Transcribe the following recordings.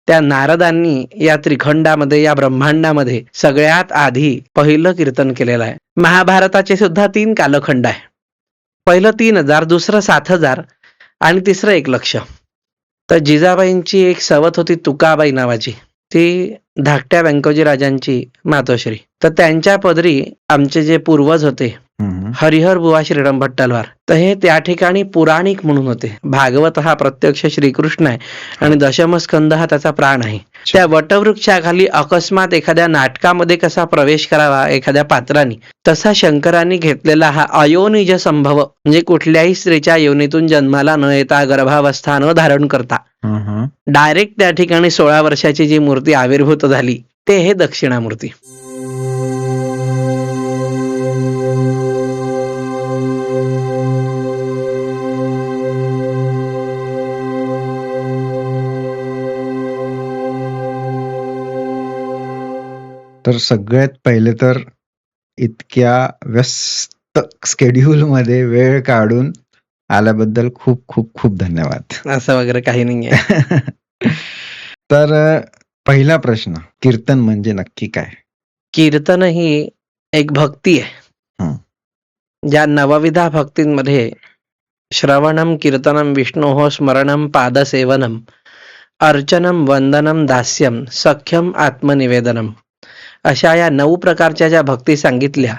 त्या नारदांनी या त्रिखंडामध्ये, या ब्रह्मांडामध्ये सगळ्यात आधी पहिलं कीर्तन केलेलं आहे. महाभारताचे सुद्धा 3 कालखंड आहे. पहिलं 3000, दुसरं 7000 आणि तिसरं 1,00,000. तर जिजाबाईंची एक सवत होती तुकाबाई नावाची, ती धाकट्या व्यंकोजी राजांची मातोश्री. तर त्यांच्या पदरी आमचे जे पूर्वज होते हरिहर बुवा श्रीराम भट्टलवार, तर हे त्या ठिकाणी पुराणिक म्हणून होते. भागवत हा प्रत्यक्ष श्रीकृष्ण आहे आणि दशमस्कंद हा त्याचा प्राण आहे. त्या वटवृक्षाखाली अकस्मात एखाद्या नाटकामध्ये कसा प्रवेश करावा एखाद्या पात्रांनी, तसा शंकरांनी घेतलेला हा अयोनिज संभव, म्हणजे कुठल्याही स्त्रीच्या योनीतून जन्माला न येता, गर्भावस्था न धारण करता डायरेक्ट त्या ठिकाणी 16 वर्षाची जी मूर्ती आविर्भूत झाली, ते हे दक्षिणामूर्ती. तर सगळ्यात पहिले तर इतक्या व्यस्त स्केड्यूल मध्ये वेळ काढून आल्याबद्दल खूप खूप खूप धन्यवाद. असं वगैरे काही नाहीये. तर पहिला प्रश्न, कीर्तन म्हणजे नक्की काय? कीर्तन ही एक भक्ती आहे. ज्या नवविधा भक्तींमध्ये श्रवणम, कीर्तनम, विष्णोः स्मरणम, पादसेवनम, अर्चनम, वंदनम, दास्यम, सख्यम, आत्मनिवेदनम, अशा या 9 प्रकारच्या ज्या भक्ती सांगितल्या,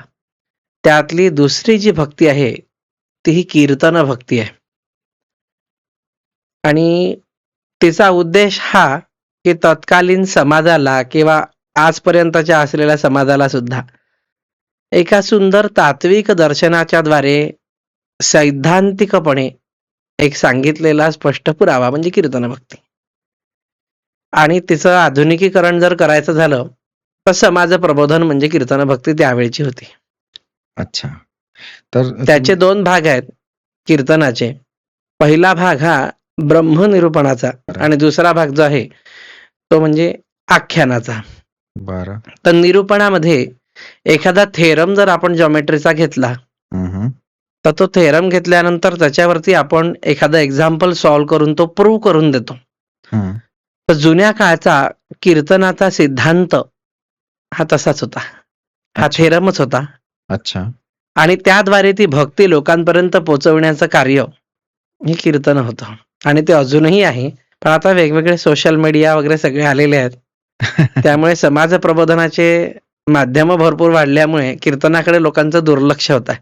त्यातली दुसरी जी भक्ती आहे ती ही कीर्तन भक्ती आहे. आणि तिचा उद्देश हा की तत्कालीन समाजाला किंवा आजपर्यंतच्या असलेल्या समाजाला सुद्धा एका सुंदर तात्विक दर्शनाच्या द्वारे सैद्धांतिकपणे एक सांगितलेला स्पष्ट पुरावा म्हणजे कीर्तन भक्ती. आणि तिचं आधुनिकीकरण जर करायचं झालं तर समाज प्रबोधन म्हणजे कीर्तन भक्ती त्यावेळची होती. अच्छा. तर त्याचे 2 भाग आहेत कीर्तनाचे. पहिला भाग हा ब्रह्मनिरूपणाचा आणि दुसरा भाग जो आहे तो म्हणजे आख्यानाचा. बरं. तर निरूपणामध्ये एखादा थेरम जर आपण जॉमेट्रीचा घेतला तर तो थेरम घेतल्यानंतर त्याच्यावरती आपण एखादा एक्झाम्पल सॉल्व्ह करून तो प्रूव्ह करून देतो. तर जुन्या काळचा कीर्तनाचा सिद्धांत हा तसाच होता, हा थेरमच होता. अच्छा. आणि त्याद्वारे ती भक्ती लोकांपर्यंत पोहोचवण्याचं कार्य हे कीर्तन होतं. आणि ते अजूनही आहे, पण आता वेगवेगळे सोशल मीडिया वगैरे सगळे आलेले आहेत. त्यामुळे समाज प्रबोधनाचे माध्यम भरपूर वाढल्यामुळे कीर्तनाकडे लोकांचं दुर्लक्ष होत आहे.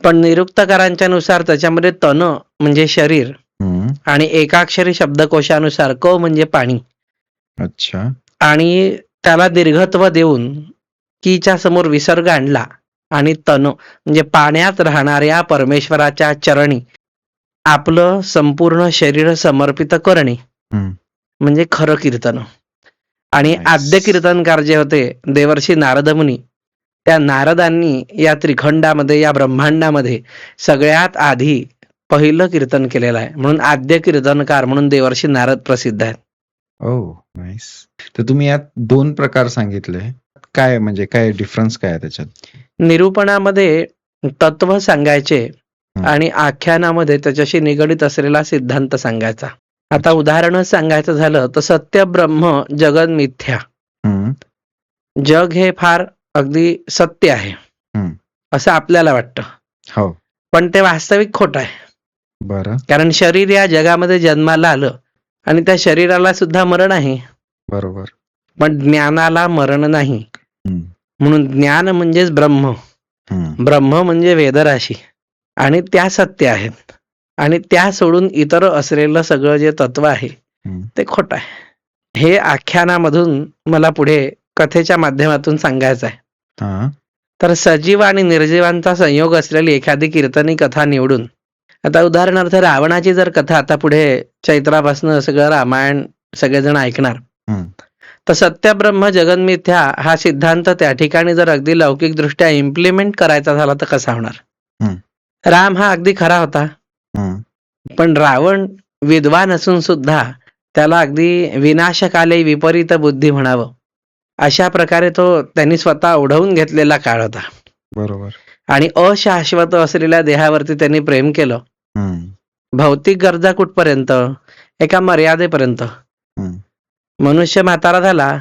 पण निरुक्तकारांच्या नुसार त्याच्यामध्ये तन म्हणजे शरीर आणि एकाक्षरी शब्दकोशानुसार क म्हणजे पाणी. अच्छा. आणि त्याला दीर्घत्व देऊन कीच्या समोर विसर्ग आणला आणि तन म्हणजे पाण्यात राहणाऱ्या परमेश्वराच्या चरणी आपलं संपूर्ण शरीर समर्पित करणे म्हणजे खरं कीर्तन. आणि आद्य कीर्तनकार जे होते देवर्षी नारद मुनी, त्या नारदांनी या त्रिखंडामध्ये, या ब्रह्मांडामध्ये सगळ्यात आधी पहिलं कीर्तन केलेलं आहे. म्हणून आद्य कीर्तनकार म्हणून देवर्षी नारद प्रसिद्ध आहेत. ओह, नाईस. तर तुम्ही यात 2 प्रकार सांगितले. काय म्हणजे काय डिफरन्स काय आहे त्याच्यात? निरूपणामध्ये तत्व सांगायचे आणि आख्यानामध्ये त्याच्याशी निगडित असलेला सिद्धांत सांगायचा. आता उदाहरणच सांगायचं झालं तर सत्य ब्रह्म जगन मिथ्या. जग हे फार अगदी सत्य आहे असं आपल्याला वाटतं, हो, पण ते वास्तविक खोटं आहे. बरं. कारण शरीर या जगामध्ये जन्माला आलं आणि त्या शरीराला सुद्धा मरण आहे. बरोबर. पण ज्ञानाला मरण नाही. म्हणून ज्ञान म्हणजेच ब्रह्म, ब्रह्म म्हणजे वेदराशी, आणि त्या सत्य आहेत. आणि त्या सोडून इतर असलेलं सगळं जे तत्व आहे ते खोटं आहे. हे आख्यानामधून मला पुढे कथेच्या माध्यमातून सांगायचं आहे. तर सजीव आणि निर्जीवांचा संयोग असलेली एखादी कीर्तनी कथा निवडून, आता उदाहरणार्थ रावणाची जर कथा आता पुढे चैत्रापासून सगळं रामायण सगळेजण ऐकणार, तर सत्य ब्रह्म जगन मिथ्या हा सिद्धांत त्या ठिकाणी जर अगदी लौकिक दृष्ट्या इम्प्लिमेंट करायचा झाला तर कसा होणार? राम हा अगदी खरा होता, पण रावण विद्वान असून सुद्धा त्याला अगदी विनाशकाले विपरीत बुद्धी म्हणावं अशा प्रकारे तो त्यांनी स्वतः ओढवून घेतलेला काळ होता. बरोबर. आणि अशाश्वत असलेल्या देहावरती त्यांनी प्रेम केलं. भौतिक गरजा कुठपर्यंत? एका मर्यादेपर्यंत. मनुष्य म्हातारा झाला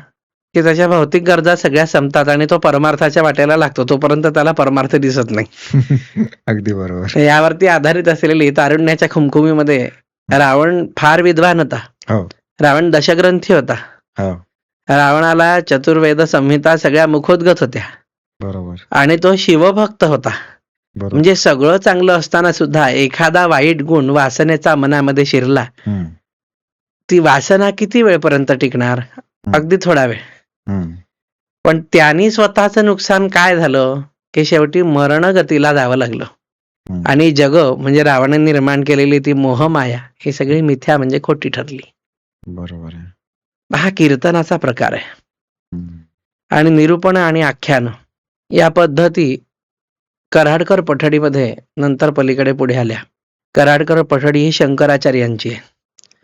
की त्याच्या भौतिक गरजा सगळ्या संपतात आणि तो परमार्थाच्या वाटेला लागतो, तोपर्यंत त्याला परमार्थ दिसत नाही. अगदी बरोबर. यावरती आधारित असलेली तारुण्याच्या खुमखुमीमध्ये रावण फार विद्वान होता. हो रावण दशग्रंथी होता. हो रावणाला चतुर्वेद संहिता सगळ्या मुखोद्गत होत्या बरोबर आणि तो शिवभक्त होता. बरोबर. म्हणजे सगळं चांगलं असताना सुद्धा एखादा वाईट गुण वासनेचा मनामध्ये शिरला, हम्म, ती वासना किती वेळपर्यंत टिकणार? अगदी थोडा वेळ. हम्म, पण त्यांनी स्वतःचं नुकसान काय झालं की शेवटी मरणगतीला जावं लागलं. हम्म. आणि जग म्हणजे रावणाने निर्माण केलेली ती मोहमाया ही सगळी मिथ्या म्हणजे खोटी ठरली. बरोबर आहे. हा कीर्तनाचा प्रकार आहे. हम्म, आणि निरूपण आणि आख्यान या पद्धती कराडकर पठडीमध्ये नंतर पलीकडे पुढे आल्या. कराडकर पठडी ही शंकराचार्यांची आहे.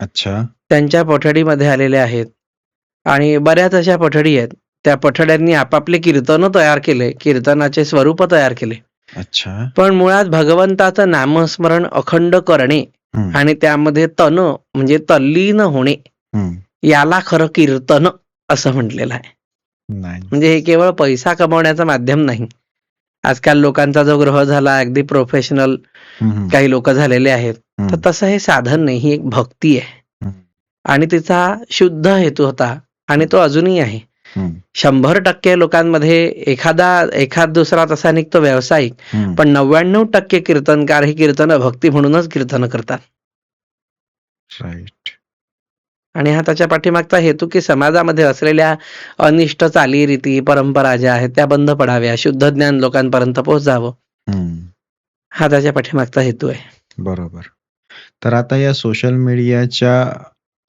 अच्छा. त्यांच्या पठडीमध्ये आलेल्या आहेत आणि बऱ्याच अशा पठडी आहेत. त्या पठड्यांनी आपापले कीर्तन तयार केले, कीर्तनाचे स्वरूप तयार केले. अच्छा. पण मुळात भगवंताचं नामस्मरण अखंड करणे हम्म, आणि त्यामध्ये तन म्हणजे तल्लीन होणे हम्म. याला खरं कीर्तन असं म्हटलेलं आहे. नाही. म्हणजे हे केवळ पैसा कमवण्याचं माध्यम नाही. आजकाल लोकांचा जो ग्रह झाला अगदी प्रोफेशनल हम्म, काही लोक झालेले आहेत, तर हम्म, तसं हे साधन नाही, ही एक भक्ती आहे हम्म, आणि तिचा शुद्ध हेतू होता आणि तो अजूनही आहे. हम्म, 100% लोकांमध्ये एखाद दुसरा तसा निघतो व्यावसायिक, हम्म. पण 99% कीर्तनकार हे कीर्तन भक्ती म्हणूनच कीर्तन करतात. राईट. आणि हा त्याच्या पाठीमागचा हेतू की समाजामध्ये असलेल्या अनिष्ट चालीरीती परंपरा ज्या आहेत त्या बंद पडाव्या, शुद्ध ज्ञान लोकांपर्यंत पोहोचावं, हम्म, हा त्याच्या पाठीमागचा हेतू आहे. बरोबर. तर आता या सोशल मीडियाच्या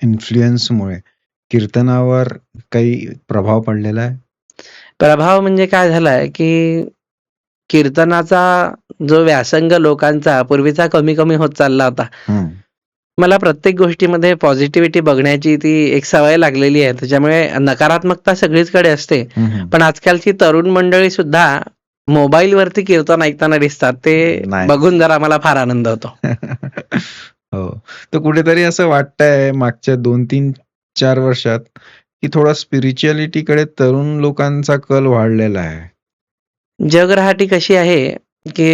इन्फ्लुएन्समुळे कीर्तनावर काही प्रभाव पडलेला आहे? प्रभाव म्हणजे काय झालाय की कीर्तनाचा जो व्यासंग लोकांचा पूर्वीचा कमी कमी होत चालला होता. हम्म, मला प्रत्येक गोष्टीमध्ये पॉझिटिव्हिटी बघण्याची ती एक सवय लागलेली आहे, त्याच्यामुळे नकारात्मकता सगळीचकडे असते. हम्म. पण आजकालची तरुण मंडळी सुद्धा मोबाईल वरती कीर्तन ऐकताना दिसतात, ते Nice. बघून जरा मला फार आनंद होतो. हो. तर कुठेतरी असं वाटतंय मागच्या 2-3-4 वर्षात की थोडा स्पिरिच्युअलिटीकडे तरुण लोकांचा कल वाढलेला आहे. जगरहाटी कशी आहे की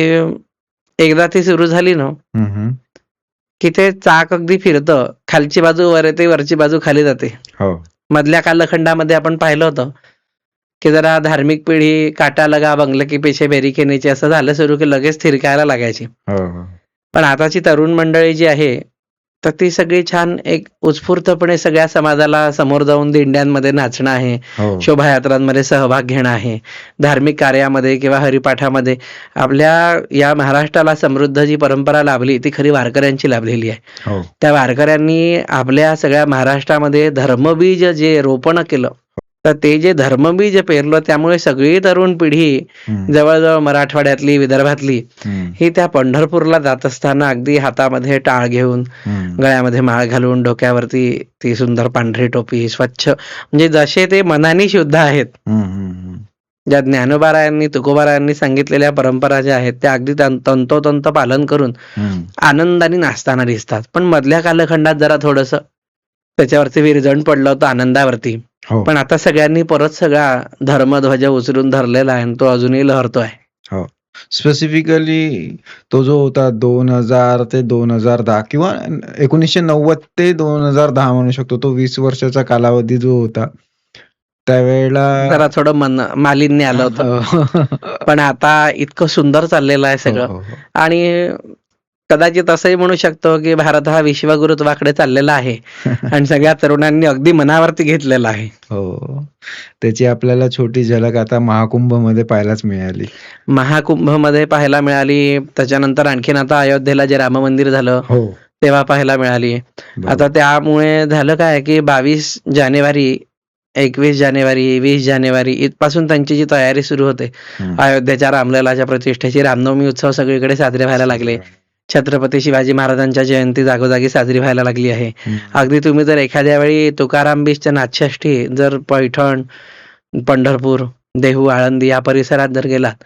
एकदा ती सुरू झाली ना हम्म, की ते चाक अगदी फिरतं, खालची बाजू वर येते, वरची बाजू खाली जाते. हो. मधल्या कालखंडामध्ये आपण पाहिलं होतं की जरा धार्मिक पिढी काटा लगा बंगले की पेशे बेरी खेळण्याची असं झालं सुरू की लगेच थिरकायला लागायची. हो, हो. पण आताची तरुण मंडळी जी आहे तर ती सगळी छान एक उत्स्फूर्तपणे सगळ्या समाजाला समोर जाऊन दिंड्यांमध्ये नाचणं आहे, हो. शोभायात्रांमध्ये सहभाग घेणं आहे, धार्मिक कार्यामध्ये किंवा हरिपाठामध्ये. आपल्या या महाराष्ट्राला समृद्ध जी परंपरा लाभली ती खरी वारकऱ्यांची लाभलेली आहे. हो. त्या वारकऱ्यांनी आपल्या सगळ्या महाराष्ट्रामध्ये धर्मबीज जे रोपण केलं, तर ते जे धर्मबीज पेरलं त्यामुळे सगळी तरुण पिढी हम्म, जवळजवळ मराठवाड्यातली, विदर्भातली हम्म, ही त्या पंढरपूरला जात असताना अगदी हातामध्ये टाळ घेऊन, हम्म. गळ्यामध्ये माळ घालून, डोक्यावरती ती सुंदर पांढरी टोपी, स्वच्छ म्हणजे जसे ते मनाने शुद्ध आहेत. हम्म, हम्म, ज्या ज्ञानोबारायांनी तुकोबारायांनी सांगितलेल्या परंपरा ज्या आहेत त्या अगदी तंतोतंत पालन करून हम्म. आनंदाने नाचताना दिसतात. पण मधल्या कालखंडात जरा थोडंसं त्याच्यावरती विरजण पडलं होतं आनंदावरती. हो. पण आता सगळ्यांनी परत सगळा धर्मध्वज उचलून धरलेला आहे आणि तो अजूनही लहरतोय. हो. स्पेसिफिकली तो जो होता 2000 ते 2010 किंवा 1990 ते 2010 म्हणू शकतो, तो 20 वर्षाचा कालावधी जो होता त्यावेळेला जरा थोडं मालिन्य आलं होतं. हो. पण आता इतकं सुंदर चाललेलं आहे सगळं. हो, हो. आणि कदाचित असंही म्हणू शकतो की भारत हा विश्वगुरुत्वाकडे चाललेला आहे आणि सगळ्या तरुणांनी अगदी मनावरती घेतलेला आहे. हो. त्याची आपल्याला छोटी झलक आता महाकुंभ मध्ये पाहायलाच मिळाली. महाकुंभ मध्ये पाहायला मिळाली, त्याच्यानंतर आणखीन आता अयोध्येला जे राम मंदिर झालं हो. तेव्हा पाहायला मिळाली. आता त्यामुळे झालं काय की 22 जानेवारी, 21 जानेवारी, 20 जानेवारी इथपासून त्यांची जी तयारी सुरू होते, अयोध्येच्या रामललाच्या प्रतिष्ठेची, रामनवमी उत्सव सगळीकडे साजरे व्हायला लागले. छत्रपती शिवाजी महाराजांच्या जयंती जागोजागी साजरी व्हायला लागली आहे. अगदी तुम्ही जर एखाद्या वेळी तुकाराम बीचच्या नाथषष्ठी जर पैठण, पंढरपूर, देहू, आळंदी या परिसरात जर गेलात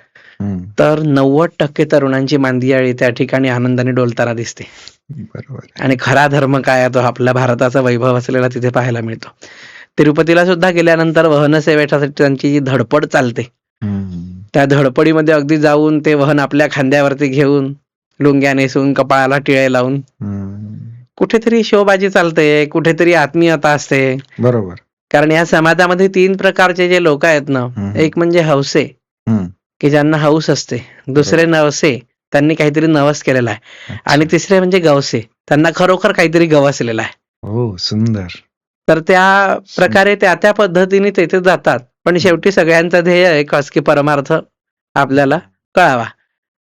तर 90% तरुणांची मांदियाळी त्या ठिकाणी आनंदाने डोलताना दिसते. बरोबर. आणि खरा धर्म काय आहे तो आपल्या भारताचा वैभव असलेला तिथे पाहायला मिळतो. तिरुपतीला सुद्धा गेल्यानंतर वहन सेवेसाठी त्यांची जी धडपड चालते, त्या धडपडीमध्ये अगदी जाऊन ते वहन आपल्या खांद्यावरती घेऊन, लुंग्या नेसून, कपाळाला टिळे लावून, कुठेतरी शोबाजी चालते, कुठेतरी आत्मीयता असते. बरोबर. कारण या समाजामध्ये 3 प्रकारचे जे लोक आहेत ना, एक म्हणजे हौसे, की ज्यांना हौस असते, दुसरे नवसे, त्यांनी काहीतरी नवस केलेला आहे, आणि तिसरे म्हणजे गवसे, त्यांना खरोखर काहीतरी गवसलेला आहे. हो, सुंदर. तर त्या प्रकारे त्या त्या पद्धतीने तेथे जातात, पण शेवटी सगळ्यांचं ध्येय एकच, की परमार्थ आपल्याला कळावा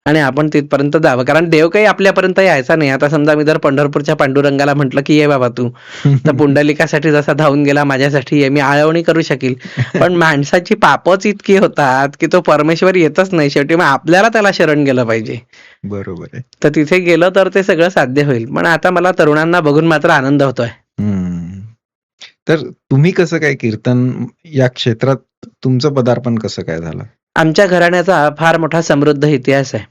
आणि आपण तिथपर्यंत जावं. कारण देव काही आपल्यापर्यंत यायचा नाही. आता समजा मी जर पंढरपूरच्या पांडुरंगाला म्हटलं की ये बाबा तू, तर पुंडलिकासाठी जसा धावून गेला माझ्यासाठी ये, मी आळवणी करू शकील, पण माणसाची पापच इतकी होतात की तो परमेश्वर येतच नाही. शेवटी मग आपल्याला त्याला शरण गेलं पाहिजे. बरोबर आहे. तर तिथे गेलं तर ते सगळं साध्य होईल. पण आता मला तरुणांना बघून मात्र आनंद होतोय. तर तुम्ही कसं काय कीर्तन या क्षेत्रात तुमचं पदार्पण कसं काय झालं? आमच्या घराण्याचा फार मोठा समृद्ध इतिहास आहे.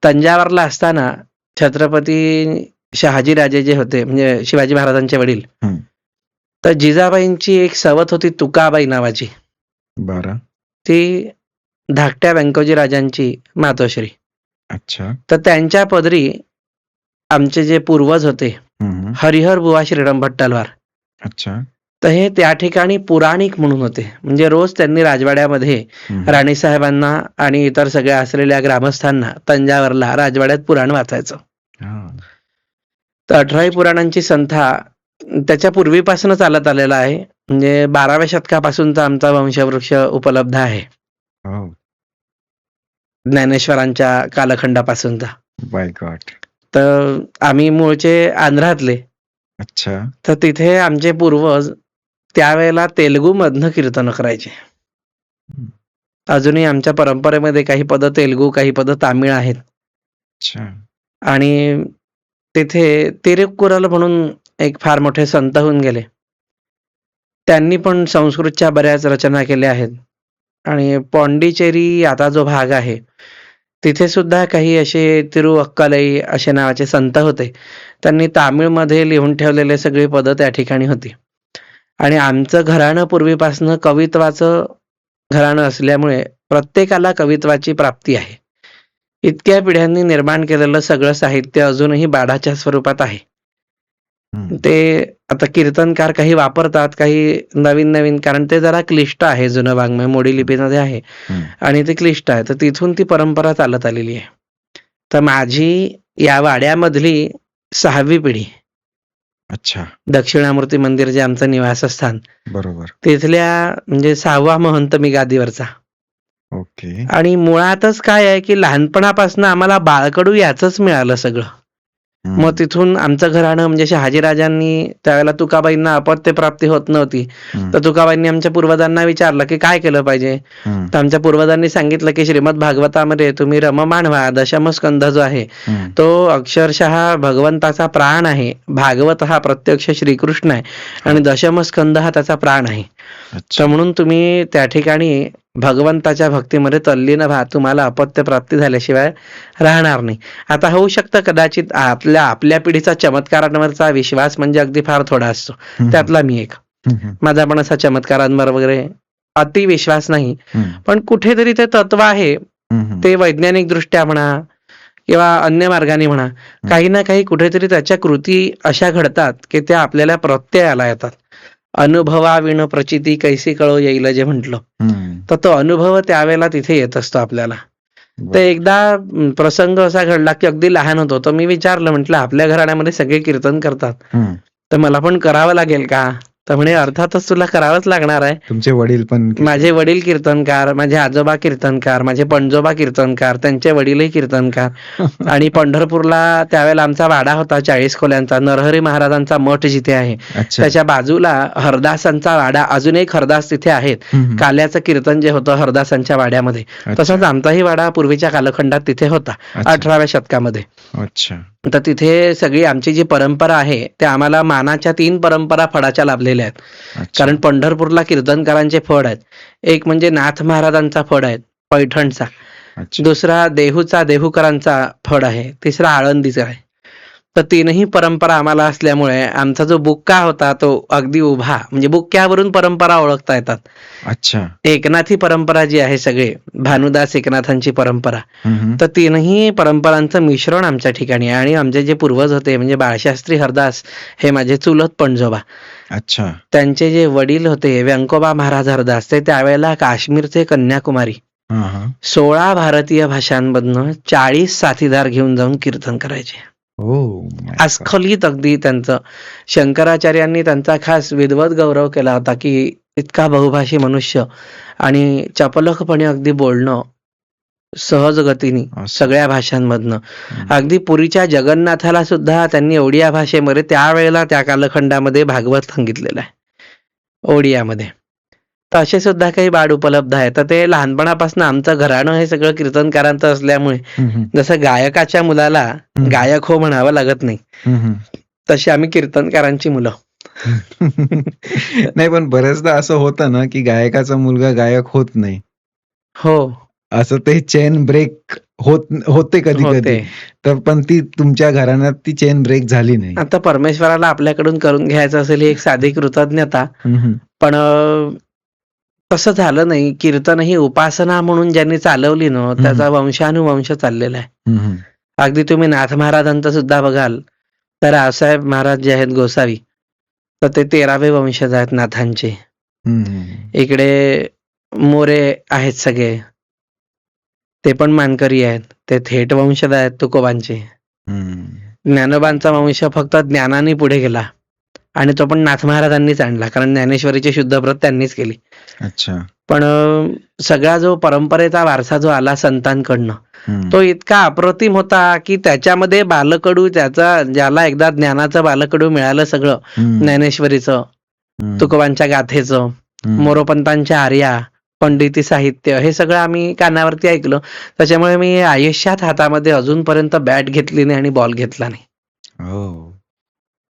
तंजावरला असताना छत्रपती शहाजीराजे जे होते, म्हणजे शिवाजी महाराजांचे वडील, तर जिजाबाईंची एक सवत होती तुकाबाई नावाची. बरं. ती धाकट्या व्यंकोजी राजांची मातोश्री. अच्छा. तर त्यांच्या पदरी आमचे जे पूर्वज होते, हरिहर बुवा श्रीराम भट्टलवार, अच्छा. तर हे त्या ठिकाणी पुराणिक म्हणून होते. म्हणजे रोज त्यांनी राजवाड्यामध्ये राणीसाहेबांना आणि इतर सगळ्या असलेल्या ग्रामस्थांना तंजावरला राजवाड्यात पुराण वाचायचं. तर 18 पुराणांची संथा त्याच्या पूर्वीपासून चालत आलेला आहे. म्हणजे 12व्या शतकापासूनचा आमचा वंशवृक्ष उपलब्ध आहे, ज्ञानेश्वरांच्या कालखंडापासूनचा. Bye God. तर आम्ही मूळचे आंध्रातले. अच्छा. तर तिथे आमचे पूर्वज त्यावेळेला तेलुगू मधनं कीर्तन करायचे. अजूनही आमच्या परंपरेमध्ये काही पद तेलुगू, काही पद तामिळ आहेत. आणि तिथे तिरुक्कुरल म्हणून एक फार मोठे संत होऊन गेले, त्यांनी पण संस्कृतच्या बऱ्याच रचना केल्या आहेत. आणि पॉंडिचेरी आता जो भाग आहे तिथे सुद्धा काही असे तिरुअक्कलई असे नावाचे संत होते, त्यांनी तामिळमध्ये लिहून ठेवलेले सगळे पद त्या ठिकाणी होती. आणि आमचं घराणं पूर्वीपासनं कवित्वाचं घराणं असल्यामुळे प्रत्येकाला कवित्वाची प्राप्ती आहे. इतक्या पिढ्यांनी निर्माण केलेलं सगळं साहित्य अजूनही बाडाच्या स्वरूपात आहे. ते आता कीर्तनकार काही वापरतात, काही नवीन नवीन, कारण ते जरा क्लिष्ट आहे, जुनं वाङ्मय मोडी लिपीमध्ये आहे आणि ते क्लिष्ट आहे. तर तिथून ती परंपरा चालत आलेली आहे. तर माझी या वाड्यामधली 6वी पिढी. अच्छा. दक्षिणामूर्ती मंदिर जे आमचं निवासस्थान, बरोबर, तिथल्या म्हणजे 6वा महंत मी गादीवरचा. ओके. आणि मुळातच काय आहे की लहानपणापासून आम्हाला बाळकडू याचंच मिळालं सगळं. मग तिथून आमचं घराणं म्हणजे शहाजीराजांनी त्यावेळेला तुकाबाईंना अपत्य प्राप्ती होत नव्हती, तर तुकाबाईंनी आमच्या पूर्वजांना विचारलं की काय केलं पाहिजे. तर आमच्या पूर्वजांनी सांगितलं की श्रीमद भागवतामध्ये तुम्ही रममाण व्हा. दशमस्कंध जो आहे तो अक्षरशः भगवंताचा प्राण आहे. भागवत हा प्रत्यक्ष श्रीकृष्ण आहे आणि दशमस्कंध हा त्याचा प्राण आहे. तर म्हणून तुम्ही त्या ठिकाणी भगवंताच्या भक्तीमध्ये तल्लीन व्हा, तुम्हाला अपत्य प्राप्ती झाल्याशिवाय राहणार नाही. आता होऊ शकतं कदाचित आपल्या पिढीचा चमत्कारांवरचा विश्वास म्हणजे अगदी फार थोडा असतो, त्यातला मी एक. माझा पण असा चमत्कारांवर वगैरे अति विश्वास नाही, पण कुठेतरी ते तत्व आहे. ते वैज्ञानिक दृष्ट्या म्हणा किंवा अन्य मार्गाने म्हणा, काही ना काही कुठेतरी त्याच्या कृती अशा घडतात की त्या आपल्याला प्रत्ययाला येतात. अनुभवाविण प्रचिती कैसी कळो येईल जे म्हटलं, तर तो अनुभव त्यावेळेला तिथे येत असतो आपल्याला. तर एकदा प्रसंग असा घडला की अगदी लहान होतो, तर मी विचारलं, म्हटलं आपल्या घराण्यामध्ये सगळे कीर्तन करतात, तर मला पण करावं लागेल का. तर म्हणे अर्थातच तुला करावंच लागणार आहे. तुमचे वडील पण? माझे वडील कीर्तनकार, माझे आजोबा कीर्तनकार, माझे पणजोबा कीर्तनकार, त्यांचे वडीलही कीर्तनकार. आणि पंढरपूरला त्यावेळेला आमचा वाडा होता 40 खोल्यांचा, नरहरी महाराजांचा मठ जिथे आहे त्याच्या बाजूला हरदासांचा वाडा, अजून एक हरदास तिथे आहेत. काल्याचं कीर्तन जे होतं हरदासांच्या वाड्यामध्ये, तसंच आमचाही वाडा पूर्वीच्या कालखंडात तिथे होता 18व्या शतकामध्ये. अच्छा. तर तिथे सगळी आमची जी परंपरा आहे त्या आम्हाला मानाच्या 3 परंपरा फळाच्या लाभलेल्या आहेत. कारण पंढरपूरला कीर्तनकारांचे फळ आहेत. एक म्हणजे नाथ महाराजांचा फळ आहे पैठणचा, दुसरा देहूचा देहूकरांचा फळ आहे, तिसरा आळंदीचा आहे. तर तीनही परंपरा आम्हाला असल्यामुळे आमचा जो बुक्का होता तो अगदी उभा, म्हणजे बुक्क्यावरून परंपरा ओळखता येतात. अच्छा. एकनाथी परंपरा जी आहे, सगळे भानुदास एकनाथांची परंपरा, हम्म. तर तीनही परंपरांचं मिश्रण आमच्या ठिकाणी आहे. आणि आमचे जे पूर्वज होते म्हणजे बाळशास्त्री हरदास हे माझे चुलत पणजोबा, अच्छा. त्यांचे जे वडील होते व्यंकोबा महाराज हरदास, ते त्यावेळेला काश्मीरचे कन्याकुमारी हा हा. 16 भारतीय भाषांमधनं 40 साथीदार घेऊन जाऊन कीर्तन करायचे. हो. अस्खलित अगदी त्यांचं. शंकराचार्यांनी त्यांचा खास विद्वत गौरव केला होता की इतका बहुभाषी मनुष्य आणि चपलकपणे अगदी बोलणं सहज गतीने सगळ्या भाषांमधनं. अगदी पुरीच्या जगन्नाथाला सुद्धा त्यांनी ओडिया भाषेमध्ये त्यावेळेला त्या कालखंडामध्ये भागवत सांगितलेलं आहे ओडियामध्ये. तर असे सुद्धा काही बाळ उपलब्ध आहे. तर ते लहानपणापासून आमचं घराणं हे सगळं कीर्तनकारांचं असल्यामुळे जसं गायकाच्या मुलाला गायक हो म्हणावं लागत नाही, तशी आम्ही कीर्तनकारांची मुलं. नाही, पण बरेचदा असं होतं ना की गायकाचा मुलगा गायक होत नाही. हो, असं ते चेन ब्रेक होते कधी कधी. तर पण ती तुमच्या घराण्यात ती चेन ब्रेक झाली नाही. आता परमेश्वराला आपल्याकडून करून घ्यायचं असेल ही एक साधी कृतज्ञता, पण तसं झालं नाही. कीर्तन ही उपासना म्हणून ज्यांनी चालवली ना, त्याचा वंशानुवंश चाललेला आहे. अगदी तुम्ही नाथ महाराजांचं सुद्धा बघाल तर रावसाहेब महाराज जे आहेत गोसावी, तर ते 13वे वंशज आहेत नाथांचे. इकडे मोरे आहेत सगळे, ते पण मानकरी आहेत, ते थेट वंशज आहेत तुकोबांचे. ज्ञानोबांचा वंश फक्त ज्ञानाने पुढे गेला आणि तो पण नाथ महाराजांनीच आणला, कारण ज्ञानेश्वरीची शुद्ध व्रत त्यांनीच केली. अच्छा. पण सगळा जो परंपरेचा वारसा जो आला संतांकडनं, तो इतका अप्रतिम होता की त्याच्यामध्ये बालकडू, त्याचा ज्याला एकदा ज्ञानाचं बालकडू मिळालं सगळं, ज्ञानेश्वरीचं, तुकोबांच्या गाथेचं, मोरोपंतांच्या आर्या, पंडिती साहित्य, हे सगळं आम्ही कानावरती ऐकलं. त्याच्यामुळे मी आयुष्यात हातामध्ये अजूनपर्यंत बॅट घेतली नाही आणि बॉल घेतला नाही,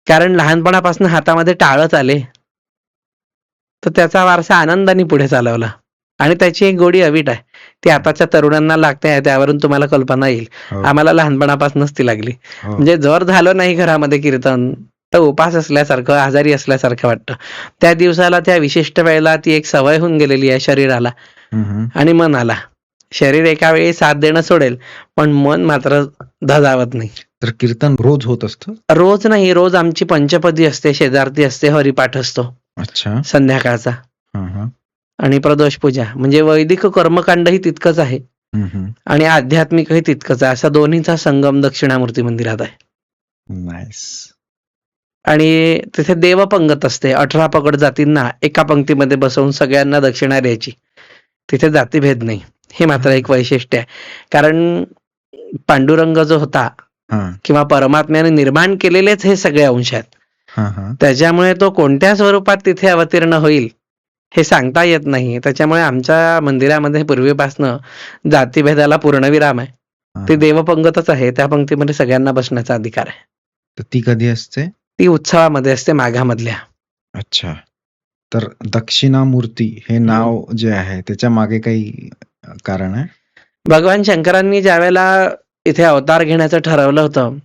कारण लहानपणापासून हातामध्ये टाळच आले. तर त्याचा वारसा आनंदाने पुढे चालवला. आणि त्याची एक गोडी अवीट आहे, ती आताच्या तरुणांना लागते आहे, त्यावरून तुम्हाला कल्पना येईल. आम्हाला लहानपणापासूनच ती लागली. म्हणजे जर झालं नाही घरामध्ये कीर्तन तर उपास असल्यासारखं, आजारी असल्यासारखं वाटतं. त्या दिवसाला, त्या विशिष्ट वेळेला ती एक सवय होऊन गेलेली आहे शरीराला आणि मनाला. शरीर एका वेळी साथ देणं सोडेल, पण मन मात्र धजावत नाही. तर कीर्तन रोज होत असतं? रोज नाही, रोज आमची पंचपदी असते, शेजारती असते, हरिपाठ असतो. अच्छा. संध्याकाळचा. आणि प्रदोष पूजा. म्हणजे वैदिक कर्मकांडही तितकंच आहे आणि आध्यात्मिकही तितकंच आहे. असा दोन्हीचा संगम दक्षिणामूर्ती मंदिरात आहे. नाईस. आणि तिथे देवपंगत असते. 18 पगड जातींना एका पंक्तीमध्ये बसवून सगळ्यांना दक्षिणा द्यायची. तिथे जातीभेद नाही, हे मात्र एक वैशिष्ट्य आहे. कारण पांडुरंग जो होता किंवा परमात्म्याने निर्माण केलेलेच हे सगळे अंश आहेत. त्याच्यामुळे तो कोणत्या स्वरूपात तिथे अवतीर्ण होईल हे सांगता येत नाही. त्याच्यामुळे आमच्या मंदिरामध्ये पूर्वीपासनं जातीभेदाला पूर्णविराम आहे. ती देवपंगतच आहे, त्या पंक्तीमध्ये सगळ्यांना बसण्याचा अधिकार आहे. तर ती कधी असते? ती उत्सवामध्ये असते, माघामधल्या. अच्छा. तर दक्षिणामूर्ती हे नाव जे आहे त्याच्या मागे काही कारण आहे? भगवान शंकरांनी ज्या वेळेला इथे अवतार घेण्याचं ठरवलं होतं,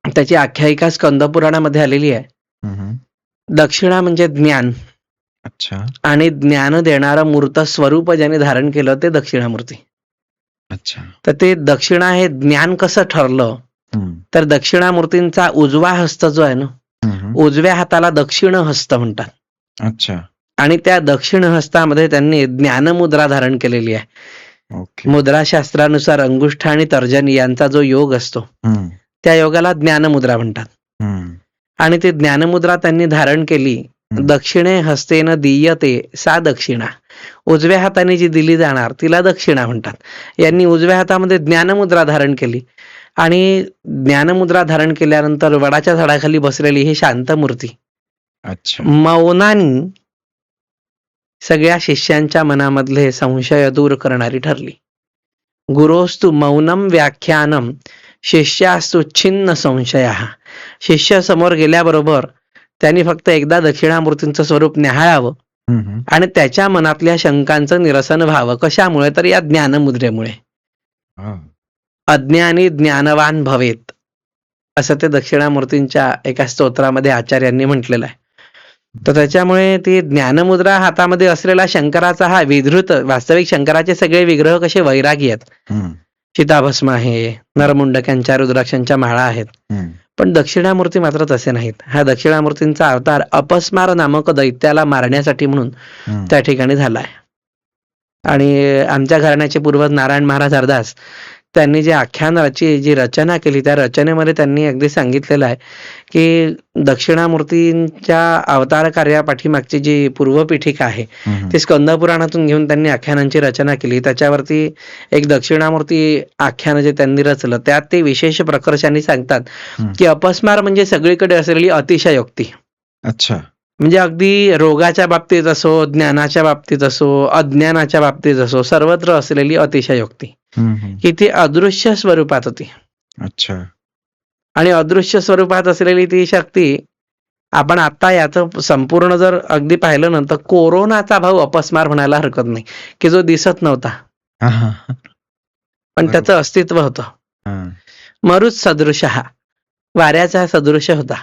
त्याची आख्यायिका स्कंद पुराणामध्ये आलेली आहे. दक्षिणा म्हणजे ज्ञान. अच्छा. आणि ज्ञान देणारं मूर्त स्वरूप ज्याने धारण केलं ते दक्षिणामूर्ती. अच्छा. तर ते दक्षिणा हे ज्ञान कसं ठरलं, तर दक्षिणामूर्तींचा उजवा हस्त जो आहे ना, उजव्या हाताला दक्षिण हस्त म्हणतात. अच्छा. आणि त्या दक्षिण हस्तामध्ये त्यांनी ज्ञानमुद्रा धारण केलेली आहे. मुद्राशास्त्रानुसार अंगुष्ठ आणि तर्जनी यांचा जो योग असतो, त्या योगाला ज्ञानमुद्रा म्हणतात. आणि ती ज्ञानमुद्रा त्यांनी धारण केली. दक्षिणे हस्तेन दीयते सा दक्षिणा. उजव्या हाताने जी दिली जाणार तिला दक्षिणा म्हणतात. यांनी उजव्या हातामध्ये ज्ञानमुद्रा धारण केली आणि ज्ञानमुद्रा धारण केल्यानंतर वडाच्या झाडाखाली बसलेली ही शांतमूर्ती मौनानी सगळ्या शिष्यांच्या मनामधले संशय दूर करणारी ठरली. गुरोस्तु मौनम व्याख्यानम शिष्यास्तु छिन्न संशयः. शिष्य समोर गेल्याबरोबर त्यांनी फक्त एकदा दक्षिणामूर्तींचं स्वरूप न्याहाळावं आणि त्याच्या मनातल्या शंकांचं निरसन व्हावं. कशामुळे? तर या ज्ञानमुद्रेमुळे. अज्ञानी ज्ञानवान भवेत असं ते दक्षिणामूर्तींच्या एका स्तोत्रामध्ये आचार्यांनी म्हटलेलं आहे. तर त्याच्यामुळे ती ज्ञानमुद्रा हातामध्ये असलेला शंकराचा हा विधृत, वास्तविक शंकराचे सगळे विग्रह कसे वैरागी आहेत. चिताभस्म आहे, नरमुंडक्यांच्या रुद्राक्षांच्या माळा आहेत. पण दक्षिणामूर्ती मात्र तसे नाहीत. हा दक्षिणामूर्तींचा अवतार अपस्मार नामक दैत्याला मारण्यासाठी म्हणून त्या ठिकाणी झालाय. आणि आमच्या घराण्याचे पूर्वज नारायण महाराज हरदास त्यांनी जे आख्यानाची जी रचना केली, त्या रचनेमध्ये त्यांनी अगदी सांगितलेलं आहे की दक्षिणामूर्तींच्या अवतार कार्यापाठीमागची जी पूर्वपीठिका आहे ती स्कंदपुराणातून घेऊन त्यांनी आख्यानांची रचना केली. त्याच्यावरती एक दक्षिणामूर्ती आख्यान जे त्यांनी रचलं, त्यात ते विशेष प्रकर्षाने सांगतात की अपस्मार म्हणजे सगळीकडे असलेली अतिशयोक्ती. अच्छा. म्हणजे अगदी रोगाच्या बाबतीत असो, ज्ञानाच्या बाबतीत असो, अज्ञानाच्या बाबतीत असो, सर्वत्र असलेली अतिशयोक्ती ही ती अदृश्य स्वरूपात होती. अच्छा. आणि अदृश्य स्वरूपात असलेली ती शक्ती आपण आता याचं संपूर्ण जर अगदी पाहिलं ना, तर कोरोनाचा भाऊ अपस्मार म्हणायला हरकत नाही, की जो दिसत नव्हता पण त्याचं अस्तित्व होतं. मरुत सदृश, हा वाऱ्याचा सदृश होता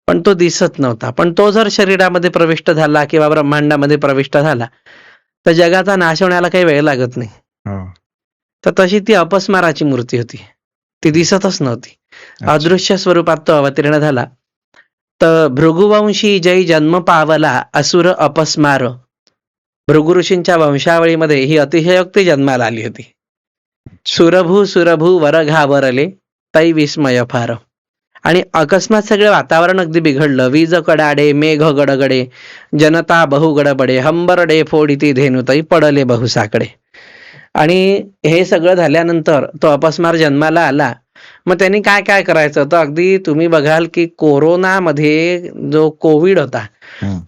पण तो दिसत नव्हता. पण तो जर शरीरामध्ये प्रविष्ट झाला किंवा ब्रह्मांडामध्ये प्रविष्ट झाला तर जगाचा नाश होण्याला काही वेळ लागत नाही. तर तशी ती अपस्माराची मूर्ती होती, ती दिसतच नव्हती. अदृश्य स्वरूपात तो अवतीर्ण झाला. तर भृगुवंशी जय जन्म पावला असुर अपस्मार, भृगु ऋषींच्या वंशावळीमध्ये ही अतिशयोक्ती जन्माला आली होती. सुरभू सुरभू वर घाबरले तै विस्मय फार. आणि अकस्मात सगळं वातावरण अगदी बिघडलं. वीज कडाडे मेघ गडगडे, जनता बहु गडबडे, हंबरडे फोडिती धेनुतई पडले बहुसाकडे. आणि हे सगळं झाल्यानंतर तो अपस्मार जन्माला आला. मग त्यांनी काय काय करायचं, तर अगदी तुम्ही बघाल की कोरोनामध्ये जो कोविड होता,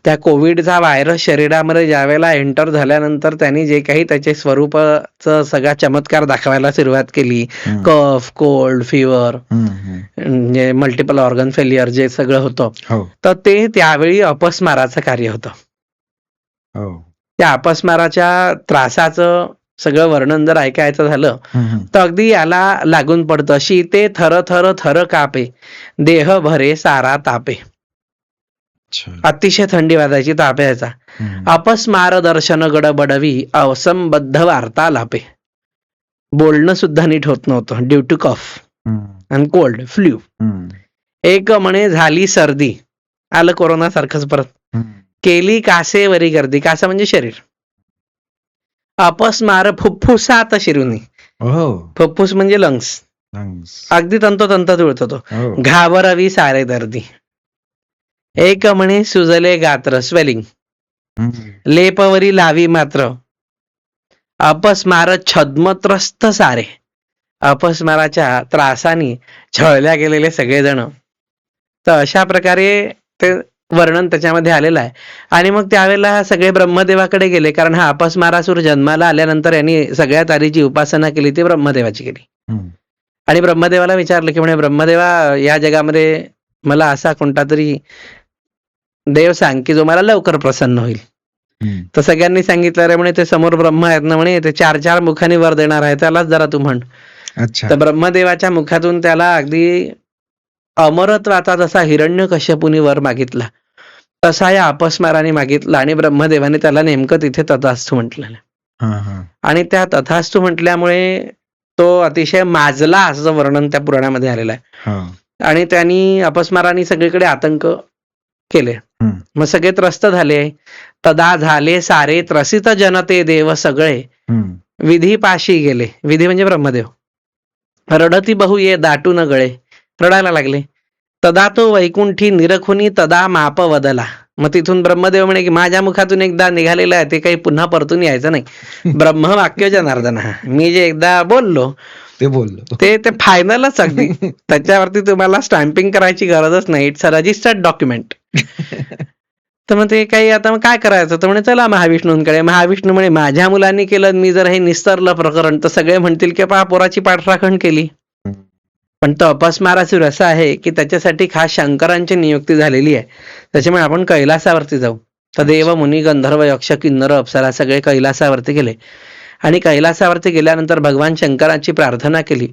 त्या कोविडचा व्हायरस शरीरामध्ये ज्यावेळेला एंटर झाल्यानंतर त्यांनी जे काही त्याचे स्वरूपाचं सगळा चमत्कार दाखवायला सुरुवात केली, कफ, कोल्ड, फिवर, म्हणजे मल्टिपल ऑर्गन फेल्युअर जे सगळं होतं, तर ते त्यावेळी अपस्माराचं कार्य होतं. त्या अपस्माराच्या त्रासाचं सगळं वर्णन जर ऐकायचं झालं तर अगदी याला लागून पडतं. शीते थर थर थर कापे, देह भरे सारा तापे. अतिशय थंडी वाजायची, ताप यायचा. अपस्मार दर्शन गडबडवी, असंबद्ध वार्ता लापे. बोलणं सुद्धा नीट होत नव्हतं ड्यू टू कफ आणि कोल्ड, फ्ल्यू. एक म्हणे झाली सर्दी, आलं कोरोना सारखंच परत. केली कासेवरी गर्दी, कासा म्हणजे शरीर. अपस्मार फुफ्फुसात शिरुनी, फुफ्फुस म्हणजे लंग्स, अगदी तंतोतंत जुळत होतो. घाबरवी सारे दर्दी. एक म्हणे सुजले गात्र, स्वेलिंग. लेपवरी लावी मात्र, अपस्मार छद्मत्रस्त सारे. अपस्माराच्या त्रासाने छळल्या गेलेले सगळेजण. तर अशा प्रकारे ते वर्णन त्याच्यामध्ये आलेलं आहे. आणि मग त्यावेळेला सगळे ब्रह्मदेवाकडे गेले, कारण हा अपस्मारासूर जन्माला आल्यानंतर यांनी सगळ्यात आधी जी उपासना केली ती ब्रह्मदेवाची केली. आणि ब्रह्मदेवाला विचारलं की म्हणे ब्रह्मदेवा, या जगामध्ये मला असा कोणता तरी देव सांग की जो मला लवकर प्रसन्न होईल. तर सगळ्यांनी सांगितलं, रे म्हणे ते समोर ब्रह्म आहेत ना म्हणे, ते 4 मुखांनी वर देणार आहे, त्यालाच जरा तू म्हण. तर ब्रह्मदेवाच्या मुखातून त्याला अगदी अमरत्वाचा जसा हिरण्यकश्यपूनी वर मागितला तसा या अपस्माराने मागितला. आणि ब्रह्मदेवाने त्याला नेमकं तिथे तथास्तु म्हटलेलं. आणि त्या तथास्तु म्हटल्यामुळे तो अतिशय माजला, असं वर्णन त्या पुराणामध्ये आलेलं आहे. आणि त्यांनी अपस्माराने सगळीकडे आतंक केले. मग सगळे त्रस्त झाले. तदा झाले सारे त्रसित जनते देव सगळे, विधी पाशी गेले. विधी म्हणजे ब्रह्मदेव. रडती बहु ये दाटून गळे, रडायला लागले. तदा तो वैकुंठी निरखुनी तदा माप वदला. मग तिथून ब्रह्मदेव म्हणे की माझ्या मुखातून एकदा निघालेलं आहे ते काही पुन्हा परतून यायचं नाही. ब्रह्म वाक्य जनार्दन, मी जे एकदा बोललो ते फायनलच अगदी. त्याच्यावरती तुम्हाला स्टॅम्पिंग करायची गरजच नाही. It's a registered document. तर मग ते काही आता मग काय करायचं, तर म्हणे चला महाविष्णूंकडे. महाविष्णू म्हणे माझ्या मुलांनी केलं, मी जर हे निस्तरलं प्रकरण तर सगळे म्हणतील की पहा पोराची पाठराखण केली. पण तो अपस्मारासूर असा आहे की त्याच्यासाठी खास शंकरांची नियुक्ती झालेली आहे. त्याच्यामुळे आपण कैलासावरती जाऊ. तर देव, मुनी, गंधर्व, यक्ष, किन्नर, अप्सरा सगळे कैलासावरती गेले. आणि कैलासावरती गेल्यानंतर भगवान शंकरांची प्रार्थना केली.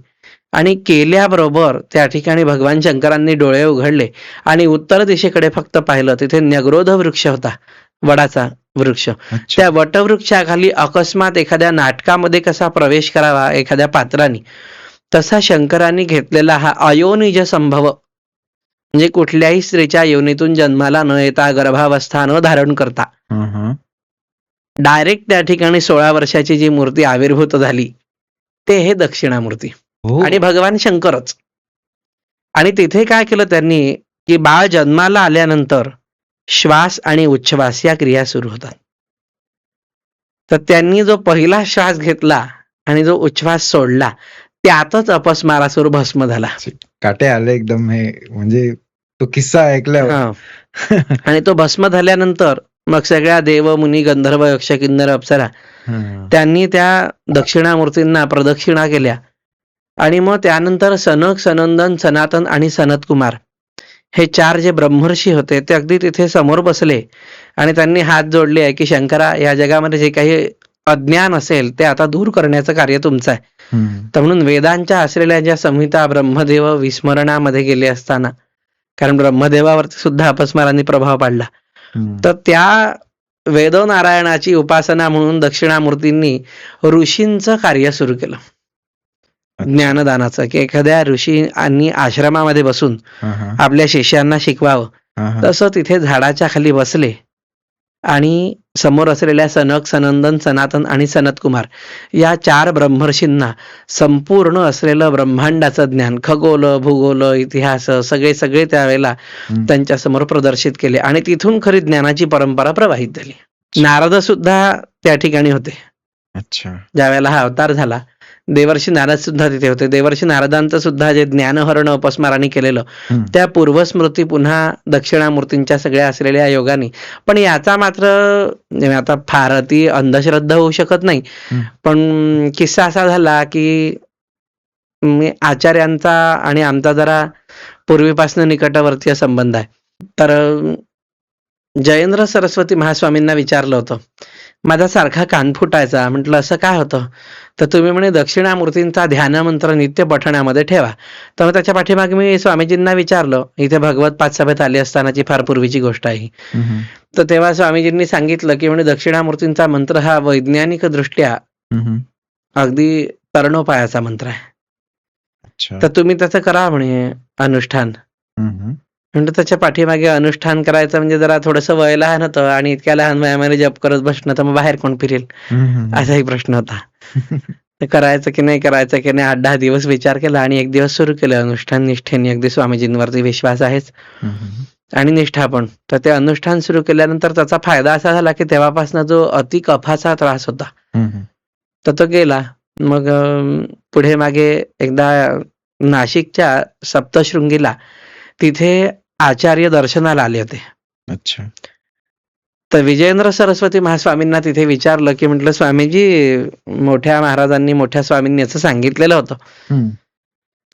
आणि केल्याबरोबर त्या ठिकाणी भगवान शंकरांनी डोळे उघडले आणि उत्तर दिशेकडे फक्त पाहिलं. तिथे न्यग्रोध वृक्ष होता, वडाचा वृक्ष. अच्छा. त्या वटवृक्षाखाली अकस्मात एखाद्या नाटकामध्ये कसा प्रवेश करावा एखाद्या पात्राने, तसा शंकरांनी घेतलेला हा अयोनिज संभव, म्हणजे कुठल्याही स्त्रीच्या योनीतून जन्माला न येता, गर्भावस्था न धारण करता, डायरेक्ट त्या ठिकाणी 16 वर्षाची जी मूर्ती आविर्भूत झाली ते हे दक्षिणामूर्ती आणि भगवान शंकरच. आणि तिथे काय केलं त्यांनी की बाळ जन्माला आल्यानंतर श्वास आणि उच्छ्वास या क्रिया सुरू होतात. तर त्यांनी जो पहिला श्वास घेतला आणि जो उच्छ्वास सोडला त्यातच अपस्मारासुर भस्म झाला. काटे आले एकदम. हे म्हणजे तो किस्सा ऐकल्यावर. आणि तो भस्म झाल्यानंतर मग सगळ्या देव, मुनी, गंधर्व, यक्ष, किन्नर, अप्सरा त्यांनी त्या दक्षिणामूर्तींना प्रदक्षिणा केल्या. आणि मग त्यानंतर सनक, सनंदन, सनातन आणि सनत कुमार हे 4 जे ब्रह्मर्षी होते ते अगदी तिथे समोर बसले आणि त्यांनी हात जोडले आहे की शंकरा, या जगामध्ये जे काही अज्ञान असेल ते आता दूर करण्याचं कार्य तुमचं आहे. तर म्हणून वेदांच्या असलेल्या ज्या संहिता ब्रह्मदेव विस्मरणामध्ये गेले असताना, कारण ब्रह्मदेवावरती सुद्धा अपस्मारांनी प्रभाव पाडला, तर त्या वेदनारायणाची उपासना म्हणून दक्षिणामूर्तींनी ऋषींचं कार्य सुरू केलं, ज्ञानदानाचं, की एखाद्या ऋषींनी आश्रमामध्ये बसून आपल्या शिष्यांना शिकवावं. तसं तिथे झाडाच्या खाली बसले आणि समोर असलेल्या सनक, सनंदन, सनातन आणि सनत कुमार या 4 ब्रह्मर्षींना संपूर्ण असलेलं ब्रह्मांडाचं ज्ञान, खगोल, भूगोल, इतिहास सगळे त्यावेळेला त्यांच्या समोर प्रदर्शित केले आणि तिथून खरी ज्ञानाची परंपरा प्रवाहित झाली. नारद सुद्धा त्या ठिकाणी होते. अच्छा. ज्या वेळेला हा अवतार झाला देवर्षी नारद सुद्धा तिथे होते. देवर्षी नारदांचं सुद्धा जे ज्ञानहरण अपस्मारांनी केलेलं त्या पूर्वस्मृती पुन्हा दक्षिणामूर्तींच्या सगळ्या असलेल्या योगाने. पण याचा मात्र आता फार अति अंधश्रद्धा होऊ शकत नाही, पण किस्सा असा झाला की आचार्यांचा आणि आमचा जरा पूर्वीपासून निकटवर्तीय संबंध आहे. तर जयेंद्र सरस्वती महास्वामींना विचारलं होतं, माझा सारखा कान फुटायचा. म्हटलं असं काय होतं? तर तुम्ही म्हणे दक्षिणामूर्तींचा ध्यानमंत्र नित्य पठणामध्ये ठेवा. तर मग त्याच्या पाठीमागे मी स्वामीजींना विचारलं, इथे भगवत पाठसभेत आली असतानाची फार पूर्वीची गोष्ट आहे. तर तेव्हा स्वामीजींनी सांगितलं की म्हणे दक्षिणामूर्तींचा मंत्र हा वैज्ञानिक दृष्ट्या अगदी तरणोपायाचा मंत्र आहे. तर तुम्ही त्याचं करा म्हणे अनुष्ठान. म्हणजे त्याच्या पाठीमागे अनुष्ठान करायचं म्हणजे जरा थोडंसं वय लहान होतं आणि इतक्या लहान वयामध्ये जप करत बसणं तर मग बाहेर कोण फिरेल असाही प्रश्न होता. तर करायचं की नाही करायचं की नाही 8-10 दिवस विचार केला आणि एक दिवस सुरू केलं अनुष्ठान निष्ठेने. अगदी स्वामीजींवरती विश्वास आहेच आणि निष्ठा पण. तर ते अनुष्ठान सुरू केल्यानंतर त्याचा फायदा असा झाला की तेव्हापासून जो अति कफाचा त्रास होता तर तो गेला. मग पुढे मागे एकदा नाशिकच्या सप्तशृंगीला तिथे आचार्य दर्शनाला आले होते. अच्छा. तर विजयेंद्र सरस्वती महास्वामींना तिथे विचारलं की म्हटलं स्वामीजी, मोठ्या महाराजांनी मोठ्या स्वामींनी असं सांगितलेलं होतं,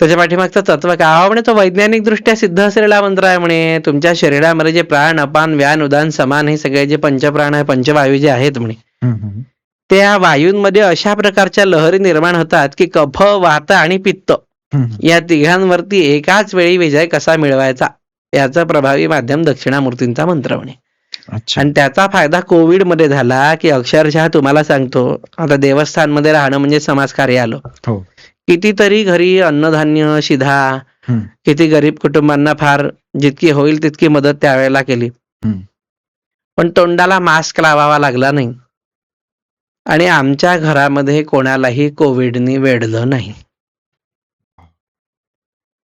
त्याच्या पाठीमागचं तत्व काय? म्हणे तो वैज्ञानिक दृष्ट्या सिद्ध असलेला मंत्र आहे म्हणे. तुमच्या शरीरामध्ये जे प्राण, अपान, व्यान, उदान, समान हे सगळे जे पंचप्राण आहे, पंचवायू जे आहेत म्हणे, त्या वायूंमध्ये अशा प्रकारच्या लहरी निर्माण होतात की कफ, वात आणि पित्त या तिघांवरती एकाच वेळी विजय कसा मिळवायचा याचं प्रभावी माध्यम दक्षिणामूर्तींचा मंत्र म्हणे. आणि त्याचा फायदा कोविड मध्ये झाला की अक्षरशः तुम्हाला सांगतो, आता देवस्थानमध्ये राहणं म्हणजे समाजकार्य आलं. कितीतरी घरी अन्नधान्य, शिधा, किती गरीब कुटुंबांना फार जितकी होईल तितकी मदत त्यावेळेला केली, पण तोंडाला मास्क लावावा लागला नाही आणि आमच्या घरामध्ये कोणालाही कोविडनी वेढलं नाही.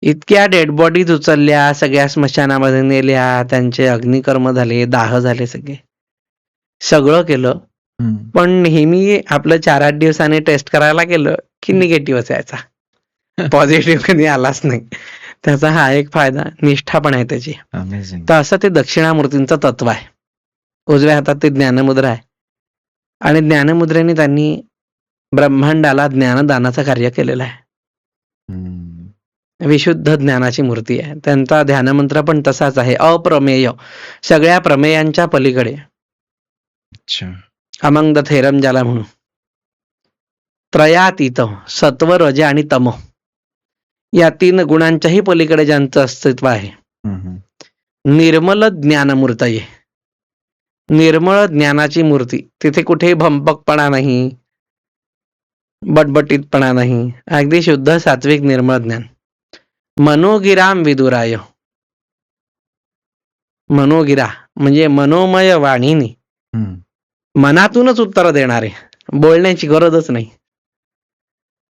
इतक्या डेड बॉडीज उचलल्या, सगळ्या स्मशानामध्ये नेल्या, त्यांचे अग्निकर्म झाले, दाह झाले, सगळं केलं. पण नेहमी आपलं 4-8 दिवसांनी टेस्ट करायला गेलं की निगेटिव्ह यायचा, पॉझिटिव्ह कधी आलाच नाही. त्याचा हा एक फायदा, निष्ठा पण आहे त्याची. तर असं ते दक्षिणामूर्तींचं तत्व आहे. उजव्या हातात ते ज्ञानमुद्रा आहे आणि ज्ञानमुद्रेने त्यांनी ब्रह्मांडाला ज्ञानदानाचं कार्य केलेलं आहे. विशुद्ध ज्ञानाची मूर्ती आहे. त्यांचा ध्यानमंत्र पण तसाच आहे, अप्रमेय, सगळ्या प्रमेयांच्या पलीकडे. अमंग द थेरम ज्याला म्हणू, त्रयातीत, सत्व, रज आणि तम या 3 गुणांच्याही पलीकडे ज्यांचं अस्तित्व आहे. निर्मल ज्ञानमूर्तये, निर्मळ ज्ञानाची मूर्ती. तिथे कुठेही भंपकपणा नाही, बटबटीतपणा नाही, अगदी शुद्ध सात्विक निर्मळ ज्ञान. मनोगिराम विदुराय, मनोगिरा म्हणजे मनोमय वाणीने मनातूनच उत्तर देणारे, बोलण्याची गरजच नाही,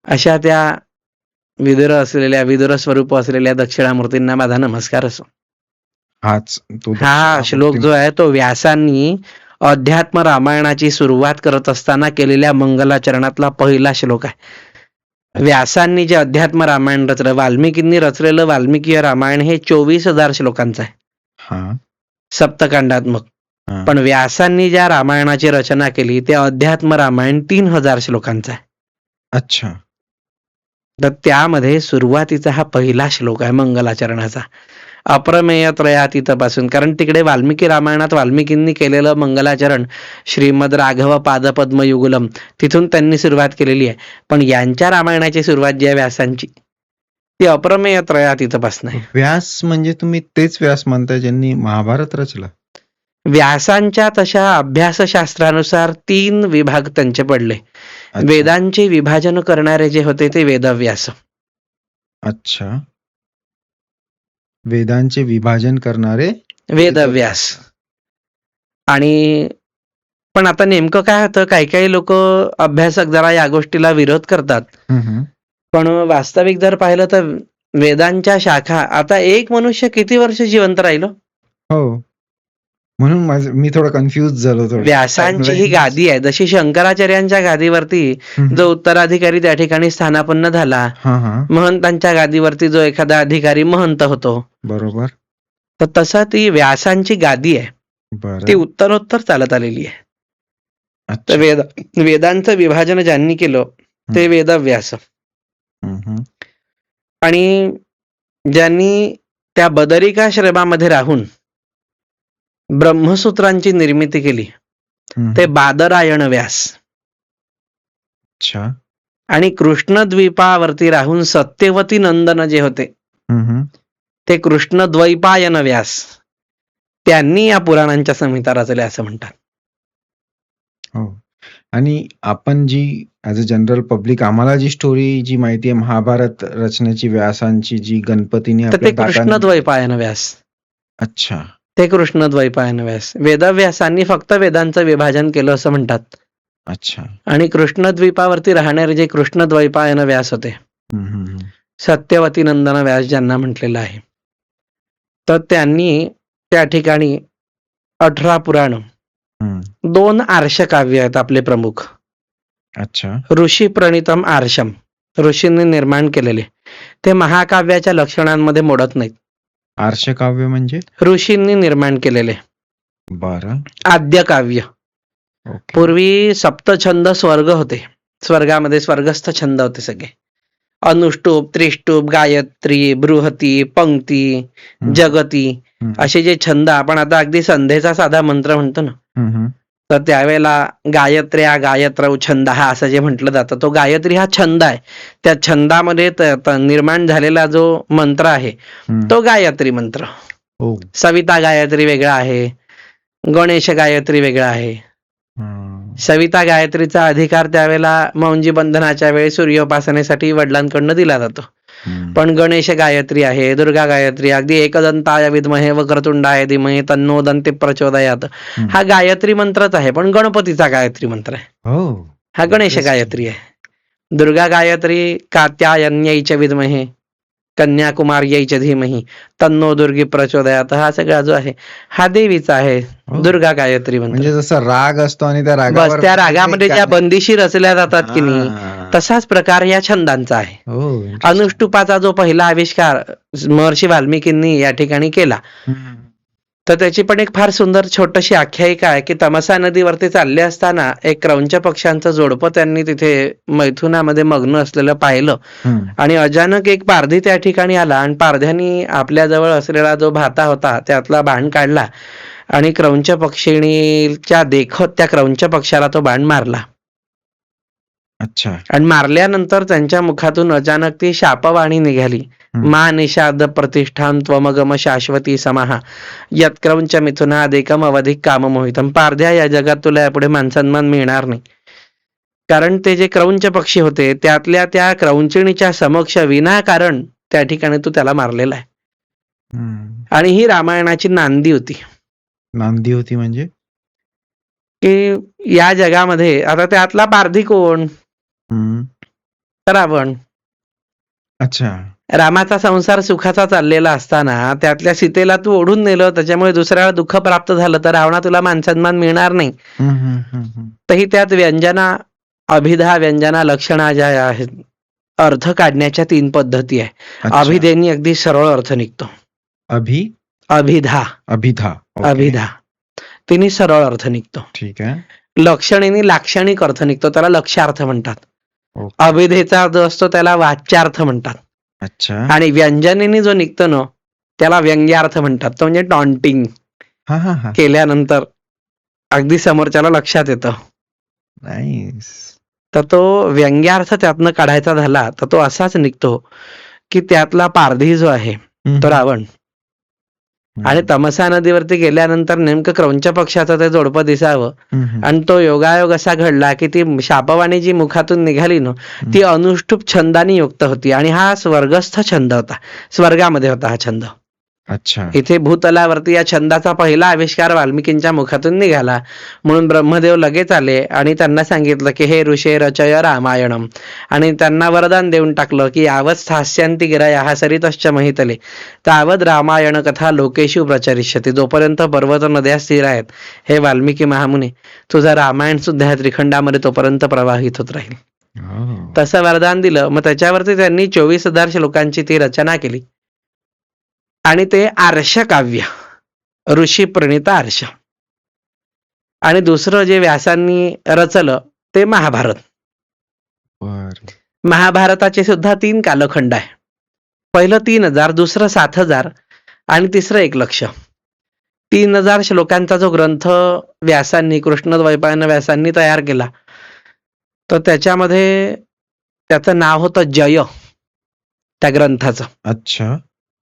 अशा त्या विदुर स्वरूप असलेल्या दक्षिणामूर्तींना माझा नमस्कार असो. हा श्लोक जो आहे तो व्यासांनी अध्यात्म रामायणाची सुरुवात करत असताना केलेल्या मंगलाचरणातला पहिला श्लोक आहे. व्यासांनी जे अध्यात्म रामायण रचलं, वाल्मिकींनी रचलेलं वाल्मिकीय रामायण हे 24,000 श्लोकांचं आहे, सप्तकांडात्मक. पण व्यासांनी ज्या रामायणाची रचना केली ते अध्यात्म रामायण 3,000 श्लोकांचं आहे. अच्छा. तर त्यामध्ये सुरुवातीचा हा पहिला श्लोक आहे मंगलाचरणाचा, अप्रमेय त्रयातीतपासून. कारण तिकडे वाल्मिकी रामायणात वाल्मिकींनी केलेलं मंगलाचरण श्रीमद राघव पादपद्मयुगलम तिथून त्यांनी सुरुवात केलेली आहे. पण यांच्या रामायणाची सुरुवात जी आहे व्यासांची ती अप्रमेय त्रयातीतपासून आहे. व्यास म्हणजे तुम्ही तेच व्यास म्हणताय ज्यांनी महाभारत रचलं? व्यासांच्या तशा अभ्यासशास्त्रानुसार 3 विभाग त्यांचे पडले. वेदांचे विभाजन करणारे जे होते ते वेदव्यास. अच्छा, वेदांचे विभाजन करणारे वेदव्यास. आणि पण आता नेमकं काय होतं, काही काही लोक अभ्यासक जरा या गोष्टीला विरोध करतात. पण वास्तविक जर पाहिलं तर वेदांच्या शाखा, आता एक मनुष्य किती वर्ष जिवंत राहिलो? हो, म्हणून मी थोडं कन्फ्युज झालो. व्यासांची ही गादी आहे, जशी शंकराचार्यांच्या गादीवरती जो उत्तराधिकारी त्या ठिकाणी स्थानापन्न झाला, महंतांच्या गादीवरती जो एखादा अधिकारी महंत होतो, बरोबर, तर तसा ती व्यासांची गादी आहे, ती उत्तरोत्तर चालत आलेली आहे. तर वेदांचं विभाजन ज्यांनी केलं ते वेदव्यास. आणि ज्यांनी त्या बदरिकाश्रमामध्ये राहून ब्रह्मसूत्रांची निर्मिती केली ते बादरायण व्यास. अच्छा. आणि कृष्णद्वीपावरती राहून सत्यवती नंदन जे होते ते कृष्णद्वैपायन व्यास, त्यांनी या पुराणांच्या संहिता रचल्या असं म्हणतात. हो. आणि आपण जी ऍज अ जनरल पब्लिक आम्हाला जी स्टोरी जी माहिती आहे महाभारत रचनेची व्यासांची, जी गणपतीने ते कृष्णद्वैपायन व्यास. अच्छा, ते कृष्णद्वैपायन व्यास. वेदव्यासांनी फक्त वेदांचं विभाजन केलं असं म्हणतात. अच्छा. आणि कृष्णद्वीपावरती राहणारे जे कृष्णद्वैपायन व्यास होते, सत्यवती नंदन व्यास ज्यांना म्हटलेलं आहे, तर त्यांनी त्या ठिकाणी 18 पुराण, 2 आर्ष काव्य आहेत आपले प्रमुख. अच्छा. ऋषी प्रणितम आर्षम, ऋषींनी निर्माण केलेले, ते महाकाव्याच्या लक्षणांमध्ये मोडत नाहीत. आर्षकाव्य म्हणजे ऋषींनी निर्माण केलेले. बरं. आद्य काव्य. पूर्वी सप्तछंद स्वर्ग होते, स्वर्गामध्ये स्वर्गस्थ छंद होते सगळे, अनुष्टुप, त्रिष्टुप, गायत्री, बृहती, पंक्ती, जगती, असे जे छंद आपण आता अगदी संध्येचा साधा मंत्र म्हणतो ना, तर त्यावेळेला गायत्र्या गायत्रौ छंद हा असं जे म्हटलं जातं, तो गायत्री हा छंद आहे. त्या छंदामध्ये निर्माण झालेला जो मंत्र आहे तो गायत्री मंत्र. सविता गायत्री वेगळा आहे, गणेश गायत्री वेगळा आहे. सविता गायत्रीचा अधिकार त्यावेळेला मौंजी बंधनाच्या वेळी सूर्योपासनेसाठी वडिलांकडनं दिला जातो. पण गणेश गायत्री आहे, दुर्गा गायत्री, अगदी एकदंताय विद्महे वक्रतुंडाय धीमहि तन्नो दन्ती प्रचोदयात, हा गायत्री मंत्रच आहे, पण गणपतीचा गायत्री मंत्र आहे. हा गणेश गायत्री आहे. दुर्गा गायत्री कात्यायन्यै च विद्महे कन्याकुमार्यै च धीमहि तन्नो दुर्गी प्रचोदयात, हा सगळा जो आहे हा देवीचा आहे, दुर्गा गायत्री मंत्र. म्हणजे जसं राग असतो आणि त्या बस त्या रागामध्ये ज्या बंदिशी रचल्या जातात की नाही, तसाच प्रकार या छंदांचा आहे. अनुष्टुपाचा जो पहिला आविष्कार महर्षी वाल्मिकींनी या ठिकाणी केला, तर त्याची पण एक फार सुंदर छोटीशी आख्यायिका आहे की तमसा नदीवरती चालले असताना एक क्रौंच पक्ष्यांचं जोडपं त्यांनी तिथे मैथुनामध्ये मग्न असलेलं पाहिलं, आणि अचानक एक पारधी त्या ठिकाणी आला आणि पारध्यानी आपल्याजवळ असलेला जो भाता होता त्यातला बाण काढला आणि क्रौंच पक्षिणीच्या देखत त्या क्रौंच पक्षाला तो बाण मारला. अच्छा. आणि मारल्यानंतर त्यांच्या मुखातून अचानक ती शापवाणी निघाली. मा निषाद प्रतिष्ठान त्वमगम शाश्वती समाहा यत्क्रौंच मिथुनादेकम अवधिक काम मोहितम. पारध्या, या जगात तुला यापुढे मानसन्मान मिळणार नाही. कारण ते जे क्रौंच पक्षी होते त्यातल्या त्या क्रौंचिणीच्या समक्ष विनाकारण त्या ठिकाणी तू त्याला मारलेला आहे. आणि ही रामायणाची नांदी होती. नांदी होती म्हणजे? की या जगामध्ये आता त्यातला पारधी कोण? रावण. अच्छा. रामाचा संसार सुखाचा चाललेला असताना त्यातल्या सीतेला तू ओढून नेलं, त्याच्यामुळे दुसऱ्याला दुःख प्राप्त झालं, तर रावणा तुला मानसन्मान मिळणार नाही. तर ही त्यात व्यंजना, अभिधा, व्यंजना, लक्षणा ज्या आहेत, अर्थ काढण्याच्या 3 पद्धती आहे. अभिधेनी अगदी सरळ अर्थ निघतो. अभिधा अभिधा तिने सरळ अर्थ निघतो. ठीक आहे. लक्षणेने लाक्षणिक अर्थ निघतो, त्याला लक्ष्यार्थ म्हणतात. अभिधेचा जो असतो त्याला वाच्यार्थ म्हणतात. अच्छा. आणि व्यंजनेने जो निघतो ना त्याला व्यंग्यार्थ म्हणतात. तो म्हणजे टॉन्टिंग केल्यानंतर अगदी समोरच्याला लक्षात येतं. तर तो व्यंग्यार्थ त्यातनं काढायचा झाला तर तो असाच निघतो की त्यातला पारधी जो आहे तो रावण. आणि तमसा नदीवरती गेल्यानंतर नेमकं क्रौंच पक्षाचं ते जोडपं दिसावं आणि तो योगायोग असा घडला की ती शापवाणी जी मुखातून निघाली ना ती अनुष्टुप छंदाने युक्त होती. आणि हा स्वर्गस्थ छंद होता, स्वर्गामध्ये होता हा छंद. अच्छा. इथे भूतलावरती या छंदाचा पहिला आविष्कार वाल्मिकींच्या मुखातून निघाला. म्हणून ब्रह्मदेव लगेच आले आणि त्यांना सांगितलं की हे ऋषे रचय रामायणम. आणि त्यांना वरदान देऊन टाकलं की यावत स्थास्यन्ति गिरया सरितश्च महितले तावद रामायण कथा लोकेषु प्रचरिष्यति. जोपर्यंत पर्वत नद्या स्थिर आहेत हे वाल्मिकी महामुने, तुझं रामायण सुद्धा या त्रिखंडामध्ये तोपर्यंत प्रवाहित होत राहील. तसं वरदान दिलं. मग त्याच्यावरती त्यांनी 24,000 श्लोकांची ती रचना केली. आणि ते आर्ष काव्य, ऋषी प्रणित आर्ष. आणि दुसरं जे व्यासांनी रचलं ते महाभारत. महाभारताचे सुद्धा 3 कालखंड आहे. पहिलं 3000, दुसरं 7000 आणि तिसरं 1,00,000. 3000 श्लोकांचा जो ग्रंथ व्यासांनी, कृष्णद्वैपायन व्यासांनी तयार केला तर त्याच्यामध्ये त्याचं नाव होतं जय, त्या ग्रंथाचं. अच्छा.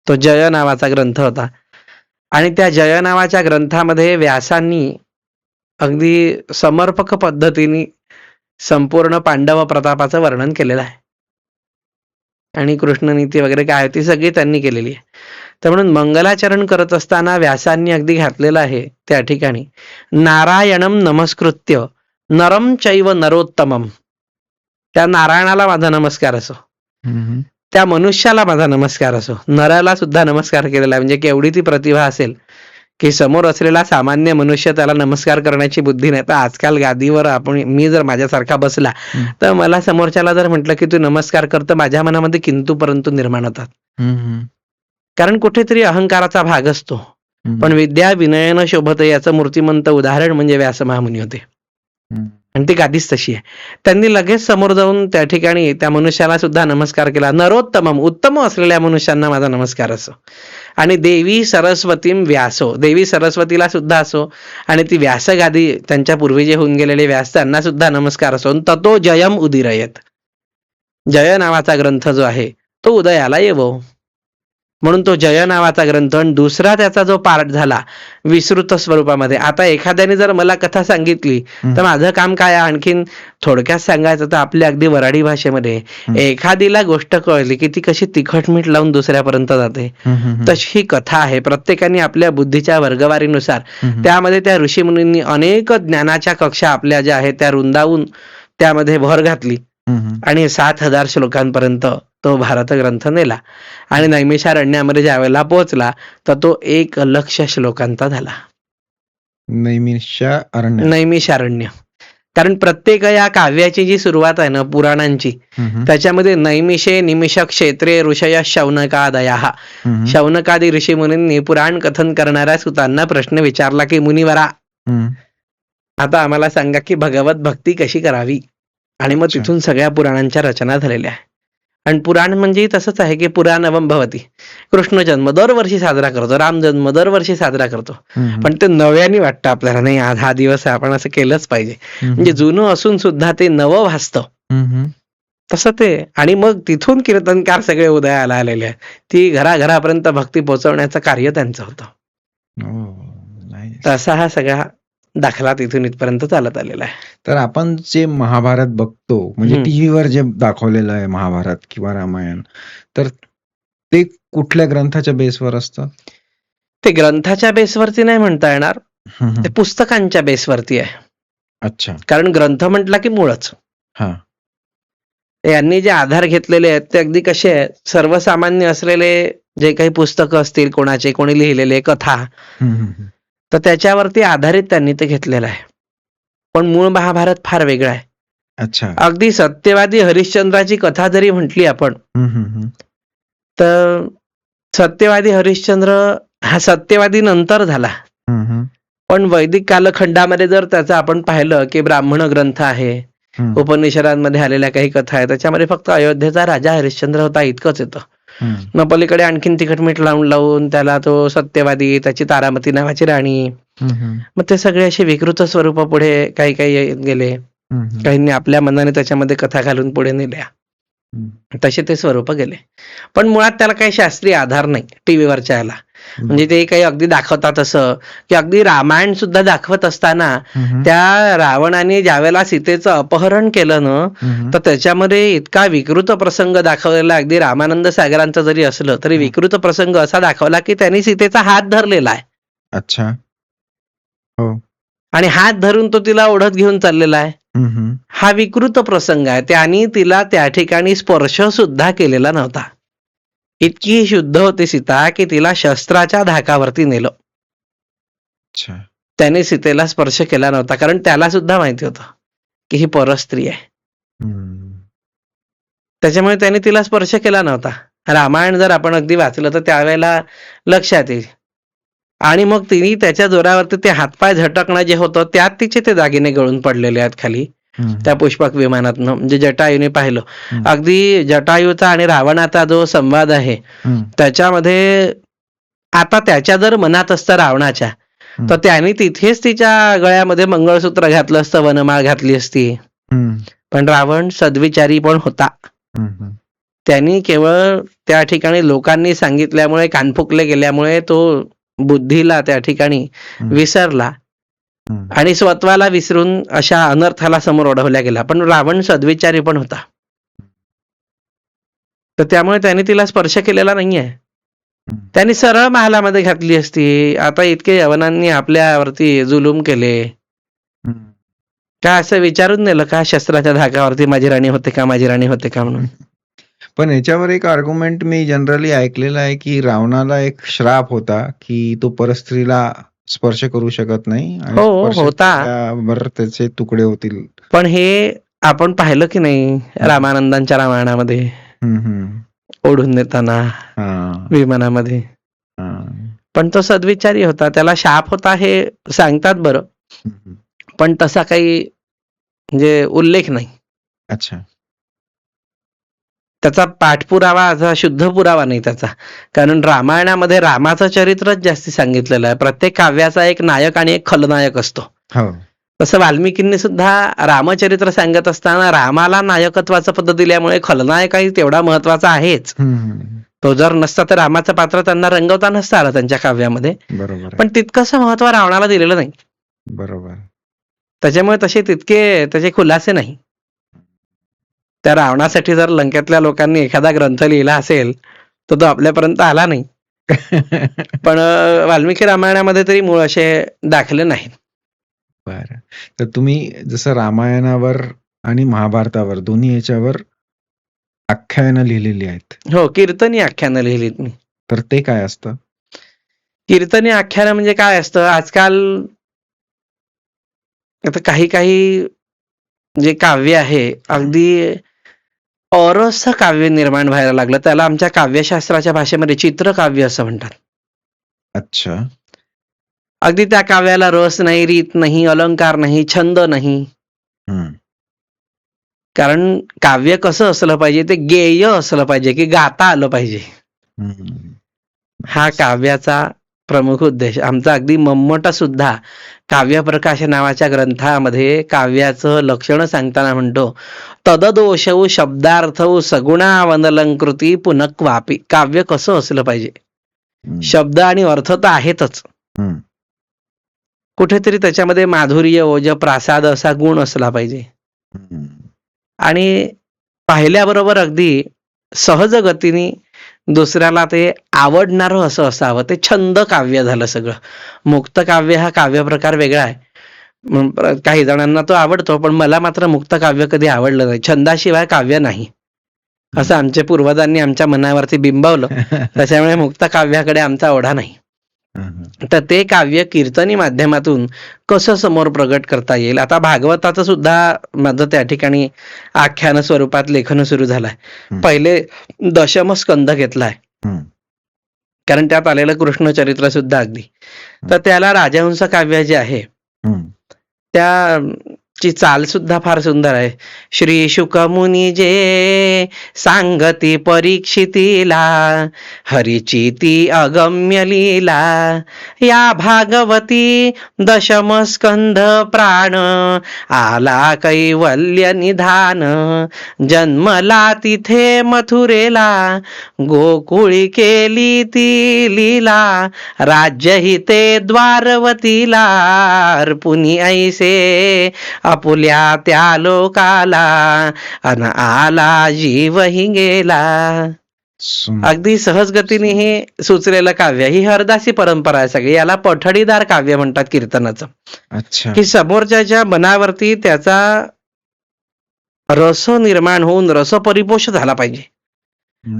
तो जय नावाचा ग्रंथ होता. आणि त्या जय नावाच्या ग्रंथामध्ये व्यासांनी अगदी समर्पक पद्धतीने संपूर्ण पांडव प्रतापाचं वर्णन केलेलं आहे. आणि कृष्णनीती वगैरे काय ती सगळी त्यांनी केलेली आहे. तर म्हणून मंगलाचरण करत असताना व्यासांनी अगदी घातलेलं आहे त्या ठिकाणी नारायणम नमस्कृत्य नरम चैव नरोत्तमम. त्या नारायणाला माझा नमस्कार असो, त्या मनुष्याला माझा नमस्कार असो, नराला सुद्धा नमस्कार केलेला आहे. म्हणजे केवढी ती प्रतिभा असेल की समोर असलेला सामान्य मनुष्य त्याला नमस्कार करण्याची बुद्धी नाही. तर आजकाल गादीवर मी जर माझ्यासारखा बसला तर मला समोरच्याला जर म्हटलं की तू नमस्कार कर तर माझ्या मनामध्ये किंतु परंतु निर्माण होतात. कारण कुठेतरी अहंकाराचा भाग असतो. पण विद्या विनयन शोभते याचं मूर्तिमंत उदाहरण म्हणजे व्यास महामुनी होते. आणि ती गादीच तशी आहे. त्यांनी लगेच समोर जाऊन त्या ठिकाणी त्या मनुष्याला सुद्धा नमस्कार केला. नरोत्तमम, उत्तम असलेल्या मनुष्यांना माझा नमस्कार असो. आणि देवी सरस्वतीम व्यासो, देवी सरस्वतीला सुद्धा असो. आणि ती व्यासगादी त्यांच्या पूर्वी जे होऊन गेलेले व्यास त्यांना सुद्धा नमस्कार असो. ततो जयम उदीरयत, जय नावाचा ग्रंथ जो आहे तो उदयाला येवो. म्हणून तो जय नावाचा ग्रंथ. आणि दुसरा त्याचा जो पार्ट झाला विस्तृत स्वरूपामध्ये. आता एखाद्याने जर मला कथा सांगितली तर माझं काम काय, आणखीन थोडक्यात सांगायचं तर आपल्या अगदी वराडी भाषेमध्ये एखादीला गोष्ट कळली की ती कशी तिखट मीठ लावून दुसऱ्यापर्यंत जाते, तशी ही कथा आहे. प्रत्येकाने आपल्या बुद्धीच्या वर्गवारीनुसार त्यामध्ये त्या ऋषीमुनींनी अनेक ज्ञानाच्या कक्षा आपल्या ज्या आहेत त्या रुंदावून त्यामध्ये भर घातली. आणि 7000 श्लोकांपर्यंत तो भारत ग्रंथ नेला. आणि नैमिषारण्यामध्ये ज्या वेळेला पोहोचला तर तो 1,00,000 श्लोकांचा झाला. नैमिषारण्य. कारण प्रत्येक या काव्याची जी सुरुवात आहे ना पुराणांची, त्याच्यामध्ये नैमिषे निमिष क्षेत्रे ऋषय शौनकादया. शौनकादी ऋषी मुनींनी पुराण कथन करणाऱ्या सुतांना प्रश्न विचारला की मुनिवरा, आता आम्हाला सांगा की भगवत भक्ती कशी करावी. आणि मग तिथून सगळ्या पुराणांच्या रचना झालेल्या आहे. आणि पुराण म्हणजे तसंच आहे की पुराणवम भवती. कृष्ण जन्म दरवर्षी साजरा करतो, राम जन्म दरवर्षी साजरा करतो. पण ते नव्याने वाटतं आपल्याला, नाही आज हा दिवस आहे आपण असं केलंच पाहिजे. म्हणजे जुनं असून सुद्धा ते नवं भासतं. तसं ते. आणि मग तिथून कीर्तनकार सगळे उदयाला आलेले आहेत. ती घराघरापर्यंत भक्ती पोहोचवण्याचं कार्य त्यांचं होतं. तर असा हा सगळा दाखला तिथून इथपर्यंत चालत आलेला आहे. तर आपण जे महाभारत बघतो, म्हणजे टीव्हीवर जे दाखवलेलं आहे महाभारत किंवा रामायण, तर ते कुठल्या ग्रंथाच्या बेसवर असतं? ते ग्रंथाच्या बेसवरती नाही म्हणता येणार, ते पुस्तकांच्या बेसवरती आहे. अच्छा. कारण ग्रंथ म्हटला की मूळच. हा. यांनी जे आधार घेतलेले आहेत ते अगदी कसे आहेत, सर्वसामान्य असलेले जे काही पुस्तकं असतील कोणाचे, कोणी लिहिलेले कथा, तर त्याच्यावरती आधारित त्यांनी ते घेतलेलं आहे. पण मूळ महाभारत फार वेगळं आहे. अच्छा. अगदी सत्यवादी हरिश्चंद्राची कथा जरी म्हटली आपण, तर सत्यवादी हरिश्चंद्र हा सत्यवादी नंतर झाला. पण वैदिक कालखंडामध्ये जर त्याचं आपण पाहिलं की ब्राह्मण ग्रंथ आहे, उपनिषदांमध्ये आलेल्या काही कथा आहेत, त्याच्यामध्ये फक्त अयोध्येचा राजा हरिश्चंद्र होता इतकंच येतं. मग पलीकडे आणखीन तिखटमीठ लावून त्याला तो सत्यवादी, त्याची तारामती नावाची राणी, मग ते सगळे असे विकृत स्वरूप पुढे काही काही गेले. काहींनी आपल्या मनाने त्याच्यामध्ये कथा घालून पुढे नेल्या, तसे ते स्वरूप गेले. पण मुळात त्याला काही शास्त्रीय आधार नाही टीव्हीवरच्या याला. म्हणजे ते काही अगदी दाखवतात असं की अगदी रामायण सुद्धा दाखवत असताना त्या रावणाने ज्यावेळेला सीतेचं अपहरण केलं ना, तर त्याच्यामध्ये इतका विकृत प्रसंग दाखवलेला, अगदी रामानंद सागरांचं जरी असलं तरी विकृत प्रसंग असा दाखवला की त्यांनी सीतेचा हात धरलेला आहे. अच्छा. हो. आणि हात धरून तो तिला ओढत घेऊन चाललेला आहे. हा विकृत प्रसंग आहे. त्यांनी तिला त्या ठिकाणी स्पर्श सुद्धा केलेला नव्हता. इतकी शुद्ध होती सीता की तिला शस्त्राच्या धाकावरती नेलं. त्याने सीतेला स्पर्श केला नव्हता, कारण त्याला सुद्धा माहिती होतं की ही परस्त्री आहे. त्याच्यामुळे त्याने तिला स्पर्श केला नव्हता. रामायण जर आपण अगदी वाचलं तर त्यावेळेला लक्षात येईल. आणि मग तिने त्याच्या जोरावरती ते हातपाय झटकणं जे होतं त्यात तिचे ते दागिने गळून पडलेले आहेत खाली त्या पुष्पक विमानातनं. म्हणजे जटायूने पाहिलं, अगदी जटायूचा आणि रावणाचा जो संवाद आहे त्याच्यामध्ये आता त्याच्या जर मनात असतं रावणाच्या, तर त्याने तिथेच तिच्या गळ्यामध्ये मंगळसूत्र घातलं असतं, वनमाळ घातली असती. पण रावण सद्विचारी पण होता. त्यांनी केवळ त्या ठिकाणी लोकांनी सांगितल्यामुळे, कान फुकले गेल्यामुळे तो बुद्धीला त्या ठिकाणी विसरला आणि स्वत्वाला विसरून अशा अनर्थाला समोर ओढवल्या गेला. पण रावण सद्विचारी पण होता, तर त्यामुळे त्याने तिला स्पर्श केलेला नाहीये. त्यांनी सरळ महालामध्ये घातली असती. आता इतके यवनांनी आपल्यावरती जुलूम केले, का असं विचारून नेलं का शस्त्राच्या धाकावरती माझी राणी होते का, माझी राणी होते का म्हणून. पण याच्यावर एक आर्ग्युमेंट मी जनरली ऐकलेला आहे की रावणाला एक श्राप होता की तो परस्त्रीला स्पर्श करू शकत नाही, हो होता, त्याचे तुकडे होतील. पण हे आपण पाहिलं की नाही रामानंदांच्या रामायणामध्ये, ओढून नेताना विमानामध्ये. पण तो सद्विचारी होता, त्याला शाप होता हे सांगतात बरं, पण तसा काही म्हणजे उल्लेख नाही. अच्छा. त्याचा पाठपुरावा असा शुद्ध पुरावा नाही त्याचा, कारण रामायणामध्ये रामाचं चरित्रच जास्ती सांगितलेलं आहे. प्रत्येक काव्याचा एक नायक आणि एक खलनायक असतो. तसं वाल्मिकींनी सुद्धा रामचरित्र सांगत असताना रामाला नायकत्वाचं पद दिल्यामुळे खलनायकही तेवढा महत्वाचा आहेच. तो जर नसता तर रामाचं पात्र त्यांना रंगवता नसतं आलं त्यांच्या काव्यामध्ये. पण तितकंसं महत्व रावणाला दिलेलं नाही. बरोबर. त्याच्यामुळे तसे तितके त्याचे खुलासे नाही. त्या रावणासाठी जर लंकेतल्या लोकांनी एखादा ग्रंथ लिहिला असेल तर तो आपल्यापर्यंत आला नाही. पण वाल्मिकी रामायणामध्ये तरी मूळ असे दाखले नाहीत. बरं. तर तुम्ही जसं रामायणावर आणि महाभारतावर दोन्ही याच्यावर आख्यानं लिहिलेली आहेत. हो, कीर्तनी आख्यानं लिहिलीत मी. तर ते काय असतं? कीर्तनी आख्यानं म्हणजे काय असतं, आजकाल आता काही काही जे काव्य आहे अगदी औरसं काव्य निर्माण व्हायला लागलं. त्याला आमच्या काव्यशास्त्राच्या भाषेमध्ये चित्रकाव्य असं म्हणतात. अच्छा. अगदी त्या काव्याला रस नाही, रीत नाही, अलंकार नाही, छंद नाही. कारण काव्य कसं असलं पाहिजे, ते गेय असलं पाहिजे की गाता आलं पाहिजे. हा काव्याचा प्रमुख उद्देश. आमचा अगदी मम्मट सुद्धा काव्यप्रकाश नावाच्या ग्रंथामध्ये काव्याचं लक्षण सांगताना म्हणतो, तददोषौ शब्दार्थौ सगुणावनलंकृती पुनक्वापी. काव्य कसं असलं पाहिजे? शब्द आणि अर्थ तर आहेतच, कुठेतरी त्याच्यामध्ये माधुर्य, ओज, प्रासाद असा गुण असला पाहिजे. आणि पाहिल्याबरोबर अगदी सहज गतीने दुसऱ्याला ते आवडणारं असं असावं. ते छंद काव्य झालं सगळं. मुक्त काव्य हा काव्य प्रकार वेगळा आहे. काही जणांना तो आवडतो, पण मला मात्र मुक्त काव्य कधी आवडलं नाही. छंदाशिवाय काव्य नाही असं आमच्या पूर्वजांनी आमच्या मनावरती बिंबवलं. त्याच्यामुळे मुक्त काव्याकडे आमचा ओढा नाही. तर ते काव्य कीर्तनी माध्यमातून कसं समोर प्रगट करता येईल. आता भागवताचं सुद्धा माझं त्या ठिकाणी आख्यान स्वरूपात लेखन सुरू झालंय. पहिले दशम स्कंध घेतलाय, कारण त्यात आलेलं कृष्ण चरित्र सुद्धा अगदी. तर त्याला राजहंस काव्य जे आहे त्याची चाल सुद्धा फार सुंदर आहे. श्री शुकमुनी जे सांगती परीक्षितीला, हरीची ती अगम्य लीला. या भागवती दशम स्कंध प्राण, आला कैवल्य निधान. जन्मला तिथे मथुरेला, गोकुळी केली ती लीला. राज्य हिते द्वारवतीला, अर्पुनी ऐसे आपुल्या त्या लोकाला. अन आला जीवही गेला. अगदी सहज गतीने हे सुचलेलं काव्य. ही हरदासी परंपरा आहे सगळी. याला पठडीदार काव्य म्हणतात कीर्तनाचं. अच्छा. की समोरच्याच्या मनावरती त्याचा रस निर्माण होऊन रसपरिपोष झाला पाहिजे.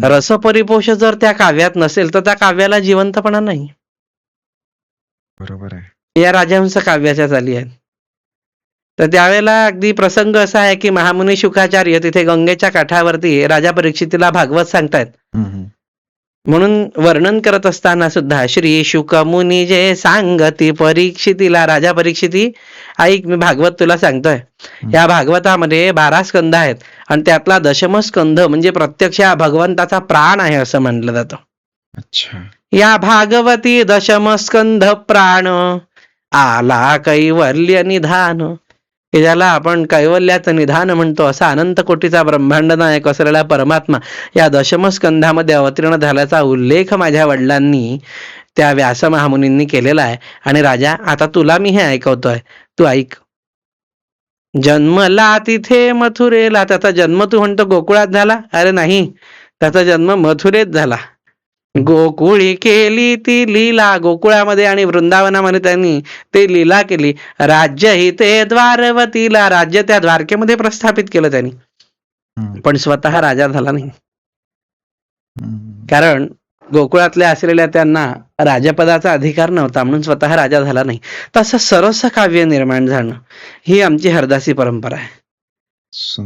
रसपरिपोष जर त्या काव्यात नसेल तर त्या काव्याला जिवंतपणा नाही. बरोबर आहे. या राजहंस काव्याच्या चाली आहेत. तर त्यावेळेला अगदी प्रसंग असा आहे की महामुनी शुकाचार्य तिथे गंगेच्या काठावरती राजा परीक्षितीला भागवत सांगतायत. म्हणून वर्णन करत असताना सुद्धा श्री शुकमुनी जे सांगती परीक्षितीला, राजा परीक्षिती ऐक मी भागवत तुला सांगतोय. या भागवतामध्ये 12 स्कंध आहेत आणि त्यातला दशम स्कंध म्हणजे प्रत्यक्ष भगवंताचा प्राण आहे असं म्हटलं जातं. अच्छा. या भागवती दशम स्कंध प्राण, आला कैवल्य निधान. की ज्याला आपण कैवल्याचं निधान म्हणतो, असा अनंत कोटीचा ब्रह्मांड नायक असलेला परमात्मा या दशमस्कंधामध्ये अवतीर्ण झाल्याचा उल्लेख माझ्या वडिलांनी त्या व्यास महामुनींनी केलेला आहे. आणि राजा आता तुला मी हे ऐकवतोय, तू ऐक. जन्मला तिथे मथुरेला. त्याचा जन्म तू म्हणतो गोकुळात झाला? अरे नाही, त्याचा जन्म मथुरेत झाला. गोकुळी केली ती लीला. गोकुळामध्ये आणि वृंदावनामध्ये त्यांनी ते लीला केली. राज्य ही ते द्वारवतीला. राज्य त्या द्वारकेमध्ये प्रस्थापित केलं त्यांनी, पण स्वतः राजा झाला नाही. कारण गोकुळातल्या असलेल्या त्यांना राजपदाचा अधिकार नव्हता, म्हणून स्वतः राजा झाला नाही. तसं सरस काव्य निर्माण झालं ही आमची हरदासी परंपरा आहे.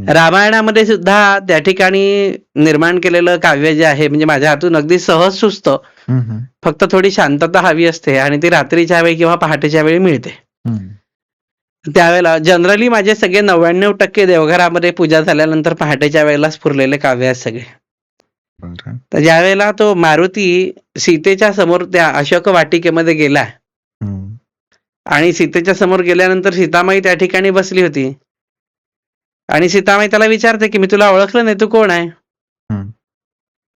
रामायणामध्ये सुद्धा त्या ठिकाणी निर्माण केलेलं काव्य जे आहे म्हणजे माझ्या हातून अगदी सहज सुचतं. फक्त थोडी शांतता हवी असते आणि ती रात्रीच्या वेळी किंवा पहाटेच्या वेळी मिळते. त्यावेळेला जनरली माझे सगळे 99% देवघरामध्ये पूजा झाल्यानंतर पहाटेच्या वेळेला स्फुरलेले काव्य आहेत सगळे. तर ज्यावेळेला तो मारुती सीतेच्या समोर त्या अशोक वाटिकेमध्ये गेला आणि सीतेच्या समोर गेल्यानंतर सीतामाई त्या ठिकाणी बसली होती आणि सीतामाई त्याला विचारते की मी तुला ओळखलं नाही, तू कोण आहे?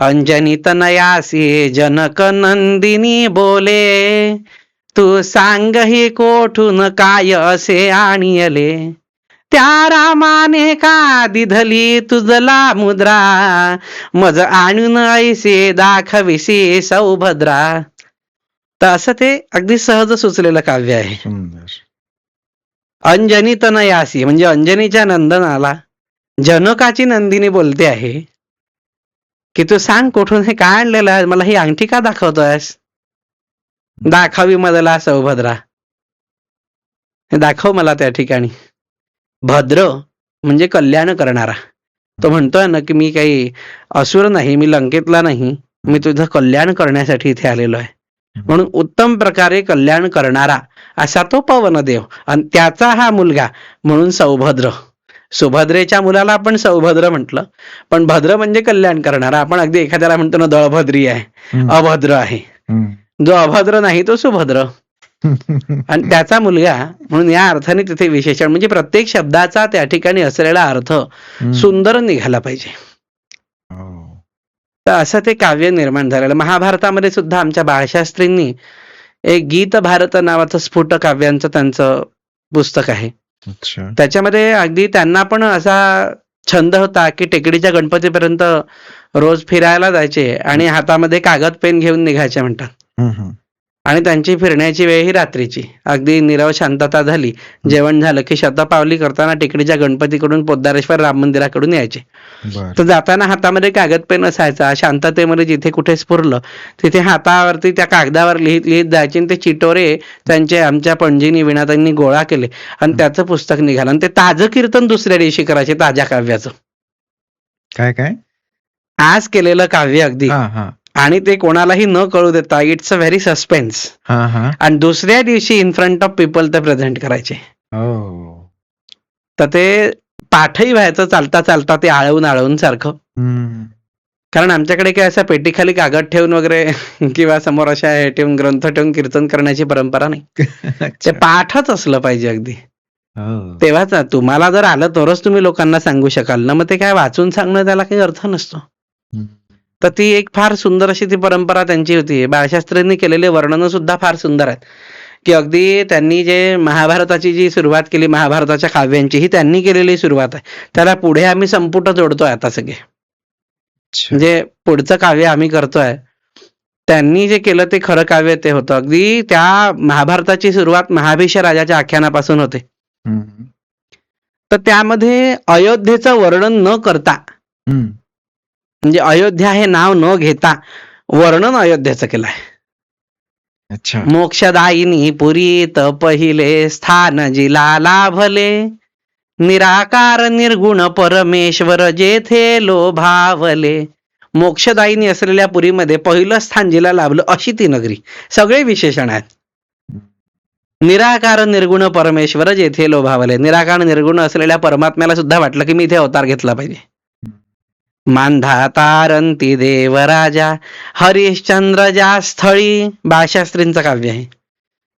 अंजनी तनयासी जनक नंदिनी बोले, तू सांग ही कोठून काय असे आणिले. त्या रामाने का दिधली तुझला मुद्रा, मज आणून ऐसे दाखविसी सौभद्रा. तर असं ते अगदी सहज सुचलेलं काव्य आहे. अंजनी तनयासी म्हणजे अंजनीच्या नंदनाला जनकाची नंदिनी बोलते आहे की तू सांग कुठून हे काय आणलेलं आहे, मला ही अंगठी का दाखवतोयस? दाखवी मला सौभद्रा, हे दाखव मला त्या ठिकाणी. भद्र म्हणजे कल्याण करणारा. तो म्हणतोय ना की मी काही असुर नाही, मी लंकेतला नाही, मी तुझं कल्याण करण्यासाठी इथे आलेलो आहे. म्हणून उत्तम प्रकारे कल्याण करणारा असा तो पवनदेव आणि त्याचा हा मुलगा म्हणून सौभद्र. सुभद्रेच्या मुलाला आपण सौभद्र म्हटलं, पण भद्र म्हणजे कल्याण करणारा. आपण अगदी एखाद्याला म्हणतो ना दळभद्री आहे, अभद्र आहे. जो अभद्र नाही तो सुभद्र. आणि त्याचा मुलगा म्हणून या अर्थाने तिथे विशेषण म्हणजे प्रत्येक शब्दाचा त्या ठिकाणी असलेला अर्थ सुंदर निघाला पाहिजे. तर असं ते काव्य निर्माण झालेलं. महाभारतामध्ये सुद्धा आमच्या बाळशास्त्रींनी एक गीत भारत नावाचं स्फुट काव्यांचं त्यांचं पुस्तक आहे. त्याच्यामध्ये अगदी त्यांना पण असा छंद होता की टेकडीच्या गणपतीपर्यंत रोज फिरायला जायचे आणि हातामध्ये कागद पेन घेऊन निघायचे म्हणतात. आणि त्यांची फिरण्याची वेळ ही रात्रीची. अगदी नीरव शांतता झाली, जेवण झालं की शतपावली करताना टेकडीच्या गणपतीकडून पोद्दारेश्वर राम मंदिराकडून यायचे. तर जाताना हातामध्ये कागद पेन असायचा. शांततेमध्ये जिथे कुठे स्फुरलं तिथे हातावरती त्या कागदावर लिहित लिहित जायचे. आणि ते चिटोरे त्यांचे आमच्या पणजीनी विणातांनी गोळा केले आणि त्याचं पुस्तक निघालं. आणि ते ताजं कीर्तन दुसऱ्या दिवशी करायचे ताज्या काव्याचं. काय आज केलेलं काव्य अगदी आणि ते कोणालाही न कळू देता इट्स अ व्हेरी सस्पेन्स. आणि दुसऱ्या दिवशी इन फ्रंट ऑफ पीपल ते प्रेझेंट करायचे. तर ते पाठही व्हायचं चालता चालता ते आळवून सारखं. कारण आमच्याकडे काय असं पेटीखाली कागद ठेवून वगैरे किंवा समोर अशा हे ठेवून ग्रंथ ठेवून कीर्तन करण्याची परंपरा नाही. ते पाठच असलं पाहिजे अगदी. तेव्हाच तुम्हाला जर आलं तरच तुम्ही लोकांना सांगू शकाल ना. मग ते काय वाचून सांगणं त्याला काही अर्थ नसतो. तर ती एक फार सुंदर अशी ती परंपरा त्यांची होती. बाळशास्त्रींनी केलेले वर्णन सुद्धा फार सुंदर आहेत की अगदी त्यांनी जे महाभारताची जी सुरुवात केली, महाभारताच्या काव्यांची ही त्यांनी केलेली सुरुवात आहे. त्याला पुढे आम्ही संपुट जोडतोय आता सगळे. म्हणजे पुढचं काव्य आम्ही करतोय. त्यांनी जे केलं ते खरं काव्य ते होतं. अगदी त्या महाभारताची सुरुवात महाभिष राजाच्या आख्यानापासून होते. तर त्यामध्ये अयोध्येचं वर्णन न करता म्हणजे अयोध्या हे नाव न घेता वर्णन अयोध्येचं केलंय. मोक्षदायिनी पुरीत पहिले स्थान जिला लाभले, निराकार निर्गुण परमेश्वर जेथे लोभावले. मोक्षदायिनी असलेल्या पुरीमध्ये पहिलं स्थान जिला लाभलं अशी ती नगरी. सगळे विशेषण आहेत. निराकार निर्गुण परमेश्वर जेथे लोभावले. निराकार निर्गुण असलेल्या परमात्म्याला सुद्धा वाटलं की मी इथे अवतार घेतला पाहिजे. मांधाता रंती देवराजा हरिश्चंद्र ज्या स्थळी. बाळशास्त्रींचं काव्य आहे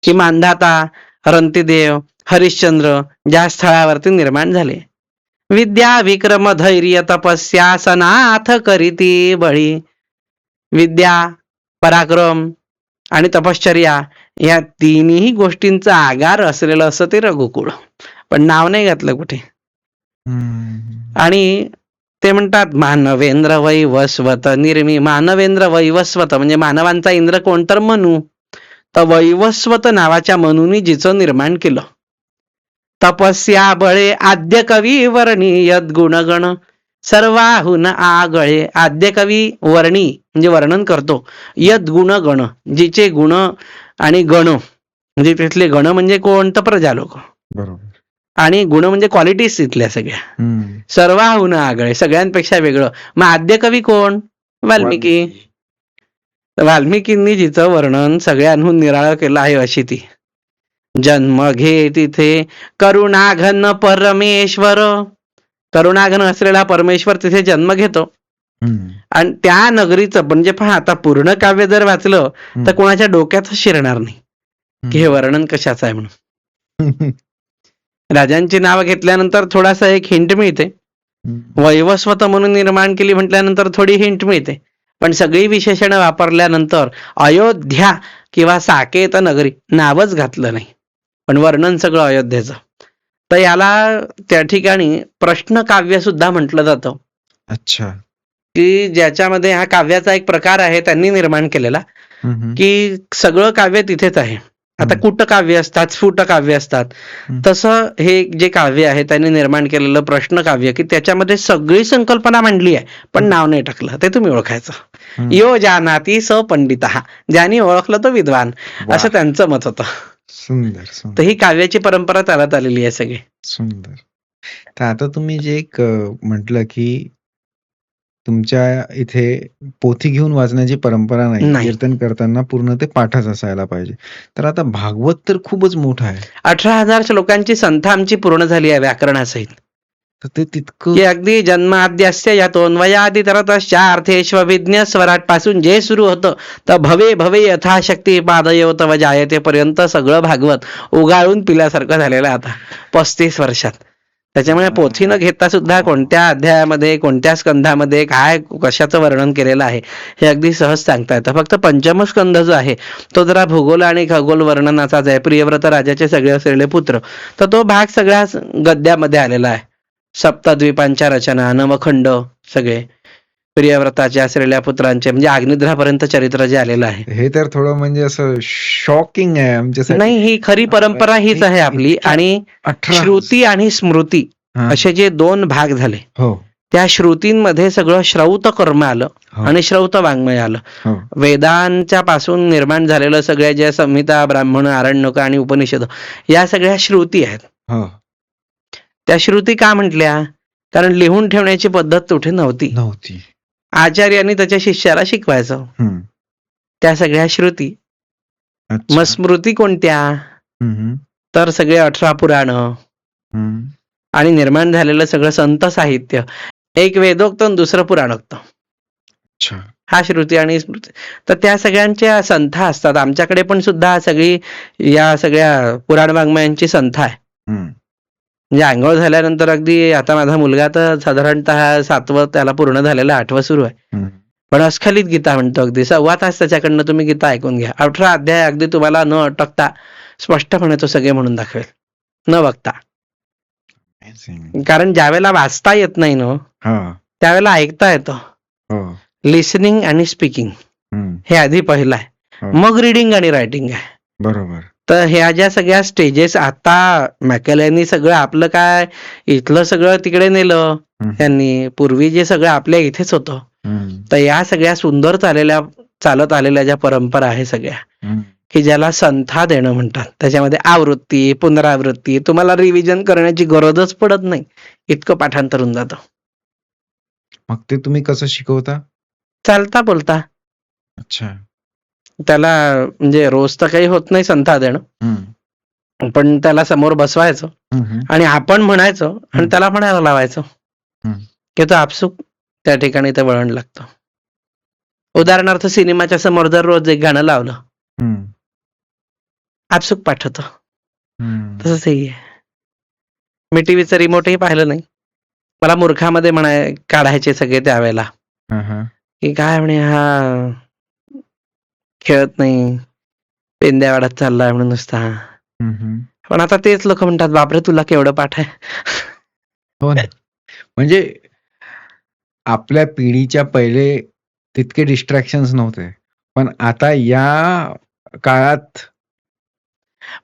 की मांधाता रंतीदेव हरिश्चंद्र ज्या स्थळावरती निर्माण झाले. विद्या विक्रम धैर्य तपस्या सनाथ करीती बळी. विद्या पराक्रम आणि तपश्चर्या या तिन्ही गोष्टींचा आगार असलेलं असं ते रघुकुळ. पण नाव नाही घातलं कुठे. आणि ते म्हणतात मानवेंद्र वैवस्वत निर्मी. मानवेंद्र वैवस्वत म्हणजे मानवांचा इंद्र कोण तर मनू. तर वैवस्वत नावाच्या मनूनी जिचं निर्माण केलं. तपस्या बळे आद्य कवी वर्णी यद गुणगण सर्वाहून आगळे. आद्य कवी वर्णी म्हणजे वर्णन करतो. यद गुणगण जिचे गुण आणि गण म्हणजे तिथले गण म्हणजे कोण तर प्रजा लोक. बरोबर. आणि गुण म्हणजे क्वालिटीज तिथल्या सगळ्या. सर्वाहून आगळे सगळ्यांपेक्षा वेगळं. मग आद्य कवी कोण? वाल्मिकी. वाल्मिकींनी जिचं वर्णन सगळ्यांहून निराळं केलं आहे अशी ती. जन्म घे तिथे करुणाघन परमेश्वर. करुणाघन असलेला परमेश्वर तिथे जन्म घेतो. आणि त्या नगरीचं म्हणजे पहा आता पूर्ण काव्य जर वाचलं तर कोणाच्या डोक्यातच शिरणार नाही की हे वर्णन कशाचं आहे म्हणून. राजांची नावं घेतल्यानंतर थोडासा एक हिंट मिळते. वैवस्वत म्हणून निर्माण केली म्हटल्यानंतर थोडी हिंट मिळते. पण सगळी विशेषणं वापरल्यानंतर अयोध्या किंवा साकेत नगरी नावच घातलं नाही पण वर्णन सगळं अयोध्येचं. तर याला त्या ठिकाणी प्रश्न काव्य सुद्धा म्हटलं जातं. अच्छा. की ज्याच्यामध्ये हा काव्याचा एक प्रकार आहे त्यांनी निर्माण केलेला की सगळं काव्य तिथेच आहे. आता कुट काव्य असतात, स्फुट काव्य असतात. तसं हे जे काव्य आहे त्यांनी निर्माण केलेलं प्रश्न काव्य की त्याच्यामध्ये सगळी संकल्पना मांडली आहे पण नाव नाही टाकलं. ते तुम्ही ओळखायचं. यो जानाती स पंडित. ज्यांनी ओळखलं तो विद्वान असं त्यांचं मत होतं. सुंदर. तर ही काव्याची परंपरा चालत आलेली आहे सगळी. सुंदर. तर आता तुम्ही जे एक म्हटलं की तुमच्या इथे पोथी घेऊन वाचण्याची परंपरा नाही. कीर्तन करताना पूर्ण ते पाठच असायला पाहिजे. तर आता भागवत तर खूपच मोठा आहे. 18,000 श्लोकांची संथा आमची पूर्ण झाली आहे व्याकरणासहित. तर ते तितकं की अगदी जन्माद्यस्य यतोन्वयादि तरतश्चार्थेष्वभिज्ञ स्वराट पासून जे सुरू होतं तर भवे भवे यथाशक्ती पादयो तव जायते पर्यंत सगळं भागवत उगाळून पिल्यासारखं झालेलं आहे आता 35 वर्षात. त्याच्यामुळे पोथी न घेता सुद्धा कोणत्या अध्यायामध्ये कोणत्या स्कंधामध्ये काय कशाचं वर्णन केलेलं आहे हे अगदी सहज सांगता येतं. फक्त पंचम स्कंध जो आहे तो जरा भूगोल आणि खगोल वर्णनाचाच आहे. प्रियव्रत राजाचे सगळे असलेले पुत्र, तर तो भाग सगळ्या गद्यामध्ये आलेला आहे. सप्तद्वीपांच्या रचना, नवखंड सगळे प्रियव्रताच्या असलेल्या पुत्रांचे म्हणजे अग्निद्रापर्यंत चरित्र जे आलेलं आहे. हे तर थोडं म्हणजे असं शॉकिंग आहे आमच्यासाठी. नाही, ही खरी परंपरा हीच आहे आपली. आणि 18 श्रुती आणि स्मृती हा. असे जे 2 भाग झाले, हो त्या श्रुतींमध्ये सगळं श्रौत कर्म आलं हो, आणि श्रौत वाङ्मय आलं. हो. वेदांच्या पासून निर्माण झालेलं सगळ्या ज्या संहिता, ब्राह्मण, आरण्यक आणि उपनिषद या सगळ्या श्रुती आहेत. हो. त्या श्रुती का म्हटल्या? कारण लिहून ठेवण्याची पद्धत कुठे नव्हती. आचार्यांनी त्याच्या शिष्याला शिकवायचं. हम्म. त्या सगळ्या श्रुती. अच्छा. मग स्मृती कोणत्या? हम्म. तर सगळे 18 पुराण हम्म. आणि निर्माण झालेलं सगळं संत साहित्य. एक वेदोक्त आणि दुसरं पुराणोक्त. अच्छा. हा श्रुती आणि स्मृती. तर त्या सगळ्यांच्या संथा असतात. आमच्याकडे पण सुद्धा सगळी या सगळ्या पुराण वाङ्मयांची संथा आहे. हम्म. म्हणजे आंघोळ झाल्यानंतर अगदी आता माझा मुलगा तर साधारणतः 7वं त्याला पूर्ण झालेलं 8वं सुरू आहे. हम्म. पण अस्खलित गीता म्हणतो. अगदी 1.25 तास त्याच्याकडनं तुम्ही गीता ऐकून घ्या. 18 अध्याय अगदी तुम्हाला न अटकता स्पष्टपणे तो सगळे म्हणून दाखवेल न बघता. Amazing. कारण ज्यावेळेला वाचता येत नाही ना हा. त्यावेळेला ऐकता येतं. हो. लिसनिंग आणि स्पीकिंग हम्म. हे आधी पहिलं आहे. हो. मग रिडिंग आणि रायटिंग आहे. बरोबर. तर ह्या ज्या सगळ्या स्टेजेस आता मॅकेलॅनी सगळं आपलं काय इथलं सगळं तिकडे नेलं हम्म. त्यांनी. पूर्वी जे सगळं आपल्या इथेच होतं. हम्म. तर या सगळ्या सुंदर चालत आलेल्या ज्या परंपरा आहे सगळ्या हम्म. की ज्याला संथा देणं म्हणतात, त्याच्यामध्ये आवृत्ती, पुनरावृत्ती, तुम्हाला रिव्हिजन करण्याची गरजच पडत नाही, इतकं पाठांतर होऊन जातं. मग ते तुम्ही कसं शिकवता? चालता बोलता. अच्छा. त्याला म्हणजे रोज तर काही होत नाही संथा देणं, हम्म. पण त्याला समोर बसवायचं हम्म. आणि आपण म्हणायचं आणि त्याला म्हणायला लावायचं हम्म. की तो आपसूक त्या ठिकाणी ते वळण लागतं. उदाहरणार्थ सिनेमाच्या समोर जर रोज एक गाणं लावलं हम्म. आपसूक पाठवतं. हम्म. तसंच हे आहे. मी टीव्हीचं रिमोटही पाहिलं नाही. मला मूर्खामध्ये काढायचे सगळे त्यावेळेला हा, हा. की काय म्हणे हा खेळत नाही, पेंद्या वाढत चाललाय म्हणून नुसता. हम्म. पण आता तेच लोक म्हणतात बापरे तुला केवढं पाठ आहे. हो ना. म्हणजे आपल्या पिढीच्या पहिले तितके डिस्ट्रॅक्शन्स नव्हते, पण आता या काळात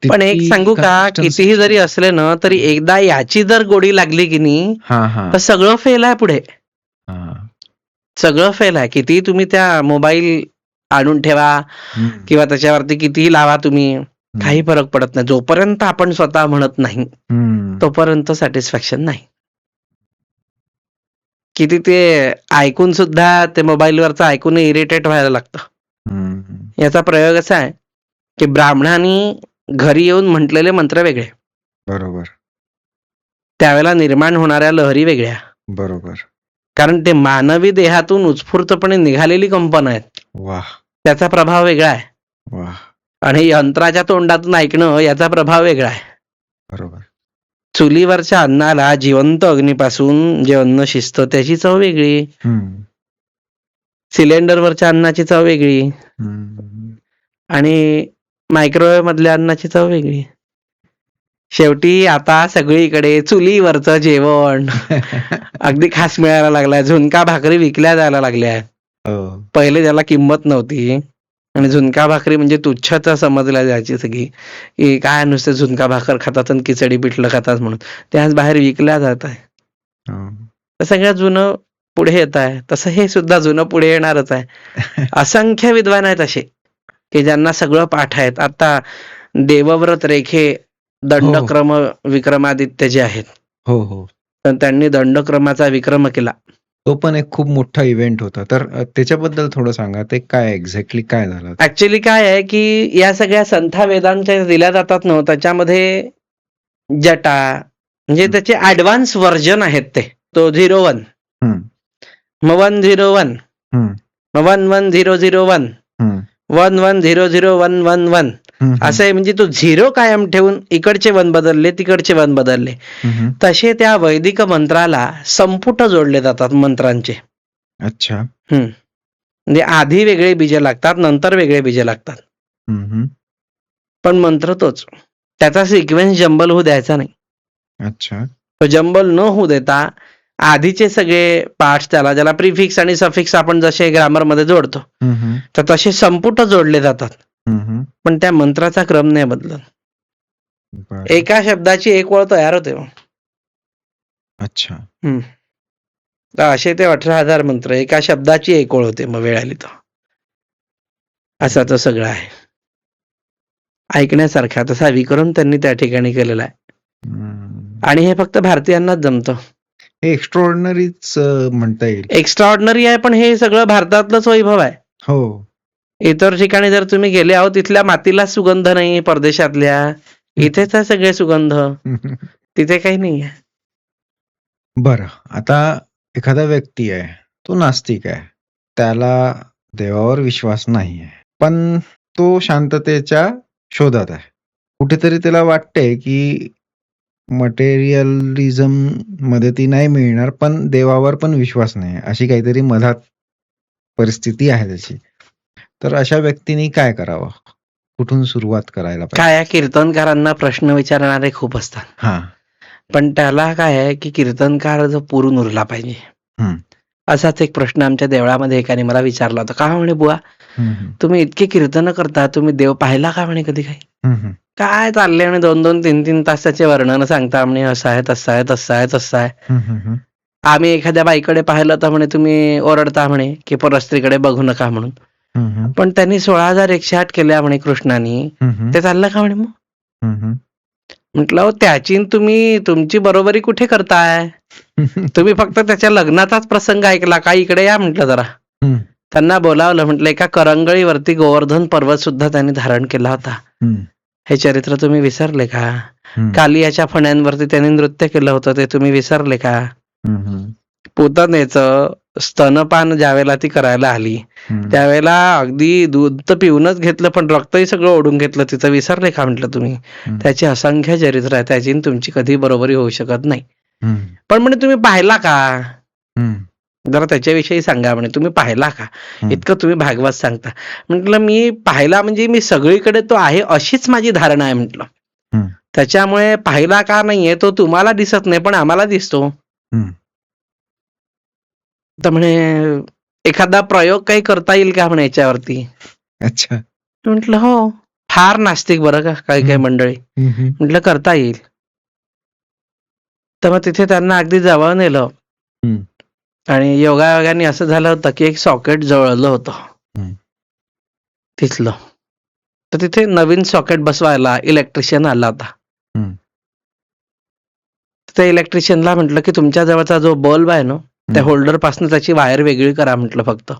पण एक तितकी सांगू का, consistency- कितीही जरी असले ना तरी एकदा याची जर गोडी लागली की नाही हा, हा. तर सगळं फेल आहे पुढे. हा. सगळं फेल आहे. कितीही तुम्ही त्या मोबाईल आणून ठेवा हम्म. किंवा त्याच्यावरती कितीही लावा तुम्ही, काही फरक पडत नाही. जोपर्यंत आपण स्वतः म्हणत नाही हम्म. तोपर्यंत सॅटिस्फॅक्शन नाही. किती ते ऐकून सुद्धा ते मोबाईलवरचं ऐकून इरिटेट व्हायला लागतं. हम्म. याचा प्रयोग असा आहे की ब्राह्मणांनी घरी येऊन म्हटलेले मंत्र वेगळे, बरोबर. त्यावेळेला निर्माण होणाऱ्या लहरी वेगळ्या. बरोबर. कारण ते मानवी देहातून उत्स्फूर्तपणे निघालेली कंपन आहेत, वाह, त्याचा प्रभाव वेगळा आहे. वाह. आणि यंत्राच्या तोंडातून ऐकणं याचा प्रभाव वेगळा आहे. बरोबर. चुलीवरच्या अन्नाला जिवंत अग्नीपासून जे अन्न शिजतं त्याची चव वेगळी, हम्म. सिलेंडरवरच्या अन्नाची चव वेगळी हम्म. आणि मायक्रोवेव्ह मधल्या अन्नाची चव वेगळी. शेवटी आता सगळीकडे चुलीवरचं जेवण अगदी खास मिळायला लागलाय. झुणका भाकरी विकल्या जायला लागल्या. हो. पहिले त्याला किंमत नव्हती आणि झुणका भाकरी म्हणजे तुच्छच समजल्या जायची सगळी, की काय नुसते झुणका भाकर खातात आणि खिचडी पिठलं खातात म्हणून. ते आज बाहेर विकल्या जात आहे. हो. तर सगळं जुनं पुढे येत आहे. तसं हे सुद्धा जुनं पुढे येणारच आहे. असंख्य विद्वान आहेत असे की ज्यांना सगळं पाठ आहेत. आता देवव्रत रेखे दंडक्रम विक्रमादित्य जे आहेत, हो, हो. तर त्यांनी दंडक्रमाचा विक्रम केला. तो पण एक खूप मोठा इव्हेंट होता. तर त्याच्याबद्दल थोडं सांगा. ते काय एक्झॅक्टली काय झालं? ऍक्च्युली काय आहे की या सगळ्या संथा वेदांच्या दिल्या जातात ना, त्याच्यामध्ये जटा, म्हणजे त्याचे ऍडव्हान्स व्हर्जन आहेत ते. तो 01, हम्म, मग 101, हम्म, मग 11001, हम्म, 11001111 हम्म, असं आहे. म्हणजे तो 0 कायम ठेवून इकडचे 1 बदलले, तिकडचे 1 बदलले. हम्म. तसे त्या वैदिक मंत्राला संपुट जोडले जातात मंत्रांचे. अच्छा. म्हणजे आधी वेगळे बीज लागतात, नंतर वेगळे बीज लागतात, हम्म. पण मंत्र तोच. त्याचा सिक्वेन्स जंबल होऊ द्यायचा नाही. अच्छा. तो जंबल न होऊ देता आधीचे सगळे पार्ट्स, त्याला ज्याला प्रिफिक्स आणि सफिक्स आपण जसे ग्रामरमध्ये जोडतो, हम्म, तर तसे संपुट जोडले जातात, हम्म. पण त्या मंत्राचा क्रम नाही बदलत. बरं. एका शब्दाची एक ओळ तयार होते. अच्छा. तर असे ते 18,000 मंत्र, एका शब्दाची एक ओळ होते. मग वेळ आली तर असा तो सगळं आहे. ऐकण्यासारखा तसा विक्रम त्यांनी त्या ठिकाणी केलेला आहे. आणि हे फक्त भारतीयांनाच जमतं. हे एक्स्ट्राऑर्डिनरीच म्हणता येईल. एक्स्ट्राऑर्डिनरी आहे, पण हे सगळं भारतातलंच वैभव आहे. हो. इतर ठिकाणी जर तुम्ही गेले आहो, तिथल्या मातीला सुगंध नाही, परदेशातल्या. इथेच आहे सगळे सुगंध, तिथे काही नाही आहे. बरं, आता एखादा व्यक्ती आहे, तो नास्तिक आहे, त्याला देवावर विश्वास नाही आहे, पण तो शांततेच्या शोधात आहे. कुठेतरी त्याला वाटतंय की मटेरियलिझम मध्ये ती नाही मिळणार, पण देवावर पण विश्वास नाही, अशी काहीतरी मधात परिस्थिती आहे त्याची. तर अशा व्यक्तीने काय करावं? कुठून सुरुवात करायला पाहिजे? काय कीर्तनकारांना प्रश्न विचारणारे खूप असतात. हा. पण त्याला काय आहे की कीर्तनकार जो पुरून उरला पाहिजे. असाच एक प्रश्न आमच्या देवळामध्ये एकाने मला विचारला होता. का म्हणे बुवा, तुम्ही इतके कीर्तन करता, तुम्ही देव पाहिला का म्हणे कधी काही? काय चाललंय म्हणे 2-2, 3-3 तासाचे वर्णन सांगता म्हणे, असं आहे, तसं आहे, तसं आहे, तसं आहे. आम्ही एखाद्या बाईकडे पाहिलं तर म्हणे तुम्ही ओरडता म्हणे की परस्त्रीकडे बघू नका म्हणून. पण त्यांनी 16,108 केल्या म्हणे कृष्णानी, ते चाललं का म्हणे? मग म्हटलं त्याची तुम्ही तुमची बरोबरी कुठे करताय? तुम्ही फक्त त्याच्या लग्नाचाच प्रसंग ऐकला का? इकडे या म्हटलं जरा. त्यांना बोलावलं, म्हटलं एका करंगळीवरती गोवर्धन पर्वत सुद्धा त्यांनी धारण केला होता. हे चरित्र तुम्ही विसरले का? कालियाच्या फण्यांवरती त्यांनी नृत्य केलं होतं, ते तुम्ही विसरले का? पूतनेचं स्तनपान ज्यावेळेला ती करायला आली, त्यावेळेला अगदी दूध तर पिऊनच घेतलं, पण रक्तही सगळं ओढून घेतलं, तिचं विसरले का म्हटलं तुम्ही? त्याची असंख्य चरित्र आहे, त्याची तुमची कधी बरोबरी होऊ शकत नाही. पण म्हणे तुम्ही पाहिला का? जरा त्याच्याविषयी सांगा म्हणे, तुम्ही पाहिला का? इतकं तुम्ही भागवत सांगता. म्हटलं मी पाहिला म्हणजे मी सगळीकडे तो आहे अशीच माझी धारणा आहे म्हटलं. त्याच्यामुळे पाहिला का नाहीये तो तुम्हाला दिसत नाही, पण आम्हाला दिसतो. तर म्हणे एखादा प्रयोग काही करता येईल का म्हणे याच्यावरती? अच्छा. म्हटलं हो. फार नास्तिक बरं का काही काही मंडळी. म्हटलं करता येईल. तर मग तिथे त्यांना अगदी जवळ नेलं आणि योगायोगाने असं झालं होतं की एक सॉकेट जळलं होतं तिथलं. तर तिथे नवीन सॉकेट बसवायला इलेक्ट्रिशियन आला होता. त्या इलेक्ट्रिशियनला म्हटलं की तुमच्या जवळचा जो बल्ब आहे ना, त्या होल्डर पासून त्याची वायर वेगळी करा म्हटलं फक्त.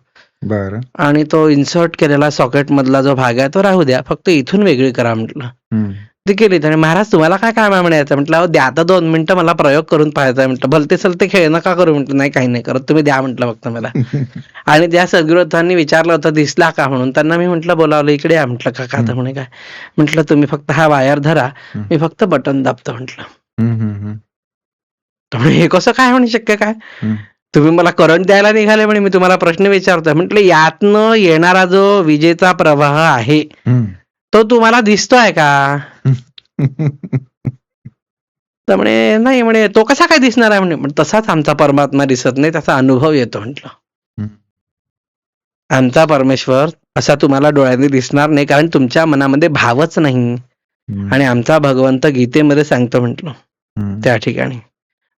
बरं. आणि तो इन्सर्ट केलेला सॉकेट मधला जो भाग आहे तो राहू द्या, फक्त इथून वेगळी करा म्हटलं. ती केली. आणि महाराज तुम्हाला काय काम आहे म्हणायचं? म्हटलं अहो द्या आता 2 मिनिटं, मला प्रयोग करून पाहायचा म्हटलं. भलते सलते खेळ नका करू म्हटलं. नाही काही नाही करत, तुम्ही द्या म्हटलं फक्त मला. आणि त्या सद्गुरुतांनी विचारलं होतं दिसला का म्हणून. त्यांना मी म्हटलं बोलावलं, इकडे या म्हटलं. का तर म्हणे काय? म्हटलं तुम्ही फक्त हा वायर धरा, मी फक्त बटन दाबतो म्हटलं. हे कसं काय म्हणे शक्य काय? तुम्ही मला करंट द्यायला निघाले म्हणे, मी तुम्हाला प्रश्न विचारतोय. म्हटलं यातनं येणारा जो विजेचा प्रवाह आहे तो तुम्हाला दिसतोय का? तर म्हणे नाही म्हणे, तो कसा काय दिसणार आहे म्हणे. तसाच आमचा परमात्मा दिसत नाही, त्याचा अनुभव येतो म्हटलं. आमचा परमेश्वर असा तुम्हाला डोळ्यांनी दिसणार नाही, कारण तुमच्या मनामध्ये भावच नाही. आणि आमचा भगवंत गीतेमध्ये सांगतो म्हटलं त्या ठिकाणी,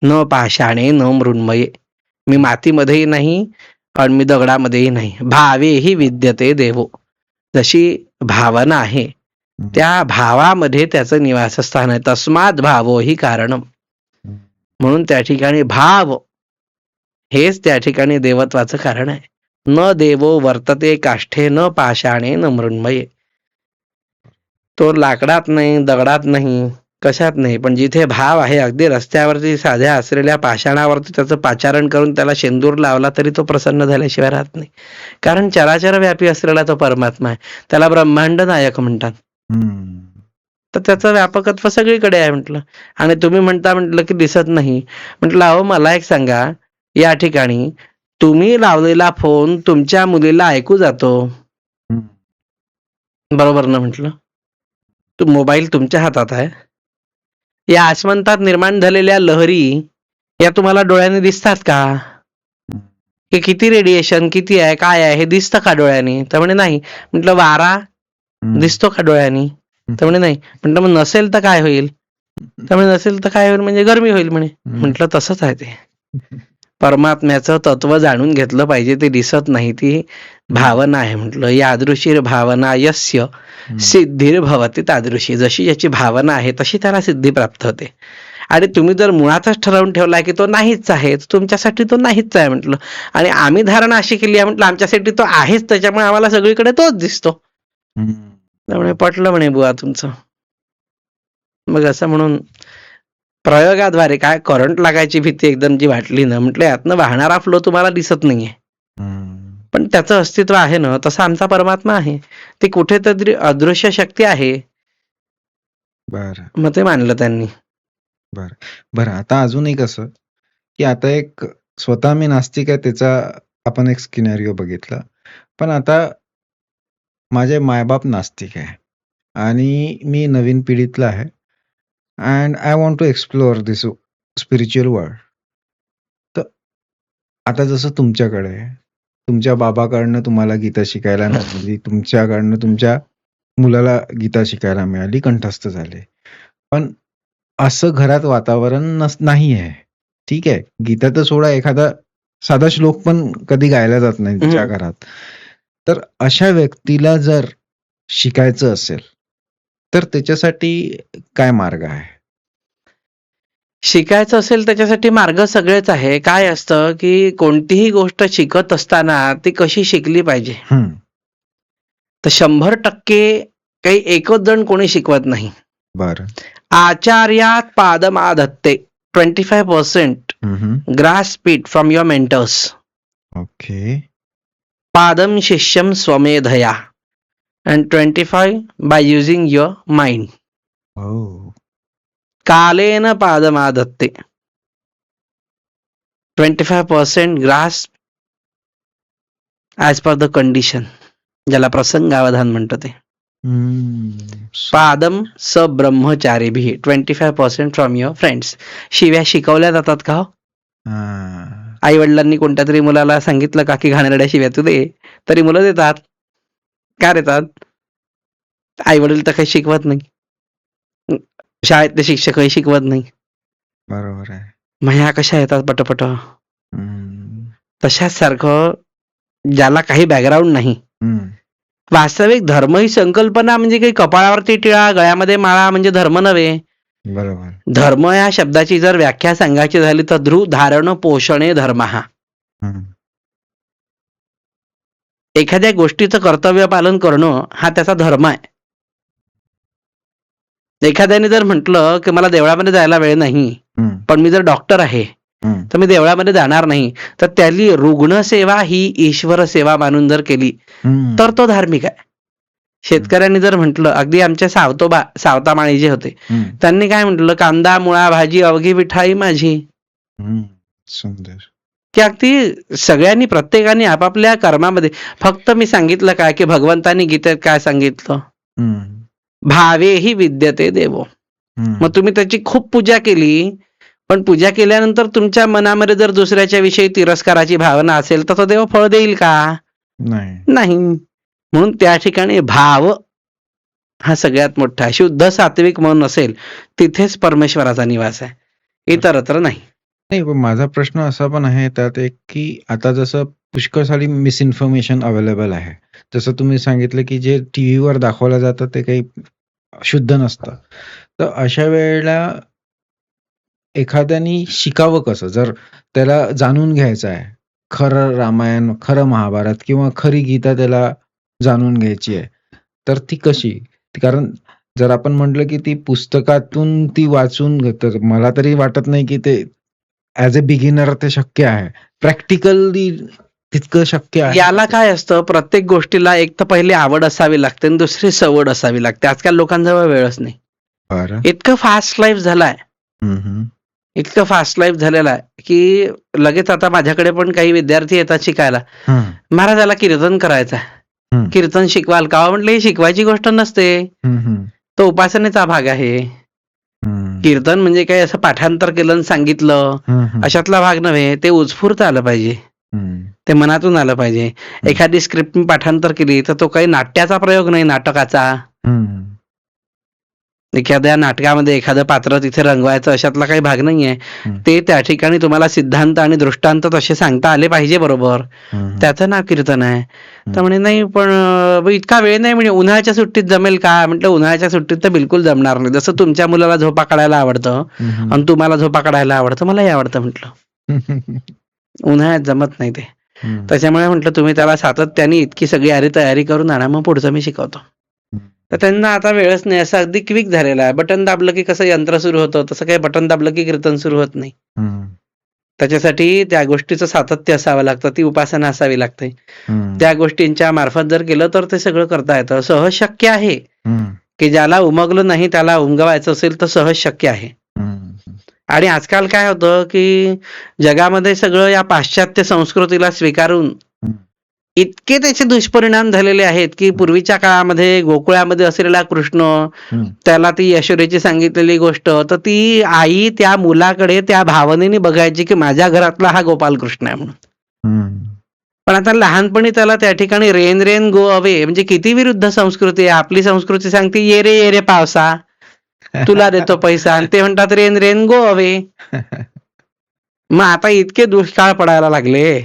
न पाषाणे न मृण्मये, मी मातीमध्येही नाही आणि मी दगडामध्येही नाही. भावे ही विद्यते देवो, जशी भावना आहे त्या भावामध्ये त्याचं निवासस्थान आहे. तस्मात भावो ही कारणम, म्हणून त्या ठिकाणी भाव हेच त्या ठिकाणी देवत्वाचं कारण आहे. न देवो वर्तते काष्ठे न पाषाणे न मृण्मये. तो लाकडात नाही, दगडात नाही, कशात नाही, पण जिथे भाव आहे, अगदी रस्त्यावरती साध्या असलेल्या पाषाणावरती त्याचं पाचारण करून त्याला शेंदूर लावला तरी तो प्रसन्न झाल्याशिवाय राहत नाही. कारण चराचर व्यापी असलेला तो परमात्मा आहे. त्याला ब्रह्मांड नायक म्हणतात. तर त्याचं व्यापकत्व सगळीकडे आहे म्हटलं. आणि तुम्ही म्हटलं की दिसत नाही. म्हटलं अहो मला एक सांगा, या ठिकाणी तुम्ही लावलेला फोन तुमच्या मुलीला ऐकू जातो, बरोबर ना? म्हटलं तो मोबाईल तुमच्या हातात आहे. या आसमंतात निर्माण झालेल्या लहरी या तुम्हाला डोळ्याने दिसतात का? की किती रेडिएशन किती आहे काय आहे हे दिसतं का डोळ्याने? तर म्हणे नाही. म्हटलं वारा दिसतो का डोळ्याने? तर म्हणे नाही. म्हटलं मग नसेल तर काय होईल? तर म्हणे नसेल तर काय होईल म्हणजे गरमी होईल म्हणे. म्हटलं तसंच आहे ते. परमात्म्याचं तत्व जाणून घेतलं पाहिजे. ते दिसत नाही, ती भावना आहे म्हटलं. यादृशी भावना यस्य सिद्धिर भवती तादृशी. जशी ज्याची भावना आहे तशी त्याला सिद्धी प्राप्त होते. आणि तुम्ही जर मुळातच ठरवून ठेवलाय की तो नाहीच आहे, तुमच्यासाठी तो नाहीच आहे म्हटलं. आणि आम्ही धारणा अशी केली आहे म्हटलं आमच्यासाठी तो आहेच, त्याच्यामुळे आम्हाला सगळीकडे तोच दिसतो. त्यामुळे पटलं म्हणे बुवा तुमचं. मग असं म्हणून प्रयोगाद्वारे काय करंट लागायची भीती एकदम जी वाटली ना, म्हटलं यातनं वाहणारा फ्लो तुम्हाला दिसत नाहीये, पण त्याचं अस्तित्व आहे ना, तसा आमचा परमात्मा आहे. ती कुठेतरी अदृश्य शक्ती आहे. बरं मग ते मानलं त्यांनी. बरं आता अजून एक असं की आता एक स्वतः मी नास्तिक आहे त्याचा आपण एक स्किनॅरिओ बघितला, पण आता माझे मायबाप नास्तिक आहे आणि मी नवीन पिढीतला आहे and I want to explore this spiritual world. तर आता जसं तुमच्याकडे तुमच्या बाबाकडनं तुम्हाला गीता शिकायला मिळाली, तुमच्याकडनं तुमच्या मुलाला गीता शिकायला मिळाली, कंठस्थ झाले, पण असं घरात वातावरण नाही आहे. ठीक आहे, गीता तर सोडा, एखादा साधा श्लोक पण कधी गायला जात नाही तिच्या घरात. तर अशा व्यक्तीला जर शिकायचं असेल तर त्याच्यासाठी काय मार्ग आहे? शिकायचं असेल त्याच्यासाठी मार्ग सगळेच आहे. काय असतं की कोणतीही गोष्ट शिकत असताना ती कशी शिकली पाहिजे, तर 100% काही एकच जण कोणी शिकवत नाही. बरं. आचार्यात पादमाधत्ते 25% grasp it from your mentors. Okay. पादम शिष्यम स्वमेधया and 25 by using your mind. कालेन पादमाधत्ते 25% grasp as per the condition, ज्याला प्रसंगावधान म्हणतो ते. पादम स ब्रह्मचारीभिः 25% फ्रॉम युअर फ्रेंड्स. शिव्या शिकवल्या जातात का? आई वडिलांनी कोणत्या तरी मुलाला सांगितलं का की घाणेरड्या शिव्या तू दे, तरी मुलं देतात. का देतात? आई वडील तर काही शिकवत नाही, शाळेतले शिक्षकही शिकवत नाही. बरोबर आहे. मग ह्या कशा येतात पटपट? तशाच सारखं ज्याला काही बॅकग्राऊंड नाही, वास्तविक धर्म ही संकल्पना म्हणजे काही कपाळावरती टिळा गळ्यामध्ये माळा म्हणजे धर्म नव्हे. बरोबर. धर्म या शब्दाची जर व्याख्या सांगायची झाली तर ध्रुव धारण पोषणे धर्म. हा एखाद्या गोष्टीचं कर्तव्य पालन करणं हा त्याचा धर्म आहे. एखाद्याने जर म्हटलं की मला देवळामध्ये जायला वेळ नाही, पण मी जर डॉक्टर आहे तर मी देवळामध्ये जाणार नाही, तर त्याली रुग्णसेवा ही ईश्वर सेवा मानून जर केली तर तो धार्मिक आहे. शेतकऱ्यांनी जर म्हटलं, अगदी आमच्या सावतामाळी जे होते त्यांनी काय म्हटलं, कांदा मुळा भाजी अवघी मिठाई माझी. सुंदर. की अगदी सगळ्यांनी प्रत्येकाने आपापल्या कर्मामध्ये, फक्त मी सांगितलं काय की भगवंतांनी गीतेत काय सांगितलं, भावेही विद्यते देवो. मग तुम्ही त्याची खूप पूजा केली, पण पूजा केल्यानंतर तुमच्या मनामध्ये जर दुसऱ्याच्या विषयी तिरस्काराची भावना असेल तर तो देव फळ देईल का? नाही. म्हणून त्या ठिकाणी भाव हा सगळ्यात मोठा, शुद्ध सात्विक मन असेल तिथेच परमेश्वराचा निवास आहे, इतरत्र नाही. नाही, पण माझा प्रश्न असा पण आहे त्यात एक की आता जसं पुष्कळ सारी मिसइन्फॉर्मेशन अवेलेबल आहे, जसं तुम्ही सांगितलं की जे टीव्हीवर दाखवलं जातं ते काही शुद्ध नसतं, तर अशा वेळेला एखाद्याने शिकावं कसं? जर त्याला जाणून घ्यायचं आहे खरं रामायण, खरं महाभारत किंवा खरी गीता त्याला जाणून घ्यायची आहे, तर ती कशी? कारण जर आपण म्हटलं की ती पुस्तकातून ती वाचून तर मला तरी वाटत नाही की ते ऍज अ बिगिनर ते शक्य आहे. प्रॅक्टिकली तितकं शक्य आहे. याला काय असतं, प्रत्येक गोष्टीला एक तर पहिली आवड असावी लागते आणि दुसरी सवड असावी लागते. आजकाल लोकांजवळ वेळच नाही. बरं. इतकं फास्ट लाईफ झालाय, इतकं फास्ट लाईफ झालेलं आहे की लगेच आता माझ्याकडे पण काही विद्यार्थी येतात शिकायला. महाराजाला कीर्तन करायचं आहे, कीर्तन शिकवाल का? म्हटलं ही शिकवायची गोष्ट नसते, तो उपासनेचा भाग आहे. कीर्तन म्हणजे काय असं पाठांतर केलं आणि सांगितलं अशातला भाग नव्हे. ते उत्स्फूर्त आलं पाहिजे, ते मनातून आलं पाहिजे. एखादी स्क्रिप्ट मी पाठांतर केली तर तो काही नाट्याचा प्रयोग नाही, नाटकाचा. एखाद्या नाटकामध्ये एखादं पात्र तिथे रंगवायचं अशातला काही भाग नाहीये. ते त्या ठिकाणी तुम्हाला सिद्धांत आणि दृष्टांत तसे सांगता आले पाहिजे बरोबर. त्याचं नाव कीर्तन आहे. तर म्हणे नाही पण इतका वेळ नाही, म्हणजे उन्हाळ्याच्या सुट्टीत जमेल का? म्हटलं उन्हाळ्याच्या सुट्टीत तर बिलकुल जमणार नाही. जसं तुमच्या मुलाला झोपा काढायला आवडतं आणि तुम्हाला झोपा काढायला आवडतं, मलाही आवडतं म्हटलं. उन्हाळ्यात जमत नाही ते. त्याच्यामुळे म्हटलं तुम्ही त्याला सातत्याने इतकी सगळी तयारी करून आणा, मग पुढचं मी शिकवतो. तर त्यांना आता वेळच नाही, असं अगदी क्विक झालेला आहे. बटन दाबलं की कसं यंत्र सुरू होतं तसं काही बटन दाबलं की कीर्तन सुरू होत नाही. त्याच्यासाठी त्या गोष्टीचं सातत्य असावं लागतं, ती उपासना असावी लागते. त्या गोष्टींच्या मार्फत जर केलं तर ते सगळं करता येतं. सहज शक्य आहे की ज्याला उमगलं नाही त्याला उमगवायचं असेल तर सहज शक्य आहे. आणि आजकाल काय होतं की जगामध्ये सगळं या पाश्चात्य संस्कृतीला स्वीकारून इतके त्याचे दुष्परिणाम झालेले आहेत की पूर्वीच्या काळामध्ये गोकुळामध्ये असलेला कृष्ण, त्याला ती यशोदेची सांगितलेली गोष्ट, तर ती आई त्या मुलाकडे त्या भावनेने बघायची की माझ्या घरातला हा गोपाल कृष्ण आहे म्हणून. पण आता लहानपणी त्याला त्या ठिकाणी रेन रेन गो अवे म्हणजे किती विरुद्ध संस्कृती आहे. आपली संस्कृती सांगते ये रे पावसा, तुला देतो पैसा, आणि ते म्हणतात रेन रेन गो अवे. मग आता इतके दुष्काळ पडायला लागले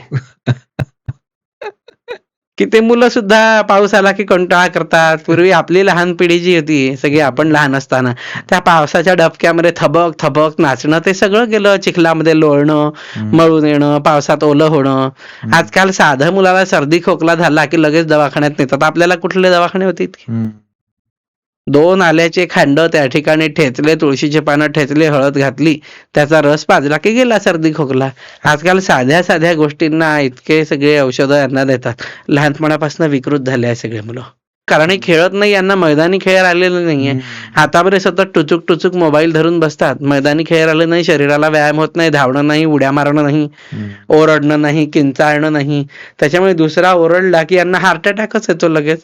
की ते मुलं सुद्धा पाऊस आला की कंटाळा करतात. पूर्वी आपली लहान पिढी जी होती सगळी, आपण लहान असताना त्या पावसाच्या डबक्यामध्ये थबक थबक नाचणं, ते सगळं गेलं. चिखलामध्ये लोळणं, मळून येणं, पावसात ओलं होणं. आजकाल साधं मुलाला सर्दी खोकला झाला की लगेच दवाखान्यात नेतात. आपल्याला कुठले दवाखाने होते? 2 आल्याचे खांड त्या ठिकाणी ठेचले, तुळशीचे पानं ठेचले, हळद घातली, त्याचा रस पाजला की गेला सर्दी खोकला. आजकाल साध्या साध्या गोष्टींना इतके सगळे औषधं यांना देतात. लहानपणापासून विकृत झाले आहे सगळे मुलं. कारण हे खेळत नाही, यांना मैदानी खेळ आलेले नाहीये. हातामध्ये सतत टुचूक टुचूक मोबाईल धरून बसतात. मैदानी खेळ आले नाही, शरीराला व्यायाम होत नाही, धावणं नाही, उड्या मारणं नाही, ओरडणं नाही, किंचाळणं नाही. त्याच्यामुळे दुसरा ओरडला की यांना हार्ट अटॅकच येतो लगेच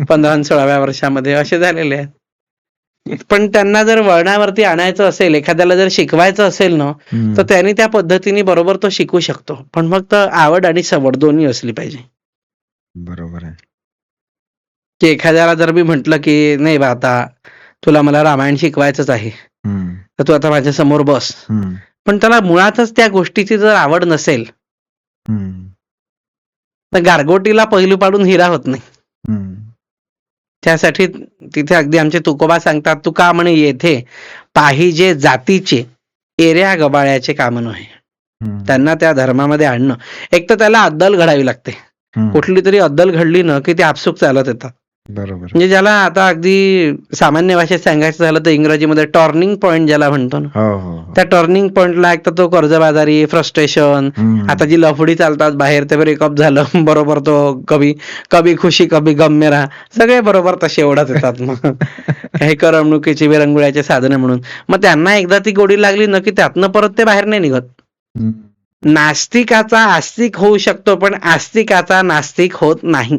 15-16व्या वर्षामध्ये, असे झालेले आहेत. पण त्यांना जर वळणावरती आणायचं असेल, एखाद्याला जर शिकवायचं असेल ना, तर त्यांनी त्या पद्धतीने बरोबर तो शिकू शकतो. पण मग तर आवड आणि सवड दोन्ही असली पाहिजे. बरोबर आहे की एखाद्याला जर मी म्हटलं की नाही बा आता तुला मला रामायण शिकवायचंच आहे, तर तू आता माझ्या समोर बस, पण त्याला मुळातच त्या गोष्टीची जर आवड नसेल तर गारगोटीला पहिली पाडून हिरा होत नाही. त्यासाठी तिथे अगदी आमचे तुकोबा सांगतात, तू का म्हणे येथे पाहिजे जातीचे एऱ्या गबाळ्याचे काम नव्हे. त्यांना त्या धर्मामध्ये आणणं, एक तर त्याला अद्दल घडावी लागते. कुठली तरी अद्दल घडली ना की ते आपसूक चालत येतात. बरोबर. म्हणजे ज्याला आता अगदी सामान्य भाषेत सांगायचं झालं तर इंग्रजीमध्ये टर्निंग पॉइंट ज्याला म्हणतो ना, त्या टर्निंग पॉइंटला एक तर तो कर्जबाजारी, फ्रस्ट्रेशन, आता जी लफडी चालतात बाहेर ते ब्रेकअप झालं बरोबर, तो कभी खुशी कभी गम मेरा, सगळे बरोबर तसे ओढत येतात. मग काही करमणुकीची विरंगुळ्याचे साधने म्हणून मग त्यांना एकदा ती गोडी लागली ना की त्यातनं परत ते बाहेर नाही निघत. नास्तिकाचा आस्तिक होऊ शकतो पण आस्तिकाचा नास्तिक होत नाही.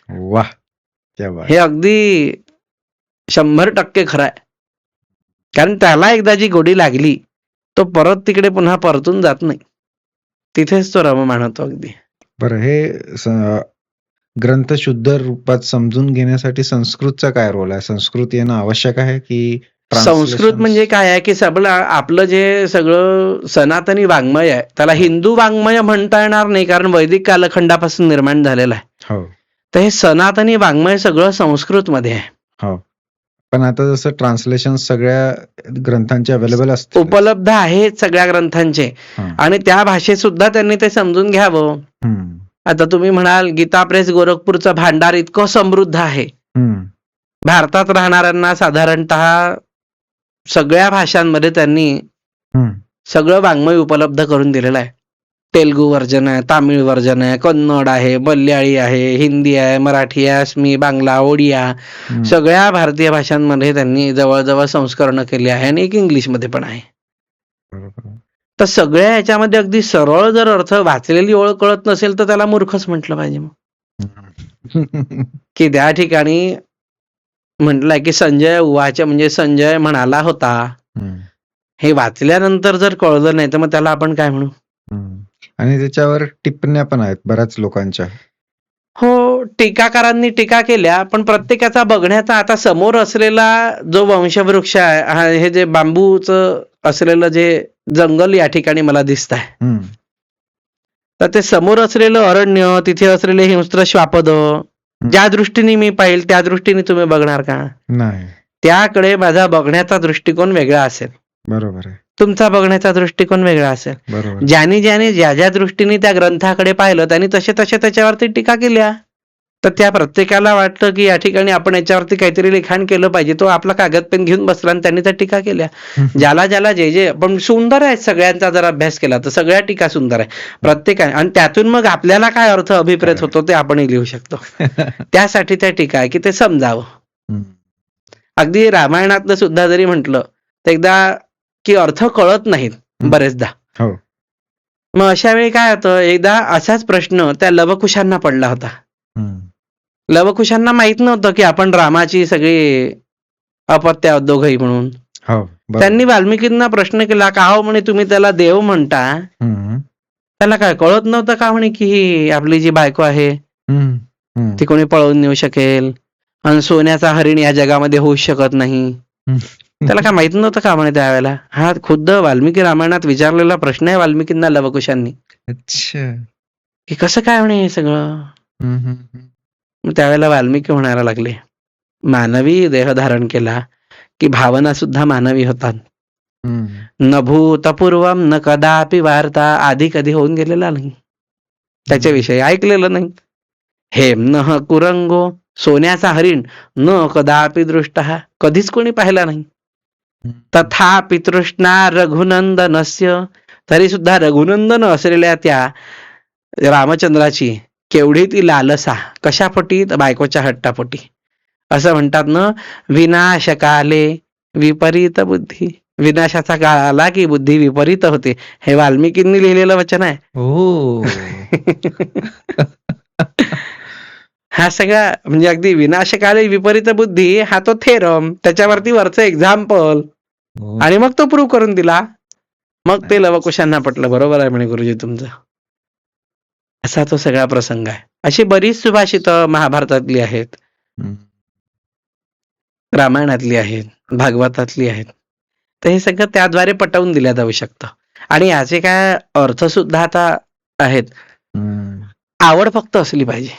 वाह, हे अगदी 100% खरं आहे. कारण त्याला एकदा जी गोडी लागली तो परत तिकडे पुन्हा परतून जात नाही, तिथेच तो रममाण होतो अगदी. बरं, हे ग्रंथ शुद्ध रूपात समजून घेण्यासाठी संस्कृतचा काय रोल आहे? संस्कृत येणं आवश्यक आहे की संस्कृत म्हणजे काय आहे की सगळं आपलं जे सगळं सनातनी वाङ्मय आहे त्याला हिंदू वाङ्मय म्हणता येणार नाही, कारण वैदिक कालखंडापासून निर्माण झालेलं आहे. तर हे सनातनी वाङ्मय सगळं संस्कृत मध्ये आहे. पण आता जसं ट्रान्सलेशन सगळ्या ग्रंथांचे अवेलेबल असते, उपलब्ध आहेत सगळ्या ग्रंथांचे, आणि त्या भाषेत सुद्धा त्यांनी ते समजून घ्यावं. आता तुम्ही म्हणाल गीता प्रेस गोरखपूरचं भांडार इतकं समृद्ध आहे, भारतात राहणाऱ्यांना साधारणतः सगळ्या भाषांमध्ये त्यांनी हम्म. सगळं वाङ्मय उपलब्ध करून दिलेलं आहे. तेलुगू व्हर्जन आहे, तामिळ व्हर्जन आहे, कन्नड आहे, मल्याळी आहे, हिंदी आहे, मराठी आहे, आसमी, बांगला, ओडिया, हम्म. सगळ्या भारतीय भाषांमध्ये त्यांनी जवळजवळ संस्करणं केली आहे आणि एक इंग्लिशमध्ये पण आहे. बरोबर. तर सगळ्या याच्यामध्ये अगदी सरळ जर अर्थ वाचलेली ओळ कळत नसेल तर त्याला मूर्खच म्हटलं पाहिजे. मग की त्या ठिकाणी म्हटलंय की संजय उवाच, म्हणजे संजय म्हणाला होता, हम्म. हे वाचल्यानंतर जर कळलं नाही तर मग त्याला आपण काय म्हणू. हम्म. आणि त्याच्यावर टिप्पण्या पण आहेत बऱ्याच लोकांच्या. हो, टीकाकारांनी टीका केल्या, पण प्रत्येकाचा बघण्याचा आता समोर असलेला जो वंशवृक्ष आहे, हे जे बांबूचं असलेलं जे जंगल या ठिकाणी मला दिसत आहे, हम्म. तर ते समोर असलेलं अरण्य, तिथे असलेले हिंस्त्र श्वापद, ज्या दृष्टीने मी पाहिल त्या दृष्टीने तुम्ही बघणार का? नाही. त्याकडे माझा बघण्याचा दृष्टिकोन वेगळा असेल, बरोबर आहे. तुमचा बघण्याचा दृष्टिकोन वेगळा असेल. बरोबर. ज्याने ज्या ज्या दृष्टीने त्या ग्रंथाकडे पाहिलं त्यांनी तसे त्याच्यावरती टीका केल्या. तर त्या प्रत्येकाला वाटतं की या ठिकाणी आपण याच्यावरती काहीतरी लिखाण केलं पाहिजे. तो आपला कागद पेन घेऊन बसला आणि त्यांनी त्या टीका केल्या. ज्याला ज्याला जे पण सुंदर आहे, सगळ्यांचा जर अभ्यास केला तर सगळ्या टीका सुंदर आहे प्रत्येकाने, आणि त्यातून मग आपल्याला काय अर्थ अभिप्रेत होतो ते आपणही लिहू शकतो. त्यासाठी त्या टीका आहे की ते समजावं. हम्म. अगदी रामायणातलं सुद्धा जरी म्हटलं तर एकदा की अर्थ कळत नाहीत बरेचदा. हो. मग अशा वेळी काय होतं, एकदा असाच प्रश्न त्या लवकुशांना पडला होता. हम्म. लवकुशांना माहित नव्हतं की आपण रामाची सगळी अपत्य आहोत दोघंही म्हणून. हो. बरोबर. त्यांनी वाल्मिकींना प्रश्न केला, का हो म्हणे तुम्ही त्याला देव म्हणता, हम्म. त्याला काय कळत नव्हतं का म्हणे की ही आपली जी बायको आहे हम्म. हम्म. ती कोणी पळवून नेऊ शकेल आणि सोन्याचा हरिण या जगामध्ये होऊ शकत नाही. त्याला काय माहित नव्हतं का म्हणे त्यावेळेला. हा खुद्द वाल्मिकी रामायणात विचारलेला प्रश्न आहे वाल्मिकींना लवकुशांनी, अच्छा. की कसं काय म्हणे हे सगळं. हम्म. हम्म. मग त्यावेळेला वाल्मिकी म्हणायला लागले, मानवी देह धारण केला की भावना सुद्धा मानवी होतात. हम्म. न भूतपूर्वम न कदापि वार्ता, आधी कधी होऊन गेलेला नाही, त्याच्याविषयी ऐकलेलं नाही. हेम न कुरंगो, सोन्याचा हरिण न कदापि दृष्ट, कधीच कोणी पाहिला नाही. तथा पितृष्णा रघुनंदनस्य, तरी सुद्धा रघुनंदन असलेल्या त्या रामचंद्राची केवढी ती लालसा, कशापोटी, तर बायकोच्या हट्टापोटी. असं म्हणतात ना, विनाशकाले विपरीत बुद्धी, विनाशाचा काळ आला की बुद्धी विपरीत होते. हे वाल्मिकींनी लिहिलेलं वचन आहे. हो. हा सगळा म्हणजे अगदी विनाशकाले विपरीत बुद्धी हा तो थेरम, त्याच्यावरती वरचं एक्झाम्पल, हो. आणि मग तो प्रूव्ह करून दिला. मग ते लवकुशांना पटलं, बरोबर आहे म्हणे गुरुजी तुमचं. असा तो सगळा प्रसंग आहे. अशी बरीच सुभाषितं महाभारतातली आहेत, हम्म. रामायणातली आहेत, भागवतातली आहेत. तर हे सगळं त्याद्वारे पटवून दिल्या जाऊ शकतं. आणि याचे काय अर्थ सुद्धा आता आहेत. हम्म. आवड फक्त असली पाहिजे,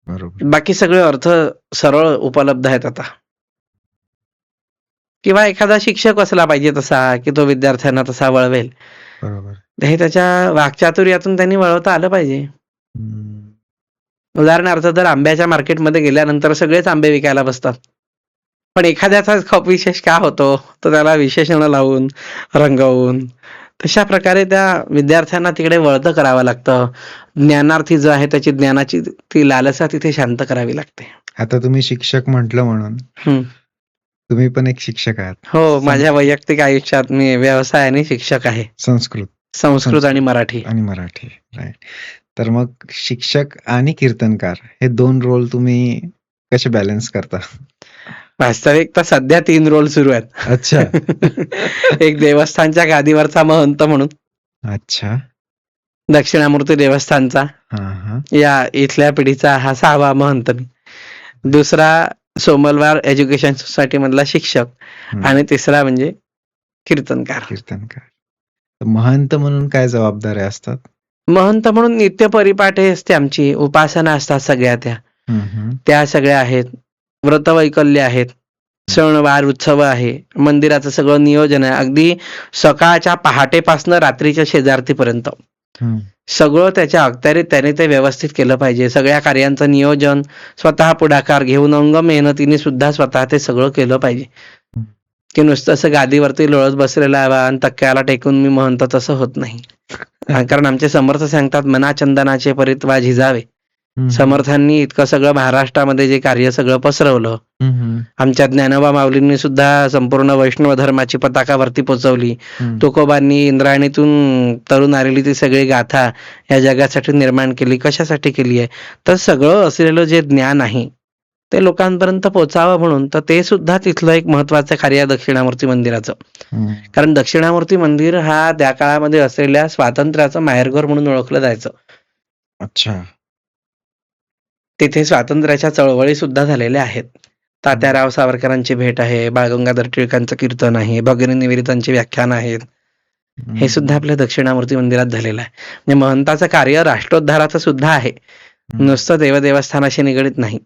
बरोबर. बाकी सगळे अर्थ सरळ उपलब्ध आहेत आता. किंवा एखादा शिक्षक असला पाहिजे तसा की तो विद्यार्थ्यांना तसा वळवेल. बरोबर. हे त्याच्या वाक्चातुर्यातून त्यांनी वळवता आलं पाहिजे. हम्म. उदाहरणार्थ, जर आंब्याच्या मार्केटमध्ये गेल्यानंतर सगळेच आंबे विकायला बसतात, पण एखाद्याचा खप विशेष का होतो, तर त्याला विशेषण लावून रंगवून तशा प्रकारे त्या विद्यार्थ्यांना तिकडे वळतं करावं लागतं. ज्ञानार्थी जो आहे त्याची ज्ञानाची ती लालसा तिथे शांत करावी लागते. आता तुम्ही शिक्षक म्हटलं म्हणून हम्म. तुम्ही पण एक शिक्षक आहात. हो, माझ्या वैयक्तिक आयुष्यात मी व्यवसायाने शिक्षक आहे, संस्कृत आणि मराठी. राईट. तर मग शिक्षक आणि कीर्तनकार हे दोन रोल तुम्ही कसे बॅलन्स करता? वास्तविक तर सध्या 3 रोल सुरू आहेत. अच्छा. एक देवस्थानच्या गादीवरचा महंत म्हणून, अच्छा. दक्षिणामूर्ती देवस्थानचा हा. हा. या इथल्या पिढीचा हा 6वा महंत मी. दुसरा सोमलवार एज्युकेशन सोसायटी मधला शिक्षक, आणि तिसरा म्हणजे कीर्तनकार. तर महंत म्हणून काय जबाबदाऱ्या असतात? महंत म्हणून नित्य परिपाठे असते आमची, उपासना असतात सगळ्या त्या सगळ्या आहेत, व्रतवैकल्य आहेत, सणवार उत्सव आहे, मंदिराचं सगळं नियोजन आहे, अगदी सकाळच्या पहाटेपासनं रात्रीच्या शेजारतीपर्यंत. हम्म. सगळं त्याच्या अखत्यारीत त्याने ते व्यवस्थित केलं पाहिजे. सगळ्या कार्यांचं नियोजन स्वतः पुढाकार घेऊन अंग मेहनतीने सुद्धा स्वतः ते सगळं केलं पाहिजे. की नुसतं असं गादीवरती लोळत बसलेला आहे आणि तक्क्याला टेकून मी म्हणतो तसं होत नाही. कारण आमचे समर्थ सांगतात मना चंदनाचे परित्वा झिजावे. समर्थांनी इतकं सगळं महाराष्ट्रामध्ये जे कार्य सगळं पसरवलं. आमच्या ज्ञानोबा माऊलींनी सुद्धा संपूर्ण वैष्णव धर्माची पताका वरती पोचवली. तुकोबांनी इंद्रायणीतून तरुण आलेली ती सगळी गाथा या जगासाठी निर्माण केली. कशासाठी केली आहे? तर सगळं असलेलं जे ज्ञान आहे ते लोकांपर्यंत पोचावं म्हणून. तर ते सुद्धा तिथलं एक महत्वाचं कार्य आहे दक्षिणामूर्ती मंदिराचं. कारण दक्षिणामूर्ती मंदिर हा त्या काळामध्ये असलेल्या स्वातंत्र्याचं माहेरघर म्हणून ओळखलं जायचं. अच्छा. तिथे स्वातंत्र्याच्या चळवळी सुद्धा झालेल्या आहेत. तात्याराव सावरकरांची भेट आहे, बाळगंगाधर टिळकांचं कीर्तन आहे, भगिनी निवेदितांची व्याख्यान आहेत. हे सुद्धा आपल्या दक्षिणामूर्ती मंदिरात झालेलं आहे. म्हणजे महंताचं कार्य राष्ट्रोद्धाराचं सुद्धा आहे, नुसतं देवस्थानाशी निगडीत नाही.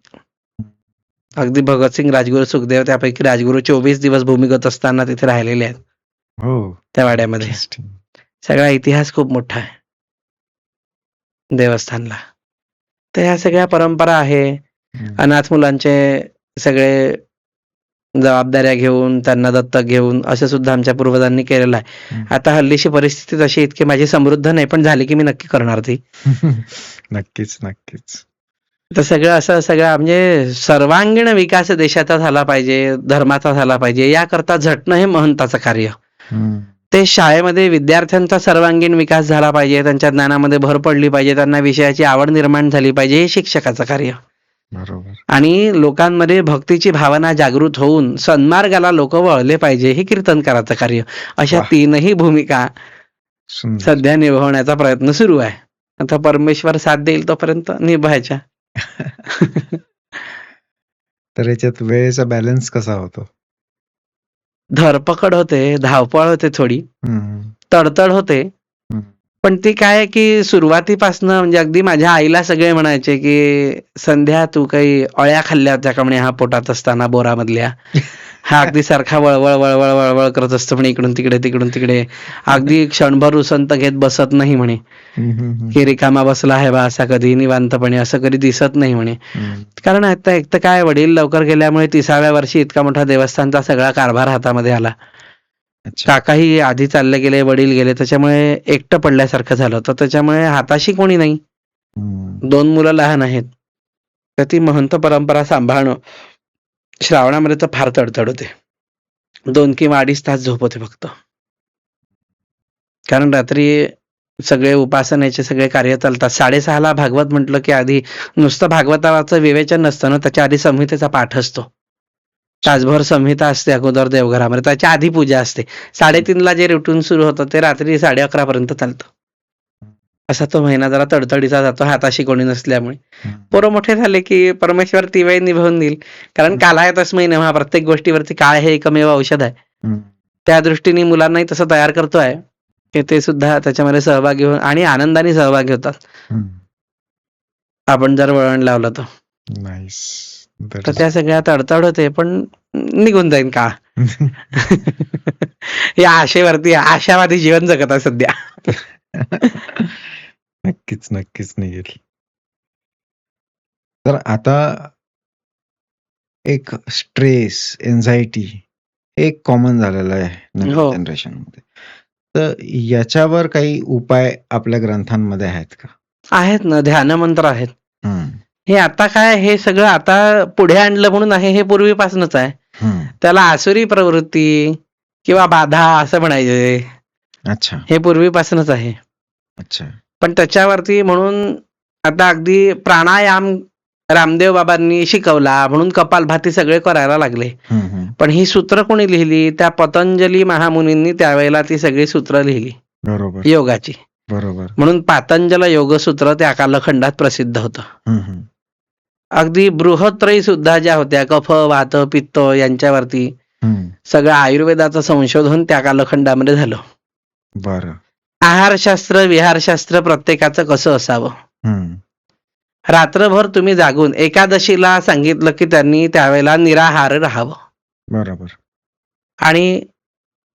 अगदी भगतसिंग, राजगुरू सुखदेव त्यापैकी राजगुरू 24 दिवस भूमिगत असताना तिथे राहिलेले आहेत त्या वाड्यामध्ये. सगळा इतिहास खूप मोठा आहे देवस्थानला. तर ह्या सगळ्या परंपरा आहे. अनाथ मुलांचे सगळे जबाबदाऱ्या घेऊन त्यांना दत्तक घेऊन असं सुद्धा आमच्या पूर्वजांनी केलेलं आहे. आता हल्लीची परिस्थिती तशी इतकी माझी समृद्ध नाही, पण झाली की मी नक्की करणार ती. नक्कीच नक्कीच. तर सगळं असं सगळं म्हणजे सर्वांगीण विकास देशाचा झाला पाहिजे, धर्माचा झाला पाहिजे, याकरता झटणं हे महंताचं कार्य. ते शाळेमध्ये विद्यार्थ्यांचा सर्वांगीण विकास झाला पाहिजे, त्यांच्या ज्ञानामध्ये भर पडली पाहिजे, त्यांना विषयाची आवड निर्माण झाली पाहिजे, हे शिक्षकाचं कार्य. बरोबर. आणि लोकांमध्ये भक्तीची भावना जागृत होऊन सन्मार्गाला लोक वळले पाहिजे, हे कीर्तनकाराचं कार्य. अशा तीनही भूमिका सध्या निभावण्याचा प्रयत्न सुरू आहे. आता परमेश्वर साथ देईल तोपर्यंत निभायच्या. तर याच्यात वेळेचा बॅलन्स कसा होतो? धरपकड होते, धावपळ होते, थोडी तडतड होते. पण ती काय की सुरुवातीपासनं म्हणजे अगदी माझ्या आईला सगळे म्हणायचे की संध्या तू काही अळ्या खाल्ल्या होत्या का म्हणे हा पोटात असताना बोरामधल्या. हा अगदी सारखा वळवळ वळवळ वळवळ करत असतो म्हणे, इकडून तिकडे तिकडून तिकडे. अगदी क्षणभर उसंत घेत बसत नाही म्हणे, की रिकामा बसला आहे बा असा कधी निवांतपणे असं कधी दिसत नाही म्हणे. कारण आता एक तर काय वडील लवकर गेल्यामुळे 30व्या वर्षी इतका मोठा देवस्थानचा सगळा कारभार हातामध्ये आला. काकाही आधी चालले गेले, वडील गेले, त्याच्यामुळे एकटं पडल्यासारखं झालं. तर त्याच्यामुळे हाताशी कोणी नाही, 2 मुलं लहान आहेत. तर ती महंत परंपरा सांभाळणं श्रावणामध्ये तर फार तडतड होते. 2 किंवा 2.5 तास झोप होते फक्त. कारण रात्री सगळे उपासनेचे सगळे कार्य चालतात. 6:30ला भागवत म्हटलं की आधी नुसतं भागवताचं विवेचन नसतं ना, त्याच्या आधी संहितेचा पाठ असतो. तासभर संहिता असते अगोदर देवघरामध्ये, त्याच्या आधी पूजा असते. 3:30ला जे रुटीन सुरू होतं ते रात्री 11:30 पर्यंत चालतं. असा तो महिना जरा तडतडीचा जातो हाताशी कोणी नसल्यामुळे. पोरं मोठे झाले की परमेश्वर ती वेळ निभावून देईल. कारण कालाय तस्मै नमः, प्रत्येक गोष्टीवरती काळ हे एकमेव औषध आहे. त्या दृष्टीने मुलांनाही तसं तयार करतोय की ते सुद्धा त्याच्यामध्ये सहभागी होऊन आणि आनंदाने सहभागी होतात, आपण जर वळण लावलं तर. तर त्या सगळ्या तडतड होते, पण निघून जाईन का. या आशेवरती आशावादी जीवन जगत आहे सध्या. नक्कीच नक्कीच निघेल. तर आता एक स्ट्रेस, एन्झायटी एक कॉमन झालेलं आहे नवीन जनरेशन मध्ये. तर याच्यावर काही उपाय आपल्या ग्रंथांमध्ये आहेत का? आहेत ना, ध्यान मंत्र आहेत. हे आता काय, हे सगळं आता पुढे आणलं म्हणून आहे, हे पूर्वीपासूनच आहे. त्याला आसुरी प्रवृत्ती किंवा बाधा असं म्हणायचे. अच्छा. हे पूर्वीपासूनच आहे. अच्छा. पण त्याच्यावरती म्हणून आता अगदी प्राणायाम रामदेव बाबांनी शिकवला म्हणून कपालभाती सगळे करायला लागले. पण ही सूत्र कोणी लिहिली? त्या पतंजली महामुनींनी त्यावेळेला ती सगळी सूत्र लिहिली. बरोबर. योगाची. बरोबर. म्हणून पातंजल योगसूत्र त्या कालखंडात प्रसिद्ध होतं. अगदी बृहत्रयी सुद्धा ज्या होत्या, कफ, वात, पित्त यांच्यावरती सगळं आयुर्वेदाचं संशोधन त्या कालखंडामध्ये झालं. बरं. आहारशास्त्र, विहारशास्त्र प्रत्येकाचं कसं असावं. रात्रभर तुम्ही जागून एकादशीला सांगितलं की त्यांनी त्यावेळेला निराहार राहावं. बरोबर. आणि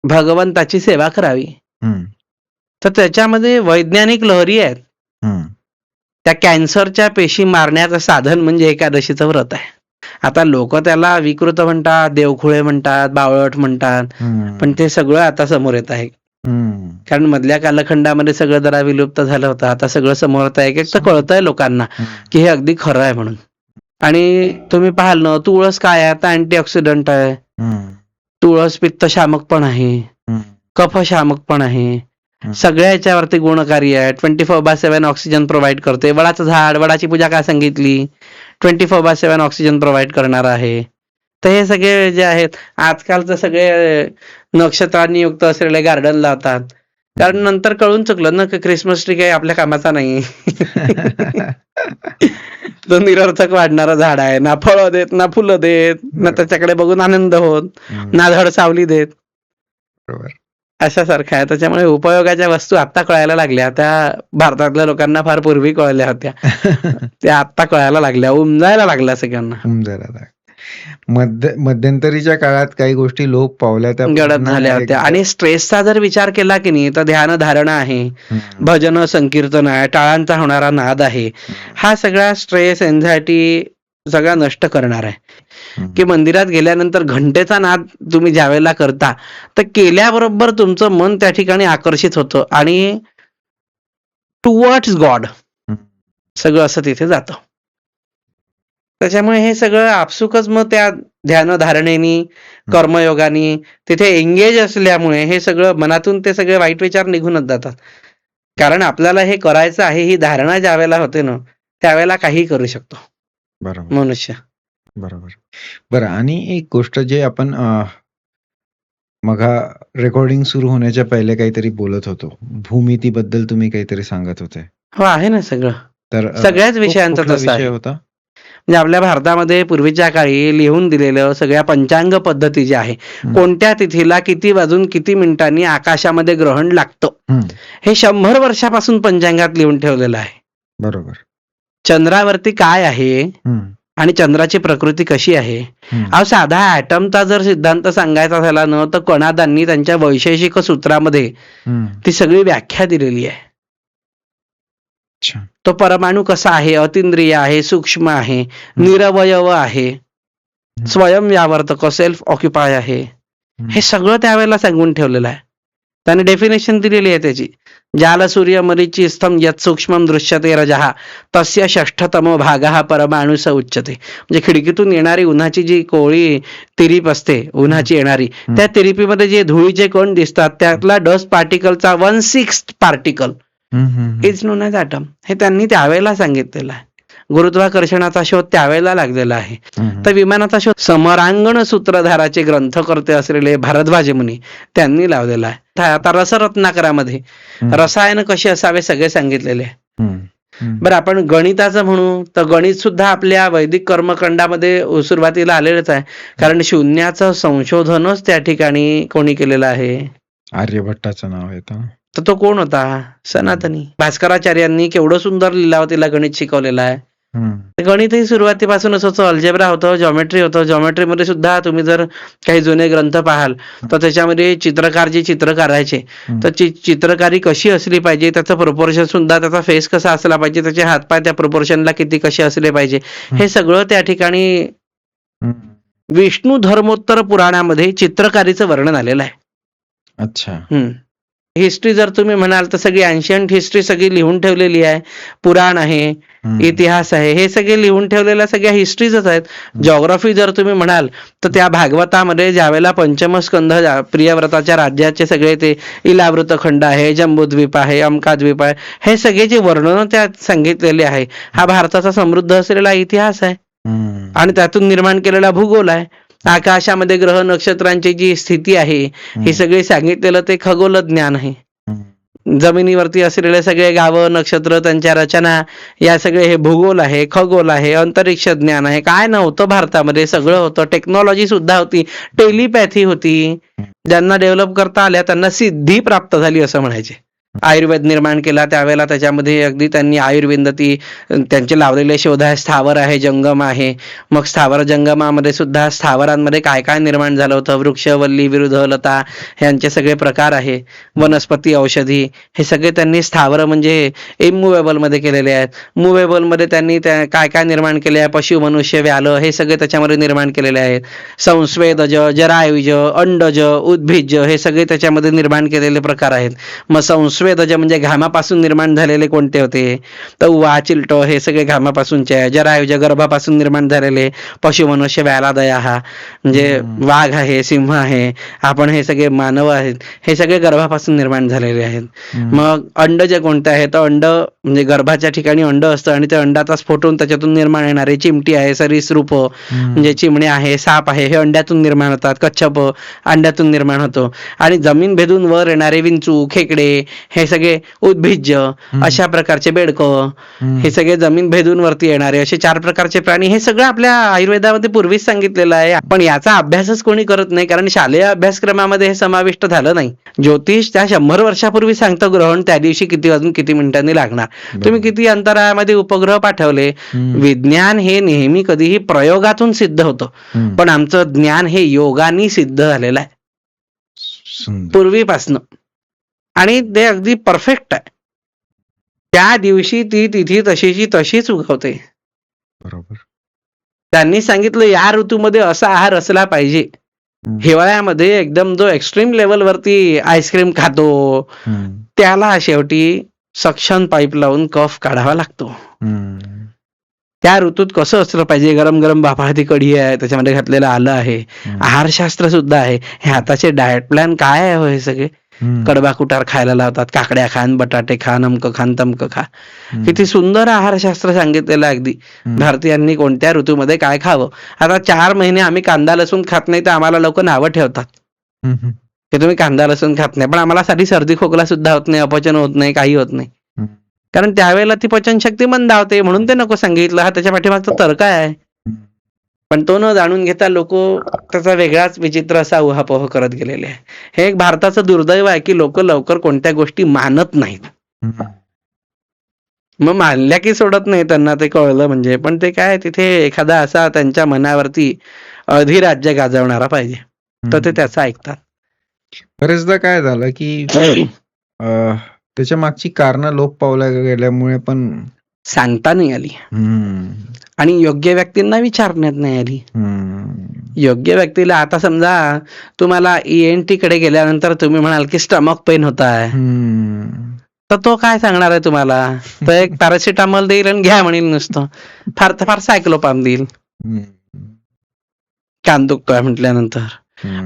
भगवंताची सेवा करावी. तर त्याच्यामध्ये वैज्ञानिक लहरी आहेत. त्या कॅन्सरच्या पेशी मारण्याचं साधन म्हणजे एकादशीचं व्रत आहे. आता लोक त्याला विकृत म्हणतात, देवखुळे म्हणतात, बावळट म्हणतात, पण ते सगळं आता समोर येत आहे. कारण मधल्या कालखंडामध्ये सगळं जरा विलुप्त झालं होतं. आता सगळं समोर येत आहे. एक तर कळतंय लोकांना की हे अगदी खरं आहे म्हणून. आणि तुम्ही पाहाल ना, तुळस काय आहे? आता अँटीऑक्सिडंट आहे. तुळस पित्तशामक पण आहे, कफशामक पण आहे, सगळ्या याच्यावरती गुणकारी आहे. 24/7 ऑक्सिजन प्रोव्हाइड करते. वडाचं झाड, वडाची पूजा काय सांगितली? 24/7 ऑक्सिजन प्रोव्हाइड करणार आहे. तर हे सगळे जे आहेत आजकालचं सगळे नक्षत्रांनी युक्त असलेले गार्डन लावतात. कारण नंतर कळून चुकलं ना की क्रिसमस ट्री काही आपल्या कामाचा नाही. तो निरर्थक वाढणारा झाड आहे. ना फळं देत, ना फुलं देत, ना त्याच्याकडे बघून आनंद होत, ना धड सावली देत. बरोबर. अशासारखं आहे. त्याच्यामुळे उपयोगाच्या वस्तू आता कळायला लागल्या. त्या भारतातल्या लोकांना फार पूर्वी कळल्या होत्या. त्या आता कळायला लागल्या, उमजायला लागल्या सगळ्यांना. मध्यंतरीच्या काळात काही गोष्टी लोप पावल्या त्या गडद झाल्या होत्या. आणि स्ट्रेसचा जर विचार केला की नाही, तर ध्यान धारणा आहे, भजन संकीर्तन आहे, टाळांचा होणारा नाद आहे. हा सगळा स्ट्रेस, एन्झायटी सगळा नष्ट करणार आहे. की मंदिरात गेल्यानंतर घंटेचा नाद तुम्ही ज्यावेळेला करता, तर केल्याबरोबर तुमचं मन त्या ठिकाणी आकर्षित होतं आणि टुवर्ड्स गॉड सगळं असं तिथे जातं. त्याच्यामुळे हे सगळं आपसुकच मग त्या ध्यान धारणेनी, कर्मयोगानी तिथे एंगेज असल्यामुळे हे सगळं मनातून ते सगळे वाईट विचार निघूनच जातात. कारण आपल्याला हे करायचं आहे ही धारणा ज्या वेळेला होते ना, त्यावेळेला काही करू शकतो बरोबर मनुष्य. बरोबर. बरं, आणि एक गोष्ट जे आपण मग रेकॉर्डिंग सुरू होण्याच्या पहिले काहीतरी बोलत होतो, भूमितीबद्दल तुम्ही काहीतरी सांगत होते. हो, आहे ना सगळं. तर सगळ्याच विषयांचा कुठला तसा विषय आहे. होता? म्हणजे आपल्या भारतामध्ये पूर्वीच्या काळी लिहून दिलेलं सगळ्या पंचांग पद्धती जी आहे, कोणत्या तिथीला किती वाजून किती मिनिटांनी आकाशामध्ये ग्रहण लागतं, हे 100 वर्षापासून पंचांगात लिहून ठेवलेलं आहे. बरोबर. चंद्रावरती काय आहे आणि चंद्राची प्रकृती कशी आहे. अहो, साधा ॲटमचा जर सिद्धांत सांगायचा झाला ना, तर कणादांनी त्यांच्या वैशेषिक सूत्रामध्ये ती सगळी व्याख्या दिलेली आहे. तो परमाणू कसा आहे, अतिंद्रिय आहे, सूक्ष्म आहे, निरवयव आहे, स्वयंव्यावर्तक, सेल्फ ऑक्युपाय आहे. हे सगळं त्यावेळेला सांगून ठेवलेलं आहे. त्याने डेफिनेशन दिलेली आहे त्याची. जाल सूर्य मरीची स्तंभ यत् सूक्ष्मं दृश्यते रजः तस्य षष्ठतमो भागः परमाणुस उच्यते. म्हणजे खिडकीतून येणारी उन्हाची जी कोवळी तिरीप असते, उन्हाची येणारी, त्या तिरिपीमध्ये जे धुळीचे कण दिसतात, त्यातला डस्ट पार्टिकलचा 1/6 particle is known as atom. हे त्यांनी त्यावेळेला सांगितलेलं आहे. गुरुत्वाकर्षणाचा शोध त्यावेळेला लागलेला आहे. तर विमानाचा शोध समरांगण सूत्रधाराचे ग्रंथकर्ते असलेले भारद्वाज मुनी त्यांनी लावलेला आहे. आता रसरत्नाकरामध्ये रसायन कसे असावे सगळे सांगितलेले आहे. बरं, आपण गणिताचं म्हणू तर गणित सुद्धा आपल्या वैदिक कर्मकांडामध्ये सुरुवातीला आलेलंच आहे. कारण शून्याचं संशोधनच त्या ठिकाणी कोणी केलेलं आहे? आर्यभट्टाचं नाव आहे. तर तो कोण होता? सनातनी. भास्कराचार्यांनी केवढं सुंदर लिलावतीला गणित शिकवलेलं आहे. गणितही सुरुवातीपासूनच होतं. अल्जेब्रा होतं, जॉमेट्री होतं. जॉमेट्रीमध्ये सुद्धा तुम्ही जर काही जुने ग्रंथ पाहाल तर त्याच्यामध्ये चित्रकार जे चित्र काढायचे, तर चित्रकारी कशी असली पाहिजे, त्याचं प्रोपोर्शन सुद्धा, त्याचा फेस कसा असला पाहिजे, त्याचे हातपाय त्या प्रोपोर्शनला किती कसे असले पाहिजे, हे सगळं त्या ठिकाणी विष्णू धर्मोत्तर पुराणामध्ये चित्रकारीचं वर्णन आलेलं आहे. अच्छा. हिस्ट्री जर तुम्ही म्हणाल तर सगळी एन्शियंट हिस्ट्री सगळी लिहून ठेवलेली आहे. पुराण आहे, इतिहास आहे, हे सगळे लिहून ठेवलेल्या सगळ्या हिस्ट्रीजच आहेत. जॉग्राफी जर तुम्ही म्हणाल तर त्या भागवतामध्ये ज्यावेळेला पंचमस्कंध प्रियव्रताच्या राज्याचे सगळे ते इलावृत खंड आहे, जम्बूद्वीप आहे, अमकाद्वीप आहे, हे सगळे जे वर्णन त्यात सांगितलेले आहे, हा भारताचा समृद्ध असलेला इतिहास आहे आणि त्यातून निर्माण केलेला भूगोल आहे. आकाशामध्ये ग्रह नक्षत्रांची जी स्थिती आहे हे सगळे सांगितलेलं ते खगोल ज्ञान आहे. जमिनीवरती असलेले सगळे गावं, नक्षत्र, त्यांच्या रचना, या सगळे हे भूगोल आहे, खगोल आहे, अंतरिक्ष ज्ञान आहे. काय नव्हतं भारतामध्ये? सगळं होतं. टेक्नॉलॉजी सुद्धा होती, टेलिपॅथी होती. ज्यांना डेव्हलप करता आल्या त्यांना सिद्धी प्राप्त झाली असं म्हणायचे. आयुर्वेद निर्माण केला त्यावेळेला त्याच्यामध्ये अगदी त्यांनी आयुर्वेदी त्यांचे लावलेले शोध आहे, स्थावर आहे, जंगम आहे. मग स्थावर जंगमामध्ये सुद्धा स्थावरांमध्ये काय काय निर्माण झालं होतं, वृक्ष, वल्ली, विरुद्ध, लता यांचे सगळे प्रकार आहे, वनस्पती, औषधी, हे सगळे त्यांनी स्थावर म्हणजे इमूवेबल मध्ये केलेले आहेत. मूवेबल मध्ये त्यांनी काय काय निर्माण केले आहे, पशु, मनुष्य, व्याल, हे सगळे त्याच्यामध्ये निर्माण केलेले आहेत. संस्वेदज, जरायुज, अंडज, उद्भिज, हे सगळे त्याच्यामध्ये निर्माण केलेले प्रकार आहेत. मग संस्वेदज म्हणजे घामापासून निर्माण झालेले कोणते होते, तव्वा, चिलट, हे सगळे घामापासूनचे आहे. जरायुज गर्भापासून निर्माण झालेले, पशु, मनुष्य, व्याला, दया, हा म्हणजे वाघ आहे, सिंह आहे, आपण हे सगळे मानव आहेत, हे सगळे गर्भापासून निर्माण झालेले आहेत. मग अंड जे कोणते आहे, तर अंड म्हणजे गर्भाच्या ठिकाणी अंड असतं आणि त्या अंडाचा स्फोटून त्याच्यातून निर्माण येणारे चिमटी आहे, सरीसृप म्हणजे चिमणे आहे, साप आहे, हे अंड्यातून निर्माण होतात. कच्छप अंड्यातून निर्माण होतो. आणि जमीन भेदून वर येणारे विंचू, खेकडे, हे सगळे उद्भिज्ज, अशा प्रकारचे बेडकं, हे सगळे जमीन भेदून वरती येणारे असे 4 प्रकारचे प्राणी, हे सगळं आपल्या आयुर्वेदामध्ये पूर्वीच सांगितलेलं आहे. पण याचा अभ्यासच कोणी करत नाही, कारण शालेय अभ्यासक्रमामध्ये हे समाविष्ट झालं नाही. ज्योतिष त्या 100 वर्षापूर्वी सांगतं ग्रहण त्या दिवशी किती वाजून किती मिनिटांनी लागणार, तुम्ही किती अंतराळामध्ये उपग्रह पाठवले. विज्ञान हे नेहमी कधीही प्रयोगातून सिद्ध होतं, पण आमचं ज्ञान हे योगानी सिद्ध झालेलं आहे पूर्वीपासनं, आणि ते अगदी परफेक्ट आहे. त्या दिवशी ती तिथी तशीची तशीच उगवते. बरोबर. त्यांनी सांगितलं या ऋतूमध्ये असा आहार असला पाहिजे. हिवाळ्यामध्ये एकदम जो एक्स्ट्रीम लेवलवरती आईस्क्रीम खातो त्याला शेवटी सक्शन पाईप लावून कफ काढावा लागतो. त्या ऋतूत कसं असलं पाहिजे, गरम गरम बाफाळती कढी आहे, त्याच्यामध्ये घातलेलं आलं आहे, आहारशास्त्र सुद्धा आहे. हे आताचे डाएट प्लॅन काय आहे हो, हे सगळे कडबा कुटार खायला लावतात, काकड्या खान, बटाटे खा, नमकं खान, तमकं खा. किती सुंदर आहारशास्त्र सांगितलेलं अगदी, भारतीयांनी कोणत्या ऋतूमध्ये काय खावं. आता 4 महिने आम्ही कांदा लसूण खात नाही तर आम्हाला लोक नावं ठेवतात की तुम्ही कांदा लसूण खात नाही, पण आम्हाला साठी सर्दी खोकला सुद्धा होत नाही, अपचन होत नाही, काही होत नाही, कारण त्यावेळेला ती पचनशक्ती मंदावते म्हणून ते नको सांगितलं. हा त्याच्या पाठीमागचा तर्क आहे. पण तो न जाणून घेता लोक त्याचा वेगळाच विचित्र असा उहापोह करत गेलेले आहे. हे एक भारताचं दुर्दैव आहे की लोक लवकर कोणत्या गोष्टी मानत नाहीत. मग मानल्या की सोडत नाही, त्यांना ते कळलं म्हणजे, पण ते काय तिथे एखादा असा त्यांच्या मनावरती अधिराज्य गाजवणारा पाहिजे तर ते त्याचं ऐकतात. बरेचदा काय झालं की त्याच्या मागची कारणं लोप पावल्या गेल्यामुळे पण सांगता नाही आली आणि योग्य व्यक्तींना विचारण्यात नाही आली. योग्य व्यक्तीला, आता समजा तुम्हाला ENT कडे गेल्यानंतर तुम्ही म्हणाल की स्टमक पेन होत आहे, तर तो काय सांगणार आहे तुम्हाला, तर एक पॅरासिटामॉल देईल आणि घ्या म्हणेल नुसतं, फार तर फार सायक्लोपाम देईल कान दुखतोय म्हटल्यानंतर.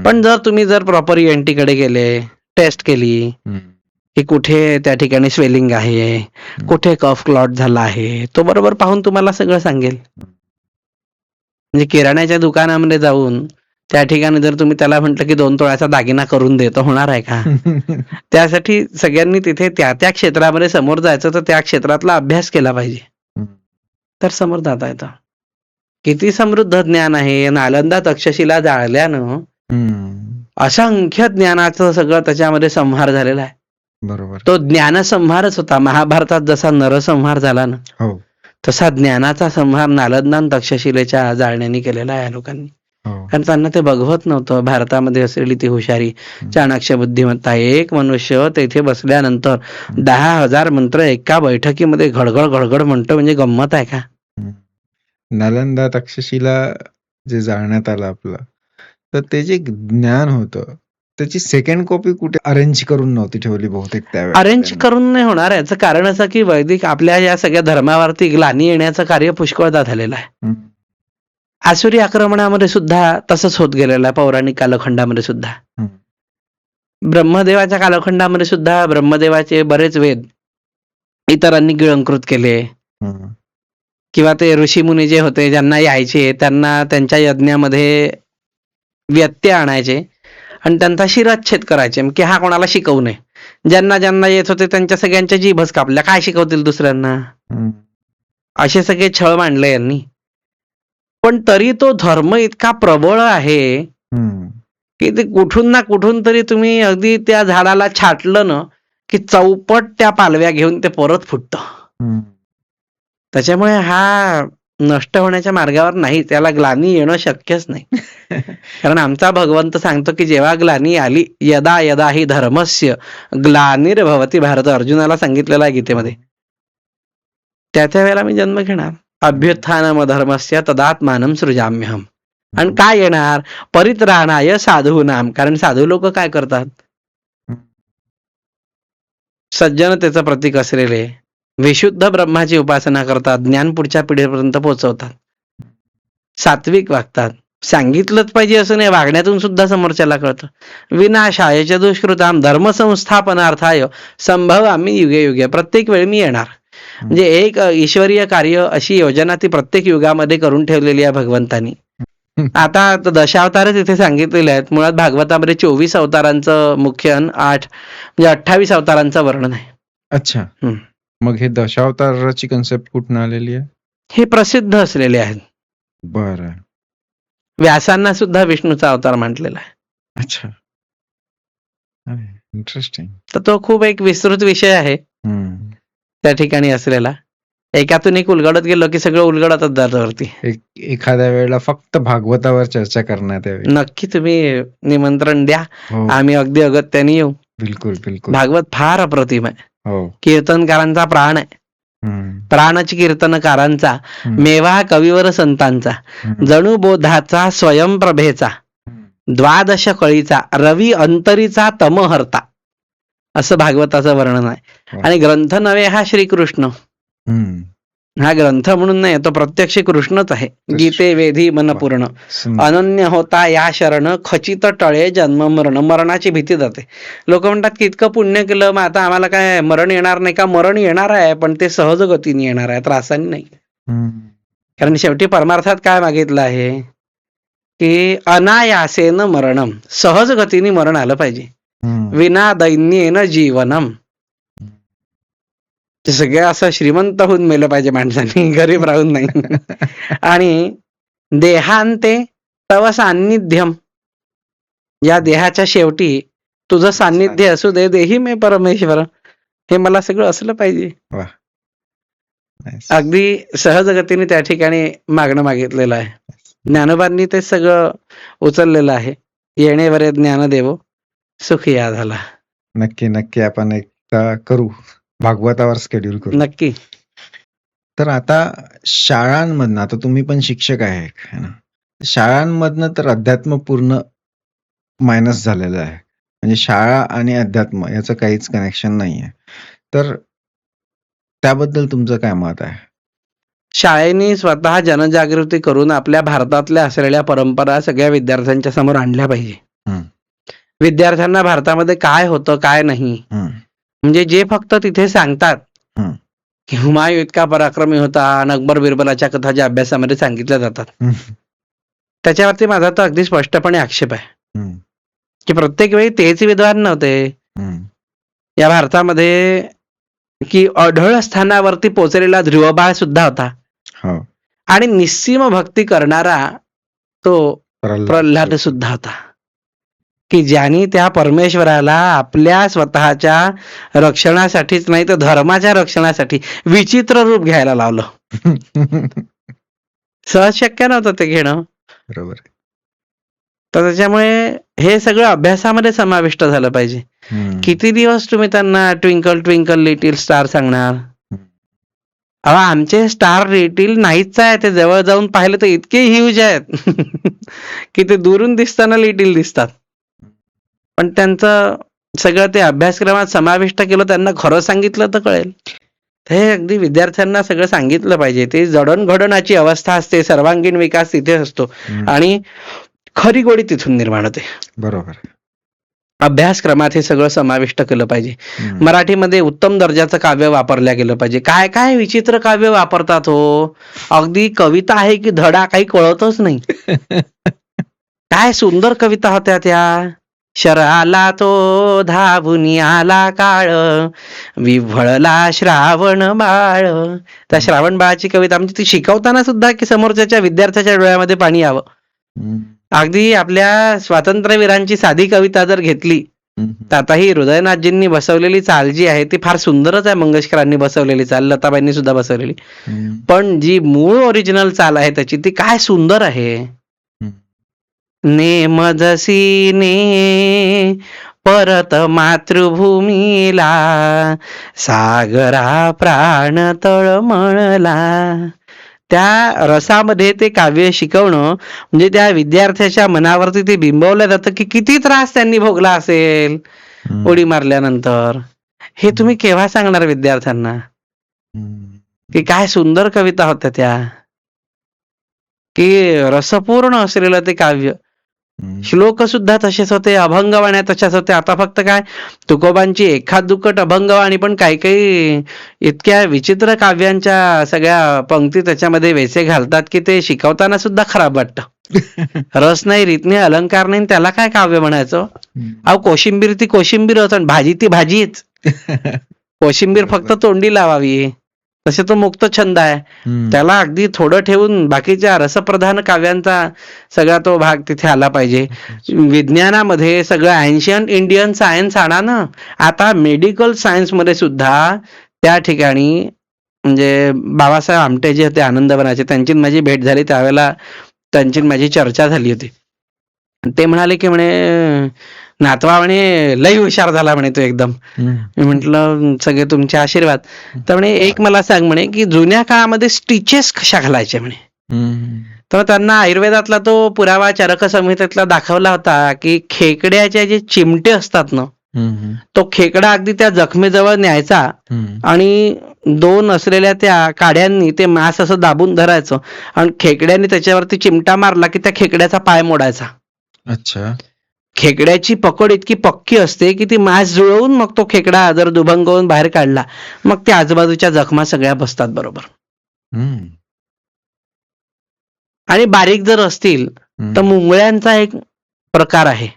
पण जर तुम्ही प्रॉपर ENT कडे गेले, टेस्ट केली की कुठे त्या ठिकाणी स्वेलिंग आहे, कुठे कफ क्लॉट झाला आहे, तो बरोबर पाहून तुम्हाला सगळं सांगेल. म्हणजे किराण्याच्या दुकानामध्ये जाऊन त्या ठिकाणी जर तुम्ही त्याला म्हटलं की 2 तोळ्याचा दागिना करून दे, तर होणार आहे का? त्यासाठी सगळ्यांनी तिथे त्या त्या क्षेत्रामध्ये समोर जायचं, तर त्या क्षेत्रातला अभ्यास केला पाहिजे, तर समोर जाता येतं. किती समृद्ध ज्ञान आहे. नालंदा तक्षशिला जाळल्यानं असंख्य ज्ञानाचं सगळं त्याच्यामध्ये संहार झालेला आहे. बरोबर. तो ज्ञानसंहारच होता. महाभारतात जसा नरसंहार झाला ना, तसा ज्ञानाचा संहार नालंदा आणि तक्षशिलेच्या जाळण्याने केलेला आहे या लोकांनी. कारण त्यांना ते बघवत नव्हतं भारतामध्ये असलेली ती हुशारी, चाणक्य बुद्धिमत्ता. एक मनुष्य तेथे बसल्यानंतर 10,000 मंत्र एका बैठकीमध्ये घडघड घडघड म्हणतो, म्हणजे गंमत आहे का? नालंदा तक्षशिला जे जाळण्यात आलं आपलं, तर ते जे ज्ञान होतं त्याची सेकंड कॉपी कुठे अरेंज करून नव्हती ठेवली बहुतेक त्यावेळेस. अरेंज करून नाही होणार. याचं कारण असं की वैदिक आपल्या या सगळ्या धर्मावरती ग्लानी येण्याचं कार्य पुष्कळदा झालेलं आहे. आसुरी आक्रमणामध्ये सुद्धा तसंच होत गेलेलं आहे. पौराणिक कालखंडामध्ये सुद्धा, ब्रह्मदेवाच्या कालखंडामध्ये सुद्धा ब्रह्मदेवाचे बरेच वेद इतरांनी गिळंकृत केले, किंवा ते ऋषीमुनी जे होते ज्यांना यायचे त्यांना त्यांच्या यज्ञामध्ये व्यत्यय आणायचे आणि त्यांचा शिरच्छेद करायचे की हा कोणाला शिकवू नये. ज्यांना ज्यांना येत होते त्यांच्या सगळ्यांच्या जीभच कापल्या, काय शिकवतील दुसऱ्यांना. असे सगळे छळ मांडले यांनी. पण तरी तो धर्म इतका प्रबळ आहे की ते कुठून ना कुठून तरी तुम्ही अगदी त्या झाडाला छाटलं ना की चौपट त्या पालव्या घेऊन ते परत फुटतं. हम्म. त्याच्यामुळे हा नष्ट होण्याच्या मार्गावर नाही, त्याला ग्लानी येणं शक्यच नाही. कारण आमचा भगवंत सांगतो की जेव्हा ग्लानी आली, यदा यदा ही धर्मस्य ग्लानिर्भवती भारत, अर्जुनाला सांगितलेलं आहे गीतेमध्ये. त्या वेळेला मी जन्म घेणार. अभ्युत्थानम धर्मस्य तदात्मानं सृजाम्यहम. आणि काय येणार? परित्राणाय साधूनाम. कारण साधू लोक काय करतात? सज्जनतेचं प्रतीक असलेले विशुद्ध ब्रह्माची उपासना करतात, ज्ञान पुढच्या पिढीपर्यंत पोहोचवतात, सात्विक वागतात. सांगितलंच पाहिजे असं नाही, वागण्यातून सुद्धा समोरच्याला कळतं. विनाशाय च दुष्कृताम धर्मसंस्थापनार्थाय संभवामि युगे युगे. प्रत्येक वेळी मी येणार. म्हणजे एक ईश्वरीय कार्य, अशी योजना ती प्रत्येक युगामध्ये करून ठेवलेली आहे भगवंतानी. आता दशावतारच इथे सांगितलेले आहेत. मुळात भागवतामध्ये 24 अवतारांचं मुख्य 8 म्हणजे 28 अवतारांचं वर्णन आहे. अच्छा. मग हे दशावताराची कन्सेप्ट कुठून आलेली आहे? हे प्रसिद्ध असलेले आहेत. बरं. व्यासांना सुद्धा विष्णूचा अवतार म्हटलेला आहे. अच्छा. इंटरेस्टिंग. तर तो खूप एक विस्तृत विषय आहे त्या ठिकाणी असलेला. एकातून एक उलगडत गेलो की सगळं उलगडतच जातं वरती. एखाद्या वेळेला फक्त भागवतावर चर्चा करण्यात यावी. नक्की तुम्ही निमंत्रण द्या. हो. आम्ही अगदी अगत्याने येऊ. बिलकुल बिलकुल. भागवत फार अप्रतिम आहे. हो. कीर्तनकारांचा प्राण आहे. प्राणच कीर्तनकारांचा, मेवा कविवर संतांचा, जणू बोधाचा स्वयंप्रभेचा, द्वादश कळीचा, रवी अंतरीचा तमहर्ता, असं भागवताचं वर्णन आहे. आणि ग्रंथ नव्हे हा श्रीकृष्ण. हा ग्रंथ म्हणून नाही, तो प्रत्यक्ष कृष्णच आहे. गीते वेधी मनपूर्ण, अनन्य होता या शरण, खचित टळे जन्म मरण. मरणाची भीती जाते. लोक म्हणतात की इतकं पुण्य केलं, मग आता आम्हाला काय मरण येणार नाही का? मरण येणार आहे, पण ते सहज गतीने येणार आहे, त्रासाने नाही. कारण शेवटी परमार्थात काय मागितलं आहे की अनायासेन मरणम, सहज गतीने मरण आलं पाहिजे. विना दैन्येन जीवनम. ते सगळं असं श्रीमंत होऊन मेलं पाहिजे माणसाने, गरीब राहून नाही. आणि देहांते तव सान्निध्यम, या देहाच्या शेवटी तुझं सान्निध्य असू दे, देही मे परमेश्वर. हे मला सगळं असलं पाहिजे. अगदी सहज गतीने त्या ठिकाणी मागणं मागितलेलं आहे. ज्ञानोबांनी ते सगळं उचललेलं आहे. येणेवरे ज्ञान देवो सुखी या झाला. नक्की नक्की आपण एकदा करू, भागवतावर शेड्यूल करू. नक्की. तर आता शाळांमधनं, आता तुम्ही पण शिक्षक आहे ना, शाळांमधनं तर अध्यात्म पूर्ण मायनस झालेलं आहे. म्हणजे शाळा आणि अध्यात्म याचं काहीच कनेक्शन नाहीये. तर त्याबद्दल तुमचं काय मत आहे? शाळेने स्वतः जनजागृती करून आपल्या भारतातल्या असलेल्या परंपरा सगळ्या विद्यार्थ्यांच्या समोर आणल्या पाहिजे. विद्यार्थ्यांना भारतामध्ये काय होतं काय नाही, म्हणजे जे फक्त तिथे सांगतात की हुमायूं इतका पराक्रमी होता, अकबर बिरबलाच्या कथा ज्या अभ्यासामध्ये सांगितल्या जातात, त्याच्यावरती माझा तर अगदी स्पष्टपणे आक्षेप आहे की प्रत्येक वेळी तेच विद्वान नव्हते या भारतामध्ये, की अढळ स्थानावरती पोचलेला ध्रुवबाळ सुद्धा होता. आणि निस्सीम भक्ती करणारा तो प्रल्हाद सुद्धा होता, की ज्यांनी त्या परमेश्वराला आपल्या स्वतःच्या रक्षणासाठीच नाही तर धर्माच्या रक्षणासाठी विचित्र रूप घ्यायला लावलं. सहज शक्य नव्हतं ते घेणं. बरोबर. तर त्याच्यामुळे हे सगळं अभ्यासामध्ये समाविष्ट झालं पाहिजे. किती दिवस तुम्ही त्यांना ट्विंकल ट्विंकल लिटिल स्टार सांगणार? अहो, आमचे स्टार लिटिल नाहीच आहे, ते जवळ जाऊन पाहिलं तर इतके ह्यूज आहेत की ते दुरून दिसताना लिटिल दिसतात. पण त्यांचं सगळं ते अभ्यासक्रमात समाविष्ट केलं, त्यांना खरं सांगितलं तर कळेल. हे अगदी विद्यार्थ्यांना सगळं सांगितलं पाहिजे. ते जडणघडणाची अवस्था असते, सर्वांगीण विकास तिथे असतो आणि खरी गोडी तिथून निर्माण होते. बरोबर. अभ्यासक्रमात हे सगळं समाविष्ट केलं पाहिजे. मराठीमध्ये उत्तम दर्जाचं काव्य वापरल्या गेलं पाहिजे. काय काय विचित्र काव्य वापरतात हो. अगदी कविता आहे की धडा काही कळतच नाही. काय सुंदर कविता होत्या त्या. शरआला तो धावून आला काळ, विव्हळला श्रावण बाळ. त्या श्रावण बाळाची कविता म्हणजे ती शिकवताना सुद्धा की समोरच्या विद्यार्थ्याच्या डोळ्यामध्ये पाणी यावं. अगदी आपल्या स्वातंत्र्यवीरांची साधी कविता जर घेतली तर आता ही हृदयनाथजींनी बसवलेली चाल जी आहे ती फार सुंदरच आहे. मंगेशकरांनी बसवलेली चाल, लताबाईंनी सुद्धा बसवलेली. पण जी मूळ ओरिजिनल चाल आहे त्याची ती काय सुंदर आहे. नेम जसी ने परत मातृभूमीला, सागरा प्राण तळमळला. त्या रसामध्ये ते काव्य शिकवणं म्हणजे त्या विद्यार्थ्याच्या मनावरती ते बिंबवलं जातं की किती त्रास त्यांनी भोगला असेल उडी मारल्यानंतर. हे तुम्ही केव्हा सांगणार विद्यार्थ्यांना की काय सुंदर कविता होत्या त्या, की रसपूर्ण असलेलं ते काव्य. श्लोक सुद्धा तसेच होते, अभंगवाण्या तशाच होत्या. आता फक्त काय तुकोबांची एखाद दुकट अभंगवाणी, पण काही काही इतक्या विचित्र काव्यांच्या सगळ्या पंक्ती त्याच्यामध्ये वेसे घालतात की ते शिकवताना सुद्धा खराब वाटतं. रस नाही, रीत नाही, अलंकार नाही, त्याला काय काव्य म्हणायचं. अहो कोशिंबीर ती कोशिंबीर होतं, भाजी ती भाजीच. कोशिंबीर फक्त तोंडी लावावी, तसे तो मुक्त छंद आहे. त्याला अगदी थोडं ठेवून बाकीच्या रसप्रधान काव्यांचा सगळा तो भाग तिथे आला पाहिजे. विज्ञानामध्ये सगळं एन्शियंट इंडियन सायन्स आणा ना. आता मेडिकल सायन्स मध्ये सुद्धा त्या ठिकाणी म्हणजे बाबासाहेब आमटे जे होते आनंदवनाचे, त्यांची माझी भेट झाली त्यावेळेला, त्यांची माझी चर्चा झाली होती. ते म्हणाले की म्हणे नातवा म्हणे लई हुशार झाला म्हणे तो एकदम. मी म्हंटल सगळे तुमचे आशीर्वाद. तर म्हणे एक मला सांग म्हणे की जुन्या काळामध्ये स्टिचेस कशा घालायचे म्हणे. तर त्यांना आयुर्वेदातला तो पुरावा चरक संहितेतला दाखवला होता की खेकड्याचे जे चिमटे असतात ना, तो खेकडा अगदी त्या जखमेजवळ न्यायचा आणि दोन असलेल्या त्या काड्यांनी ते मांस असं दाबून धरायचं आणि खेकड्याने त्याच्यावरती चिमटा मारला की त्या खेकड्याचा पाय मोडायचा. अच्छा. खेकड्याची पकड इतकी पक्की असते की ती मांस जुळवून मग तो खेकडा जर दुभंगवून बाहेर काढला मग त्या आजूबाजूच्या जखमा सगळ्या बसतात बरोबर. आणि बारीक जर असतील तर मुंगळ्यांचा एक प्रकार आहे.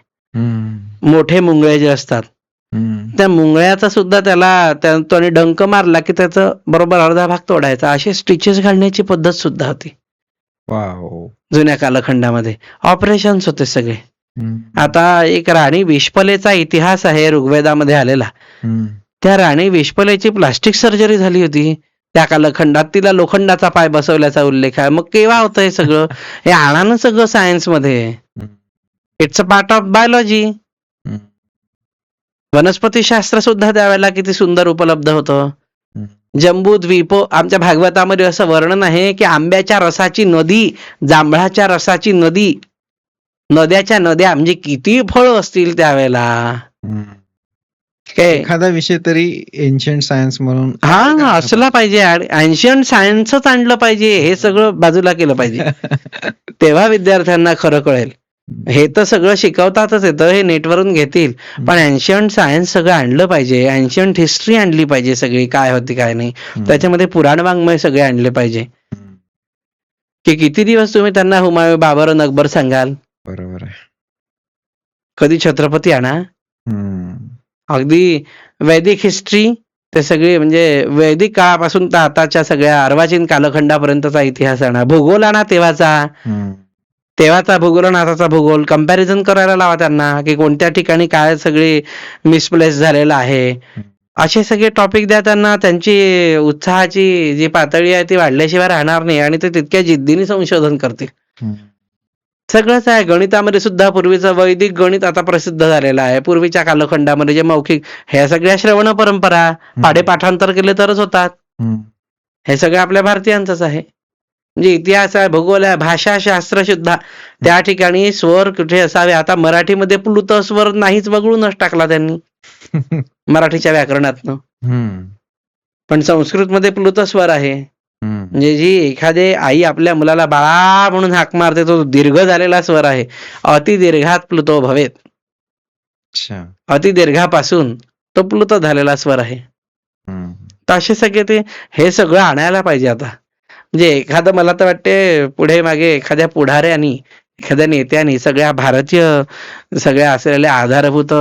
मोठे मुंगळे जे असतात त्या मुंगळ्याचा सुद्धा त्याला त्याने डंक मारला की त्याचं बरोबर अर्धा भाग तोडायचा. असे स्टिचेस घालण्याची पद्धत सुद्धा होती जुन्या कालखंडामध्ये. ऑपरेशन्स होते सगळे. आता एक राणी विश्पलेचा इतिहास आहे ऋग्वेदामध्ये आलेला. त्या राणी विश्पलेची प्लास्टिक सर्जरी झाली होती त्या कालखंडात. तिला लोखंडाचा पाय बसवल्याचा उल्लेख आहे. मग केव्हा होतं हे सगळं? हे आणा ना सगळं सायन्स मध्ये. It's a part of biology. वनस्पती शास्त्र सुद्धा त्यावेळेला किती सुंदर उपलब्ध होतं. जम्बूद्वीप, आमच्या भागवतामध्ये असं वर्णन आहे की आंब्याच्या रसाची नदी, जांभळाच्या रसाची नदी, नद्याच्या नद्या, म्हणजे किती फळ असतील त्यावेळेला. एखादा विषय तरी एन्शियंट सायन्स म्हणून हा असला पाहिजे. एन्शियंट सायन्सच आणलं पाहिजे. हे सगळं बाजूला केलं पाहिजे. तेव्हा विद्यार्थ्यांना खरं कळेल. हे तर सगळं शिकवतातच येतं, हे नेटवरून घेतील, पण एन्शियंट सायन्स सगळं आणलं पाहिजे. एन्शियंट हिस्ट्री आणली पाहिजे सगळी, काय होती काय नाही. त्याच्यामध्ये पुराण वाङ्मय सगळे आणले पाहिजे. की किती दिवस तुम्ही त्यांना हुमायूं, बाबर, अकबर सांगाल. बरोबर आहे. कधी छत्रपती आणा. अगदी वैदिक हिस्ट्री ते सगळे, म्हणजे वैदिक काळापासून तर आताच्या सगळ्या अर्वाचीन कालखंडापर्यंतचा इतिहास आणा. भूगोल आणा तेव्हाचा भूगोल आणि आताचा भूगोल कम्पॅरिझन करायला लावा त्यांना की कोणत्या ठिकाणी काय सगळे मिसप्लेस झालेलं आहे. असे सगळे टॉपिक द्या त्यांना. त्यांची उत्साहाची जी पातळी आहे ती वाढल्याशिवाय राहणार नाही आणि ते तितक्या जिद्दीने संशोधन करतील. सगळंच आहे. गणितामध्ये सुद्धा पूर्वीचं वैदिक गणित आता प्रसिद्ध झालेलं आहे. पूर्वीच्या कालखंडामध्ये जे मौखिक, ह्या सगळ्या श्रवण परंपरा पाढे पाठांतर केले तरच होतात. हे सगळं आपल्या भारतीयांचंच आहे. म्हणजे इतिहास आहे, भूगोल आहे, भाषाशास्त्र सुद्धा. त्या ठिकाणी स्वर कुठे असावे. आता मराठीमध्ये प्लुत स्वर नाहीच, वगळूनच टाकला त्यांनी मराठीच्या व्याकरणातनं. पण संस्कृत मध्ये प्लुत स्वर आहे. म्हणजे जी एखादे आई आपल्या मुलाला बाळा म्हणून हाक मारते तो दीर्घ झालेला स्वर आहे. अति दीर्घात प्लुतो भवेत. अति दीर्घापासून तो प्लुत झालेला स्वर आहे. तर असे सगळे ते हे सगळं आणायला पाहिजे आता. म्हणजे एखादं, मला तर वाटते पुढे मागे एखाद्या पुढाऱ्यांनी, एखाद्या नेत्याने सगळ्या भारतीय सगळ्या असलेल्या आधारभूत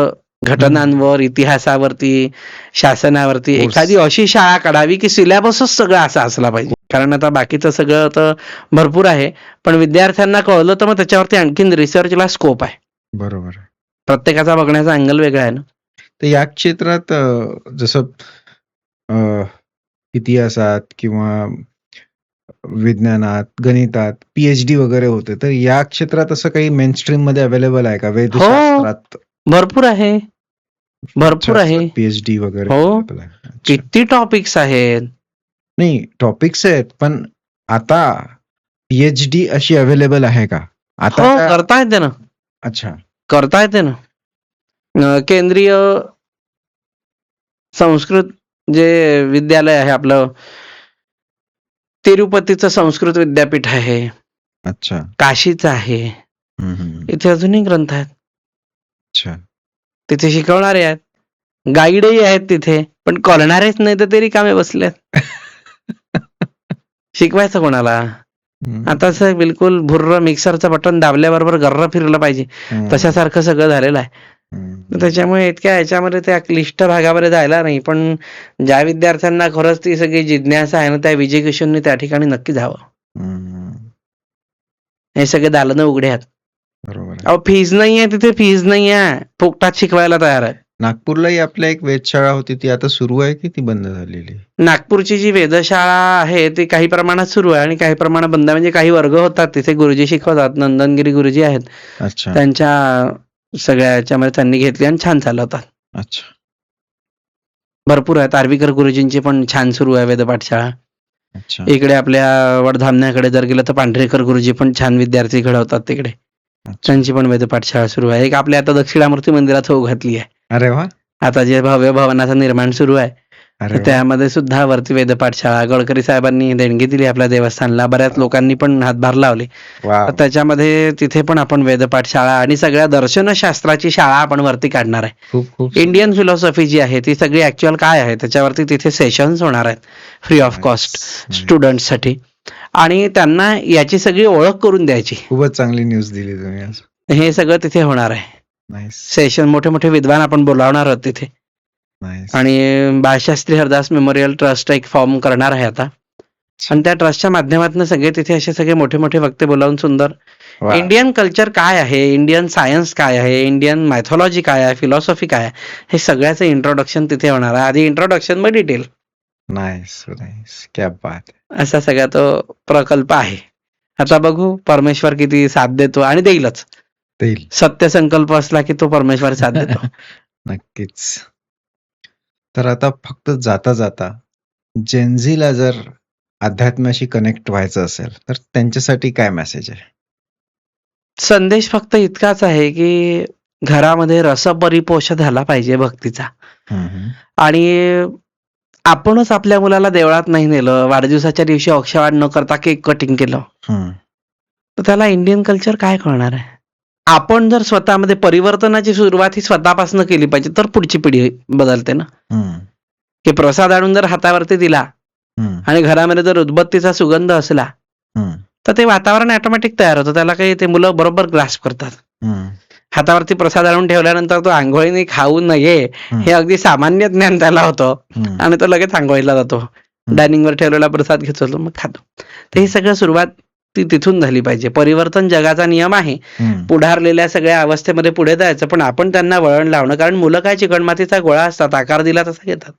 घटनांवर, इतिहासावरती, शासनावरती एखादी अशी शाळा काढावी की सिलेबसच सगळं असा असला पाहिजे. कारण आता बाकीचं सगळं तर भरपूर आहे, पण विद्यार्थ्यांना कळलं तर मग त्याच्यावरती आणखीन रिसर्चला स्कोप आहे. बरोबर. प्रत्येकाचा बघण्याचा अँगल वेगळा आहे ना. तर या क्षेत्रात जसं इतिहासात किंवा विज्ञानात, गणितात PhD वगैरे होते, तर या क्षेत्रात असं काही मेनस्ट्रीम मध्ये अवेलेबल आहे का? वेदशास्त्रात भरपूर आहे, भरपूर आहे. PhD वगैरे हो, available आहे. अच्छा. किती टॉपिक्स आहेत. नाही, टॉपिक्स आहेत, पण आता PhD अशी अवेलेबल आहे का आता? हो, करता येते ना, अच्छा, करता येते ना. केंद्रीय संस्कृत जे विद्यालय आहे आपलं, तिरुपतीचं संस्कृत विद्यापीठ आहे, अच्छा. काशीचं आहे, इथे अजूनही ग्रंथ आहेत. अच्छा. तिथे शिकवणारे आहेत, गाईडही आहेत तिथे, पण करणारेच नाही तर ते रिकामे बसलेत. शिकवायचं कोणाला? आता असं बिलकुल भुर्र मिक्सरचं बटन दाबल्याबरोबर गर्र फिरलं पाहिजे तशासारखं सगळं झालेलं आहे. त्याच्यामुळे इतक्या याच्यामध्ये त्या क्लिष्ट भागामध्ये जायला नाही, पण ज्या विद्यार्थ्यांना खरंच ती सगळी जिज्ञासा आहे ना, त्या विजय किशोरनी त्या ठिकाणी नक्की जावं. हे सगळे दालनं उघडे आहेत. बरोबर. अहो, फीज नाही आहे तिथे, फीज नाही आहे, फुकटात शिकवायला तयार आहे. नागपूरलाही आपल्या एक वेधशाळा होती, ती आता सुरू आहे की ती बंद झालेली? नागपूरची जी वेधशाळा आहे ती काही प्रमाणात सुरू आहे आणि काही प्रमाणात बंद, म्हणजे काही वर्ग होतात तिथे, गुरुजी शिकवतात, नंदनगिरी गुरुजी आहेत. अच्छा. त्यांच्या सगळ्या याच्यामध्ये त्यांनी घेतली आणि छान चालवतात. अच्छा. भरपूर आहेत. आर्वीकर गुरुजींची पण छान सुरू आहे वेदपाठशाळा. अच्छा. इकडे आपल्या वडधामण्याकडे जर गेलं तर पांढरेकर गुरुजी पण छान विद्यार्थी घडवतात तिकडे. त्यांची पण वेदपाठशाळा सुरू आहे. एक आपल्या आता दक्षिणामूर्ती मंदिरात होऊ घातली आहे. अरे वा. आता जे भव्य भवनाचं निर्माण सुरू आहे त्यामध्ये सुद्धा वरती वेदपाठशाळा गडकरी साहेबांनी देणगी दिली आपल्या देवस्थानला. बऱ्याच लोकांनी पण हातभार लावले. तर त्याच्यामध्ये तिथे पण आपण वेदपाठशाळा आणि सगळ्या दर्शनशास्त्राची शाळा आपण वरती काढणार आहे. खूप इंडियन फिलॉसॉफी जी आहे ती सगळी ऍक्च्युअल काय आहे त्याच्यावरती तिथे सेशन्स होणार आहेत फ्री ऑफ कॉस्ट स्टुडंट्ससाठी, आणि त्यांना याची सगळी ओळख करून द्यायची. खूपच चांगली न्यूज दिली तुम्ही आज. हे सगळं तिथे होणार आहे. सेशन मोठे मोठे विद्वान आपण बोलावणार आहोत तिथे. आणि बाळशास्त्री हरदास मेमोरियल ट्रस्ट एक फॉर्म करणार आहे आता, आणि त्या ट्रस्टच्या माध्यमातून सगळे तिथे असे सगळे मोठे मोठे वक्ते बोलावून सुंदर इंडियन कल्चर काय आहे, इंडियन सायन्स काय आहे, इंडियन मायथॉलॉजी काय आहे, फिलॉसॉफी काय आहे, हे सगळ्याचं इंट्रोडक्शन तिथे होणार आहे. आधी इंट्रोडक्शन मग डिटेल. क्या बात. असा सगळा तो प्रकल्प आहे. आता बघू परमेश्वर किती साथ देतो, आणि देईल. सत्य संकल्प असला की तो परमेश्वर साथ देतो. नक्कीच. तर आता फक्त जाता जाता जेनझीला जर अध्यात्माशी कनेक्ट व्हायचं असेल तर त्यांच्यासाठी काय मेसेज आहे? संदेश फक्त इतकाच आहे की घरामध्ये रसपरिपोष झाला पाहिजे भक्तीचा, आणि आपणच आपल्या मुलाला देवळात नाही नेलं, वाढदिवसाच्या दिवशी अक्षवाड न करता केक कटिंग केलं, तर त्याला इंडियन कल्चर काय कळणार आहे? आपण जर स्वतःमध्ये परिवर्तनाची सुरुवात ही स्वतःपासून केली पाहिजे तर पुढची पिढी बदलते ना. की प्रसाद आणून जर हातावरती दिला आणि घरामध्ये जर उदबत्तीचा सुगंध असला तर ते वातावरण ऑटोमॅटिक तयार होतं. त्याला काही ते मुलं बरोबर ग्रास्प करतात. हातावरती प्रसाद आणून ठेवल्यानंतर तो आंघोळीने खाऊ नये हे अगदी सामान्य ज्ञान त्याला होतं आणि तो लगेच आंघोळीला जातो. डायनिंगवर ठेवलेला प्रसाद घेतो मग खातो. तर ही सगळं सुरुवात ती तिथून झाली पाहिजे. परिवर्तन जगाचा नियम आहे. पुढारलेल्या सगळ्या अवस्थेमध्ये पुढे जायचं, पण आपण त्यांना वळण लावणं, कारण मुलं काय चिकणमातीचा गोळा असतात, आकार दिला तसा घेतात.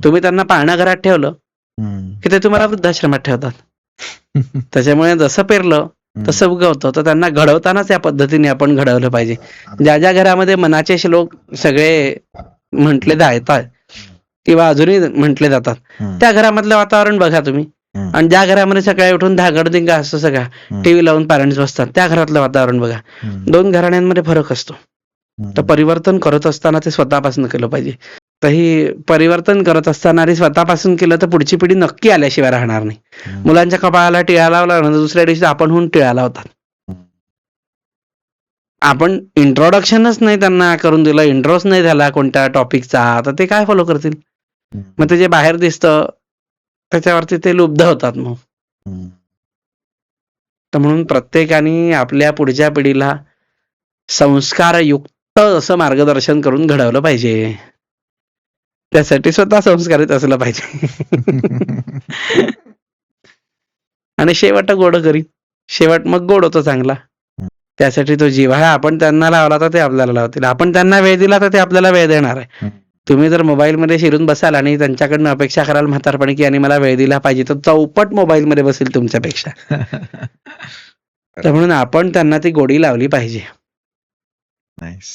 तुम्ही त्यांना पाळणाघरात ठेवलं की ते तुम्हाला वृद्धाश्रमात ठेवतात. त्याच्यामुळे जसं पेरलं तसं उगवतं. तर त्यांना घडवतानाच या पद्धतीने आपण घडवलं पाहिजे. ज्या ज्या घरामध्ये मनाचे श्लोक सगळे म्हटले जातात किंवा अजूनही म्हटले जातात त्या घरामधलं वातावरण बघा तुम्ही, आणि ज्या घरामध्ये सकाळी उठून धागडधिंगा असतो सगळा, टीव्ही लावून पॅरेंट्स बसतात, त्या घरातलं वातावरण बघा. दोन घराण्यांमध्ये फरक असतो. तर परिवर्तन करत असताना ते स्वतःपासून केलं पाहिजे. तर ही परिवर्तन करत असताना स्वतःपासून केलं तर पुढची पिढी नक्की आल्याशिवाय राहणार नाही. मुलांच्या कपाळाला टिळा लावला ना दुसऱ्या दिवशी आपण होऊन टिळा लावतात. आपण इंट्रोडक्शनच नाही त्यांना करून दिलं, इंट्रोच नाही झाला कोणत्या टॉपिकचा, तर ते काय फॉलो करतील? मग ते जे बाहेर दिसतं त्याच्यावरती ते लुब्ध होतात. मग तर म्हणून प्रत्येकाने आपल्या पुढच्या पिढीला संस्कारयुक्त असं मार्गदर्शन करून घडवलं पाहिजे. त्यासाठी स्वतः संस्कारित असलं पाहिजे. आणि शेवट गोड करी, शेवट मग गोड होतो चांगला. त्यासाठी तो जिव्हाळा आपण त्यांना लावला तर ते आपल्याला लावतील, आपण त्यांना वेळ दिला तर ते आपल्याला वेळ देणार आहे. तुम्ही जर मोबाईलमध्ये शिरून बसाल आणि त्यांच्याकडनं अपेक्षा कराल म्हातारपणी की आणि मला वेळ दिला पाहिजे, तर चौपट मोबाईलमध्ये बसेल तुमच्यापेक्षा. तर म्हणून आपण त्यांना ती गोडी लावली पाहिजे. नाईस.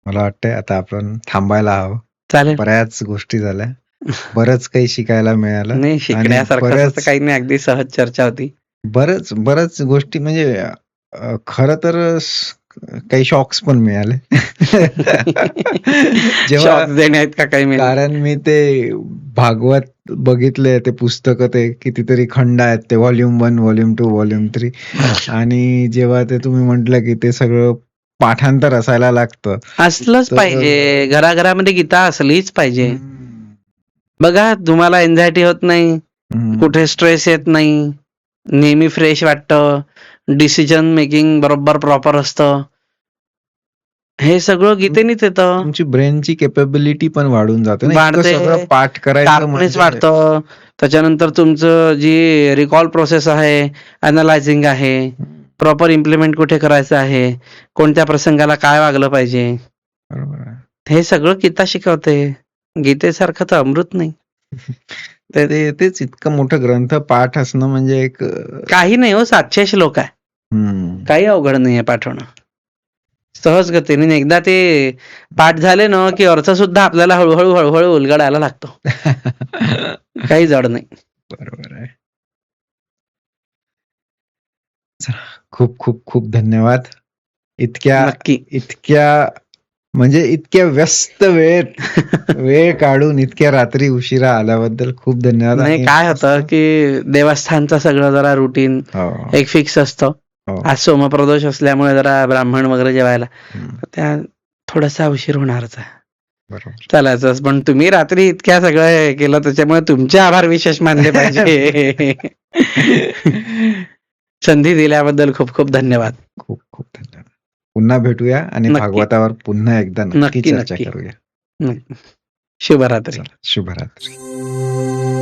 मला वाटतंय आता आपण थांबायला हवं. चालेल. बऱ्याच गोष्टी झाल्या, बरंच काही शिकायला मिळालं नाही, आणि शिकण्यासारखं असं बऱ्याच काही नाही, अगदी सहज चर्चा होती. बऱ्याच गोष्टी म्हणजे खरं तर काही शॉक्स पण मिळाले. जेव्हा शॉक देणे आहेत का काही मिळाले? कारण मी ते भागवत बघितले, ते पुस्तकं, ते कितीतरी खंड आहेत, ते व्हॉल्यूम 1, व्हॉल्यूम 2, व्हॉल्यूम 3 आणि जेव्हा ते तुम्ही म्हटलं की ते सगळं पाठांतर असायला लागतं. असलंच तर पाहिजे, घराघरामध्ये गीता असलीच पाहिजे. बघा, तुम्हाला एन्झायटी होत नाही, कुठे स्ट्रेस येत नाही, नेहमी फ्रेश वाटतं, डिसिजन मेकिंग बरोबर प्रॉपर असतं. हे सगळं गीतेनेच येतं. तुमची ब्रेनची कॅपेबिलिटी पण वाढून जाते ना, इतकं वाढते, सगळं पाठ करायचं शार्पनेस म्हणजे. वाढतं. त्याच्यानंतर तुमचं जी रिकॉल प्रोसेस आहे, अनालायझिंग आहे, प्रॉपर इम्प्लिमेंट कुठे करायचं आहे, कोणत्या प्रसंगाला काय वागलं पाहिजे, बरोबर आहे. हे सगळं गीता शिकवते. गीतेसारखं तर अमृत नाही. तेच इतकं मोठं ग्रंथ पाठ असणं म्हणजे एक काही नाही हो, 700 श्लोक आहे, काही अवघड नाहीये पाठवणं. सहज गतीने एकदा ते पाठ झाले ना की अर्थ सुद्धा आपल्याला हळूहळू उलगडायला लागतो. काही जड नाही. बरोबर आहे. खूप खूप खूप धन्यवाद. इतक्या म्हणजे इतक्या व्यस्त वेळ काढून इतक्या रात्री उशिरा आल्याबद्दल खूप धन्यवाद. नाही, काय होतं की देवस्थानचं सगळं जरा रुटीन एक फिक्स असतं. आज सोमप्रदोष असल्यामुळे जरा ब्राह्मण वगैरे जेवायला त्या थोडासा उशीर होणारच आहे. चालायचंच, पण तुम्ही रात्री इतक्या सगळं केलं त्याच्यामुळे तुमचे आभार विशेष मानले पाहिजे. संधी दिल्याबद्दल खूप खूप धन्यवाद. खूप खूप धन्यवाद. पुन्हा भेटूया आणि भागवतावर पुन्हा एकदा नक्की चर्चा करूया. शुभरात्री. शुभरात्री.